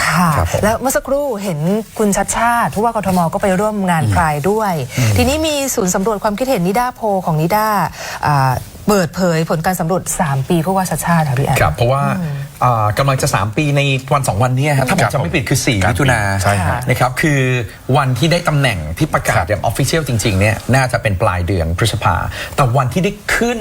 แล้วเมื่อสักครู่เห็นคุณชัดชาติผู้ว่ากทมก็ไปร่วมงานพรายด้วย ทีนี้มีศูนย์สำรวจความคิดเห็นนิด้าโพของนิด้าเปิดเผยผลการสำรวจ3ปีผู้ว่าชัดชาติค่ะพี่แอนครับเพราะว่ากำลังจะ3ปีในวัน2วันนี้ถ้าผมจำไม่ผิดคือ4มิถุนายนนะครับคือวันที่ได้ตำแหน่งที่ประกาศอย่างออฟฟิเชียลจริงๆเนี่ยน่าจะเป็นปลายเดือนพฤษภาแต่วันที่ได้ขึ้น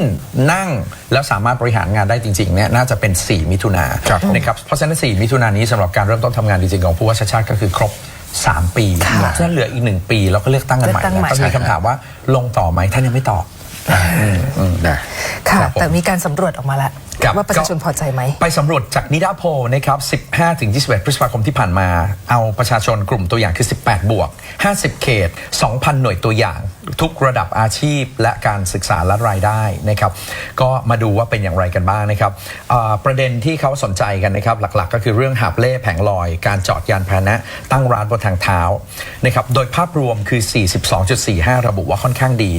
นั่งแล้วสามารถบริหารงานได้จริงๆเนี่ยน่าจะเป็น4มิถุนายนนะครับเพราะฉะนั้น4มิถุนายนนี้สำหรับการเริ่มต้นทำงานจริงๆของผู้ว่าชัดชาติก็คือครบ3 ปีฉะนั้นเหลืออีก1 ปีแล้วก็เลือกตั้งกันใหม่ก็มีคำถามว่าลงต่อไหมท่านยังไม่ตอบค่ะแต่มีการสำรวจออกมาแล้วว่าประชาชนพอใจไหมไปสำรวจจากนิด้าโพลนะครับ 15-21 พฤษภาคมที่ผ่านมาเอาประชาชนกลุ่มตัวอย่างคือ18บวก50เขต 2,000 หน่วยตัวอย่างทุกระดับอาชีพและการศึกษาและรายได้นะครับก็มาดูว่าเป็นอย่างไรกันบ้างนะครับประเด็นที่เขาสนใจกันนะครับหลักๆก็คือเรื่องหาบเล่แผงลอยการจอดยานพาหนะตั้งร้านบนทางเท้านะครับโดยภาพรวมคือ 42.45 ระบุว่าค่อนข้างดี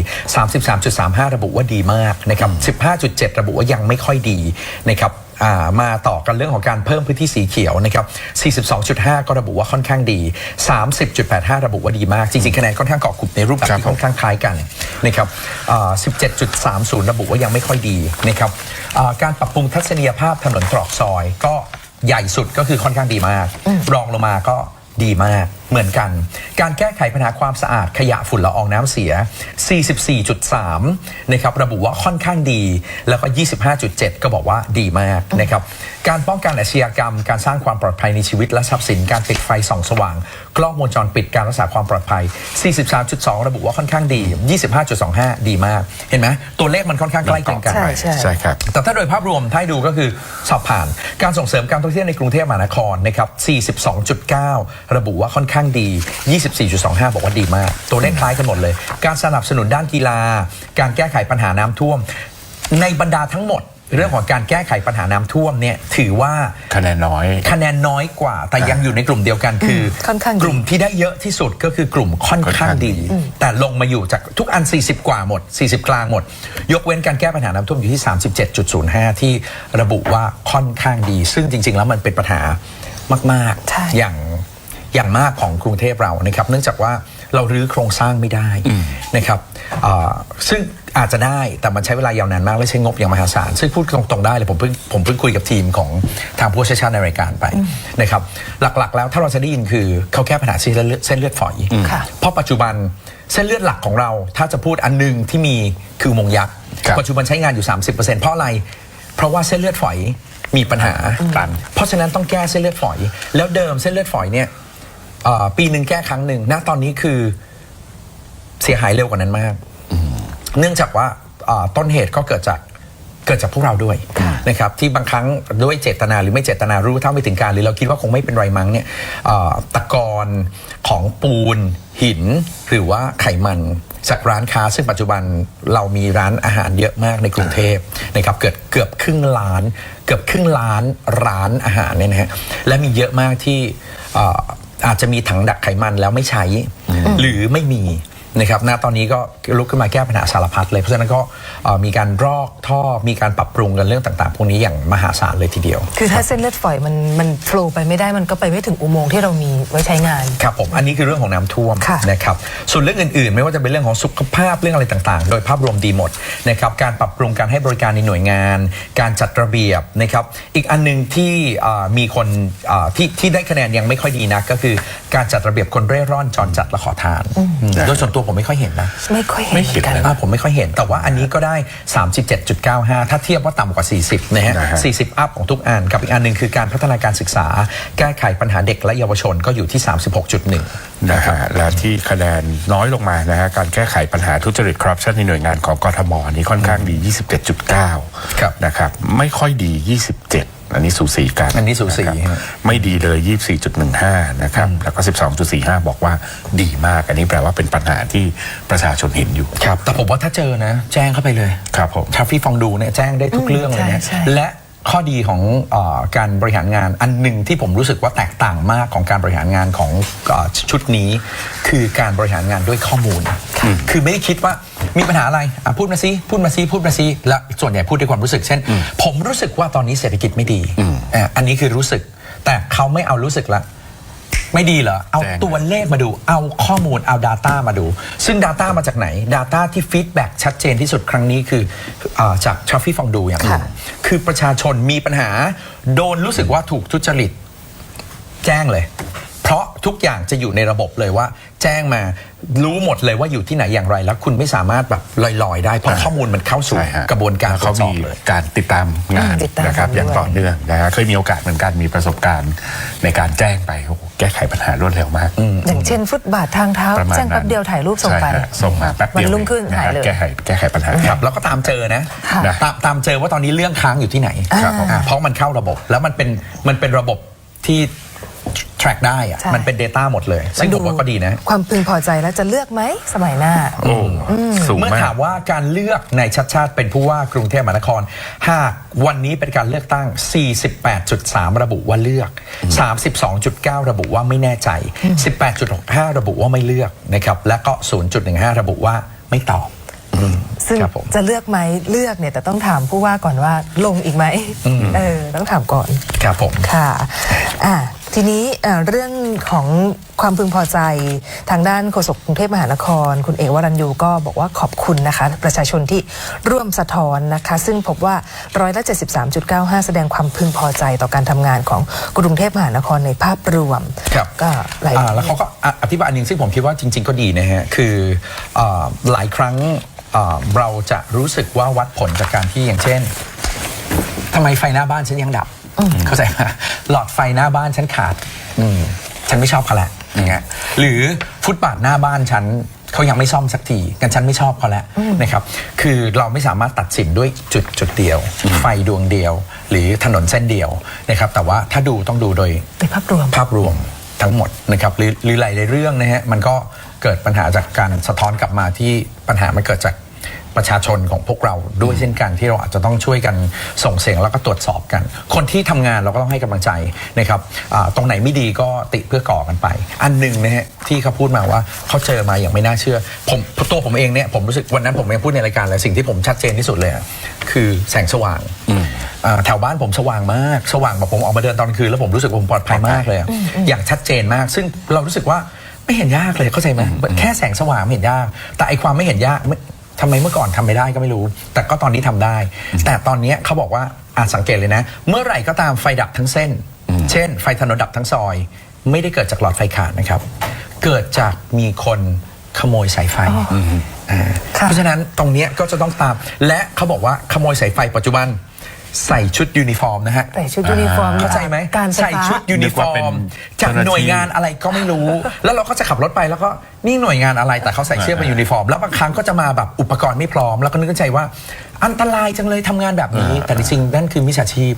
33.35 ระบุว่าดีมากนะครับ 15.7 ระบุว่ายังไม่ค่อยดีนะครับมาต่อกันเรื่องของการเพิ่มพื้นที่สีเขียวนะครับ 42.5 ก็ระบุว่าค่อนข้างดี 30.85 ระบุว่าดีมากจริงๆคะแนนค่อนข้างเกาะกลุ่มในรูปแบบที่ค่อนข้างคล้ายกันนะครับ17.30 ระบุว่ายังไม่ค่อยดีนะครับการปรับปรุงทัศนียภาพถนนตรอกซอยก็ใหญ่สุดก็คือค่อนข้างดีมากรองลงมาก็ดีมากเหมือนกันการแก้ไขปัญหาความสะอาดขยะฝุ่นละอองน้ำเสีย 44.3 นะครับระบุว่าค่อนข้างดีแล้วก็ 25.7 ก็บอกว่าดีมากนะครับการป้องกันอาชญากรรมการสร้างความปลอดภัยในชีวิตและทรัพย์สินการติดไฟส่องสว่างกล้องวงจรปิดการรักษาความปลอดภัย 43.2 ระบุว่าค่อนข้างดี 25.25 ดีมากเห็นไหมตัวเลขมันค่อนข้างใกล้เคียงกันใช่ครับแต่ถ้าโดยภาพรวมถ้าดูก็คือสอบผ่านการส่งเสริมการท่องเที่ยวในกรุงเทพมหานครนะครับ 42.9 ระบุว่าค่อนข้างดี 24.25 บอกว่าดีมากตัวเลขคล้ายกันหมดเลยการสนับสนุนด้านกีฬาการแก้ไขปัญหาน้ำท่วมในบรรดาทั้งหมด เรื่องของการแก้ไขปัญหาน้ำท่วมเนี่ยถือว่าคะแนนน้อยกว่าแต่ยังอยู่ในกลุ่มเดียวกันคือ ค่อนข้างดี กลุ่มที่ได้เยอะที่สุดก็คือกลุ่มค่อนข้างดี แต่ลงมาอยู่จากทุกอัน40กว่าหมด40กลางหมดยกเว้นการแก้ปัญหาน้ำท่วมอยู่ที่ 37.05 ที่ระบุว่าค่อนข้างดีซึ่งจริงๆแล้วมันเป็นปัญหามาก ใช่ ๆอย่างมากของกรุงเทพเรานะครับเนื่องจากว่าเรารื้อโครงสร้างไม่ได้นะครับซึ่งอาจจะได้แต่มันใช้เวลายาวนานมากและใช้งบอย่างมหาศาลซึ่งพูดตรงๆได้เลยผมเพิ่งคุยกับทีมของทางผู้เชี่ยวชาญในรายการไปนะครับหลักๆแล้วถ้าเราจะได้ยินคือเขาแก้ปัญหาเส้นเลือดฝอยเพราะปัจจุบันเส้นเลือดหลักของเราถ้าจะพูดอันนึงที่มีคืออุโมงค์ยักษ์ปัจจุบันใช้งานอยู่ 30% เพราะอะไรเพราะว่าเส้นเลือดฝอยมีปัญหาเพราะฉะนั้นต้องแก้เส้นเลือดฝอยแล้วเดิมเส้นเลือดฝอยเนี่ยปีหนึ่งแก้ครั้งหนึ่งณตอนนี้คือเสียหายเร็วกว่านั้นมากเนื่องจากว่าต้นเหตุก็เกิดจากพวกเราด้วยนะครับที่บางครั้งด้วยเจตนาหรือไม่เจตนารู้เท่าไม่ถึงการหรือเราคิดว่าคงไม่เป็นไรมั้งเนี่ยตะกอนของปูนหินหรือว่าไขมันจากร้านค้าซึ่งปัจจุบันเรามีร้านอาหารเยอะมากในกรุงเทพนะครับเกือบครึ่งล้านร้านอาหารเนี่ยนะฮะและมีเยอะมากที่อาจจะมีถังดักไขมันแล้วไม่ใช้หรือไม่มีนะครับณตอนนี้ก็ลุกขึ้นมาแก้ปัญหาสารพัดเลยเพราะฉะนั้นก็มีการรอกท่อมีการปรับปรุงกันเรื่องต่างๆพวกนี้อย่างมหาศาลเลยทีเดียวคือถ้าเส้นเลือดฝอยมันโฟลว์ไปไม่ได้มันก็ไปไม่ถึงอุโมงค์ที่เรามีไว้ใช้งานครับผมอันนี้คือเรื่องของน้ำท่วมนะครับส่วนเรื่องอื่นๆไม่ว่าจะเป็นเรื่องของสุขภาพเรื่องอะไรต่างๆโดยภาพรวมดีหมดนะครับการปรับปรุงการให้บริการในหน่วยงานการจัดระเบียบนะครับอีกอันนึงที่มีคนที่ได้คะแนนยังไม่ค่อยดีนักก็คือการจัดระเบียบคนเร่ร่อนจรจัดและขอทานโดยส่วนตัวผมไม่ค่อยเห็นนะไม่ค่อยเห็นกันผมไม่ค่อยเห็นแต่ว่าอันนี้ก็ได้ 37.95 ถ้าเทียบว่าต่ำกว่า40นะฮะ40อัพของทุกอันกับอีกอันนึงคือการพัฒนาการศึกษาแก้ไขปัญหาเด็กและเยาวชนก็อยู่ที่ 36.1 นะฮะและที่คะแนนน้อยลงมานะฮะการแก้ไขปัญหาทุจริตคอร์รัปชันในหน่วยงานของกทมนี้ค่อนข้างดี 27.9 นะครับไม่ค่อยดี 27อันนี้สูสีกันอันนี้สูสีไม่ดีเลย 24.15 นะครับแล้วก็ 12.45 บอกว่าดีมากอันนี้แปลว่าเป็นปัญหาที่ประชาชนเห็นอยู่ครับแต่ผมว่าถ้าเจอนะแจ้งเข้าไปเลยครับผมทราฟฟี่ฟองดูเนี่ยแจ้งได้ทุกเรื่องเลยนะและข้อดีของการบริหารงานอันหนึ่งที่ผมรู้สึกว่าแตกต่างมากของการบริหารงานของชุดนี้คือการบริหารงานด้วยข้อมูลคือไม่ได้คิดว่ามีปัญหาอะไรพูดมาซิและส่วนใหญ่พูดด้วยความรู้สึกเช่นผมรู้สึกว่าตอนนี้เศรษฐกิจไม่ดีอันนี้คือรู้สึกแต่เขาไม่เอารู้สึกละไม่ดีเหรอเอาตัวเลขมาดูเอาข้อมูลเอา Data มาดูซึ่ง Data มาจากไหน Data ที่ฟีดแบ็กชัดเจนที่สุดครั้งนี้คือจากทราฟฟี่ฟองดูอย่างนึงคือประชาชนมีปัญหาโดนรู้สึกว่าถูกทุจริตแจ้งเลยเพราะทุกอย่างจะอยู่ในระบบเลยว่าแจ้งมารู้หมดเลยว่าอยู่ที่ไหนอย่างไรแล้วคุณไม่สามารถแบบลอยๆได้เพราะข้อมูลมันเข้าสู่กระบวนการเขามีการติดตามงานนะครับอย่างต่อเนื่องนะฮะเคยมีโอกาสเหมือนกันมีประสบการณ์ในการแจ้งไปแก้ไขปัญหารวดเร็วมากอย่างเช่นฟุตบาททางเท้าแจ้งแป๊บเดียวถ่ายรูปส่งไปส่งมาแป๊บเดียวรุ่งขึ้นหายเลยแก้ไขปัญหาครับแล้วก็ตามเจอนะตามเจอว่าตอนนี้เรื่องค้างอยู่ที่ไหนเพราะมันเข้าระบบแล้วมันเป็นระบบที่track ได้อะมันเป็น Data หมดเลยซึ่งผมว่าก็ดีนะความพึงพอใจแล้วจะเลือกไหมสมัยหน้าเมื่อถามว่าการเลือกในชัดชาติเป็นผู้ว่ากรุงเทพมหานครหากวันนี้เป็นการเลือกตั้ง 48.3 ระบุว่าเลือก 32.9 ระบุว่าไม่แน่ใจ 18.65 ระบุว่าไม่เลือกนะครับและก็ 0.15 ระบุว่าไม่ตอบซึ่งจะเลือกไหมเลือกเนี่ยแต่ต้องถามผู้ว่าก่อนว่าลงอีกไหมต้องถามก่อนครับผมค่ะทีนี้เรื่องของความพึงพอใจทางด้านโฆษกกรุงเทพมหานครคุณเอกวรัญญูก็บอกว่าขอบคุณนะคะประชาชนที่ร่วมสะท้อนนะคะซึ่งพบว่า73.95%แสดงความพึงพอใจต่อการทำงานของกรุงเทพมหานครในภาพรวมก็แล้วเขาก็อธิบายอันนึงซึ่งผมคิดว่าจริงๆก็ดีนะฮะคือหลายครั้งเราจะรู้สึกว่าวัดผลจากการที่อย่างเช่นทำไมไฟหน้าบ้านฉันยังดับเข้าใจไหมหลอดไฟหน้าบ้านฉันขาดฉันไม่ชอบเขาแหละอย่างเงี้ยหรือฟุตบาทหน้าบ้านฉันเขายังไม่ซ่อมสักทีกันฉันไม่ชอบเขาแล้วนะครับคือเราไม่สามารถตัดสินด้วยจุดเดียวไฟดวงเดียวหรือถนนเส้นเดียวนะครับแต่ว่าถ้าดูต้องดูโดยภาพรวมทั้งหมดนะครับหรือหลายๆเรื่องนะฮะมันก็เกิดปัญหาจากการสะท้อนกลับมาที่ปัญหามันเกิดจาก ประชาชนของพวกเราด้วยเช่นกันที่เราอาจจะต้องช่วยกันส่งเสียงแล้วก็ตรวจสอบกัน คนที่ทำงานเราก็ต้องให้กำลังใจนะครับตรงไหนไม่ดีก็ติเพื่อก่อกันไปอันหนึ่งนะฮะที่เขาพูดมาว่าเขาเจอมาอย่างไม่น่าเชื่อตัวผมเองเนี่ยผมรู้สึกวันนั้นผมยังพูดในรายการเลยสิ่งที่ผมชัดเจนที่สุดเลยคือแสงสว่างแถวบ้านผมสว่างมากสว่างแบบผมออกมาเดินตอนคืนแล้วผมรู้สึกผมปลอดภัยมากเลยอย่างชัดเจนมากซึ่งเรารู้สึกว่าไม่เห็นยากเลยเข้าใจไหมแค่แสงสว่างไม่เห็นยากแต่ไอความไม่เห็นยากทำไมเมื่อก่อนทำไม่ได้ก็ไม่รู้แต่ก็ตอนนี้ทำได้แต่ตอนนี้เขาบอกว่าสังเกตเลยนะเมื่อไหร่ก็ตามไฟดับทั้งเส้นเช่นไฟถนนดับทั้งซอยไม่ได้เกิดจากหลอดไฟขาดนะครับเกิดจากมีคนขโมยสายไฟเพราะฉะนั้นตรงนี้ก็จะต้องตามและเขาบอกว่าขโมยสายไฟปัจจุบันใส่ชุดยูนิฟอร์มนะฮะใส่ชุดยูนิฟอร์มเข้าใจไหมใส่ชุดยูนิฟอร์มจากหน่วยงานอะไรก็ไม่รู้แล้วเราก็จะขับรถไปแล้วก็นี่หน่วยงานอะไรแต่เขาใส่เสื้อเป็นยูนิฟอร์มแล้วบางครั้งก็จะมาแบบอุปกรณ์ไม่พร้อมแล้วก็นึกในใจว่าอันตรายจังเลยทำงานแบบนี้แต่จริงๆนั่นคือมิจฉาชีพ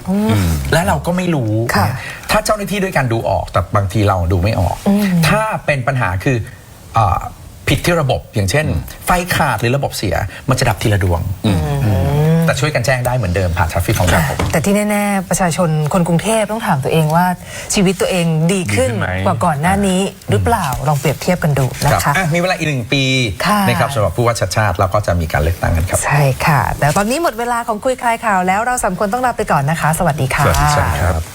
และเราก็ไม่รู้ถ้าเจ้าหน้าที่ด้วยกันดูออกแต่บางทีเราดูไม่ออกถ้าเป็นปัญหาคือผิดที่ระบบอย่างเช่นไฟขาดหรือระบบเสียมันจะดับทีละดวงแต่ช่วยกันแจ้งได้เหมือนเดิมผ่านทราฟฟิกของเราแต่ที่แน่ๆประชาชนคนกรุงเทพต้องถามตัวเองว่าชีวิตตัวเองดีขึ้นกว่าก่อนหน้านี้หรือเปล่าลองเปรียบเทียบกันดูนะคะมีเวลาอีก1 ปีนะครับสำหรับผู้ว่าชาติเราก็จะมีการเลือกตั้งกันครับใช่ค่ะแต่ตอนนี้หมดเวลาของคุยคลายข่าวแล้วเรา3 คนต้องลาไปก่อนนะคะสวัสดีค่ะสวัสดีครับ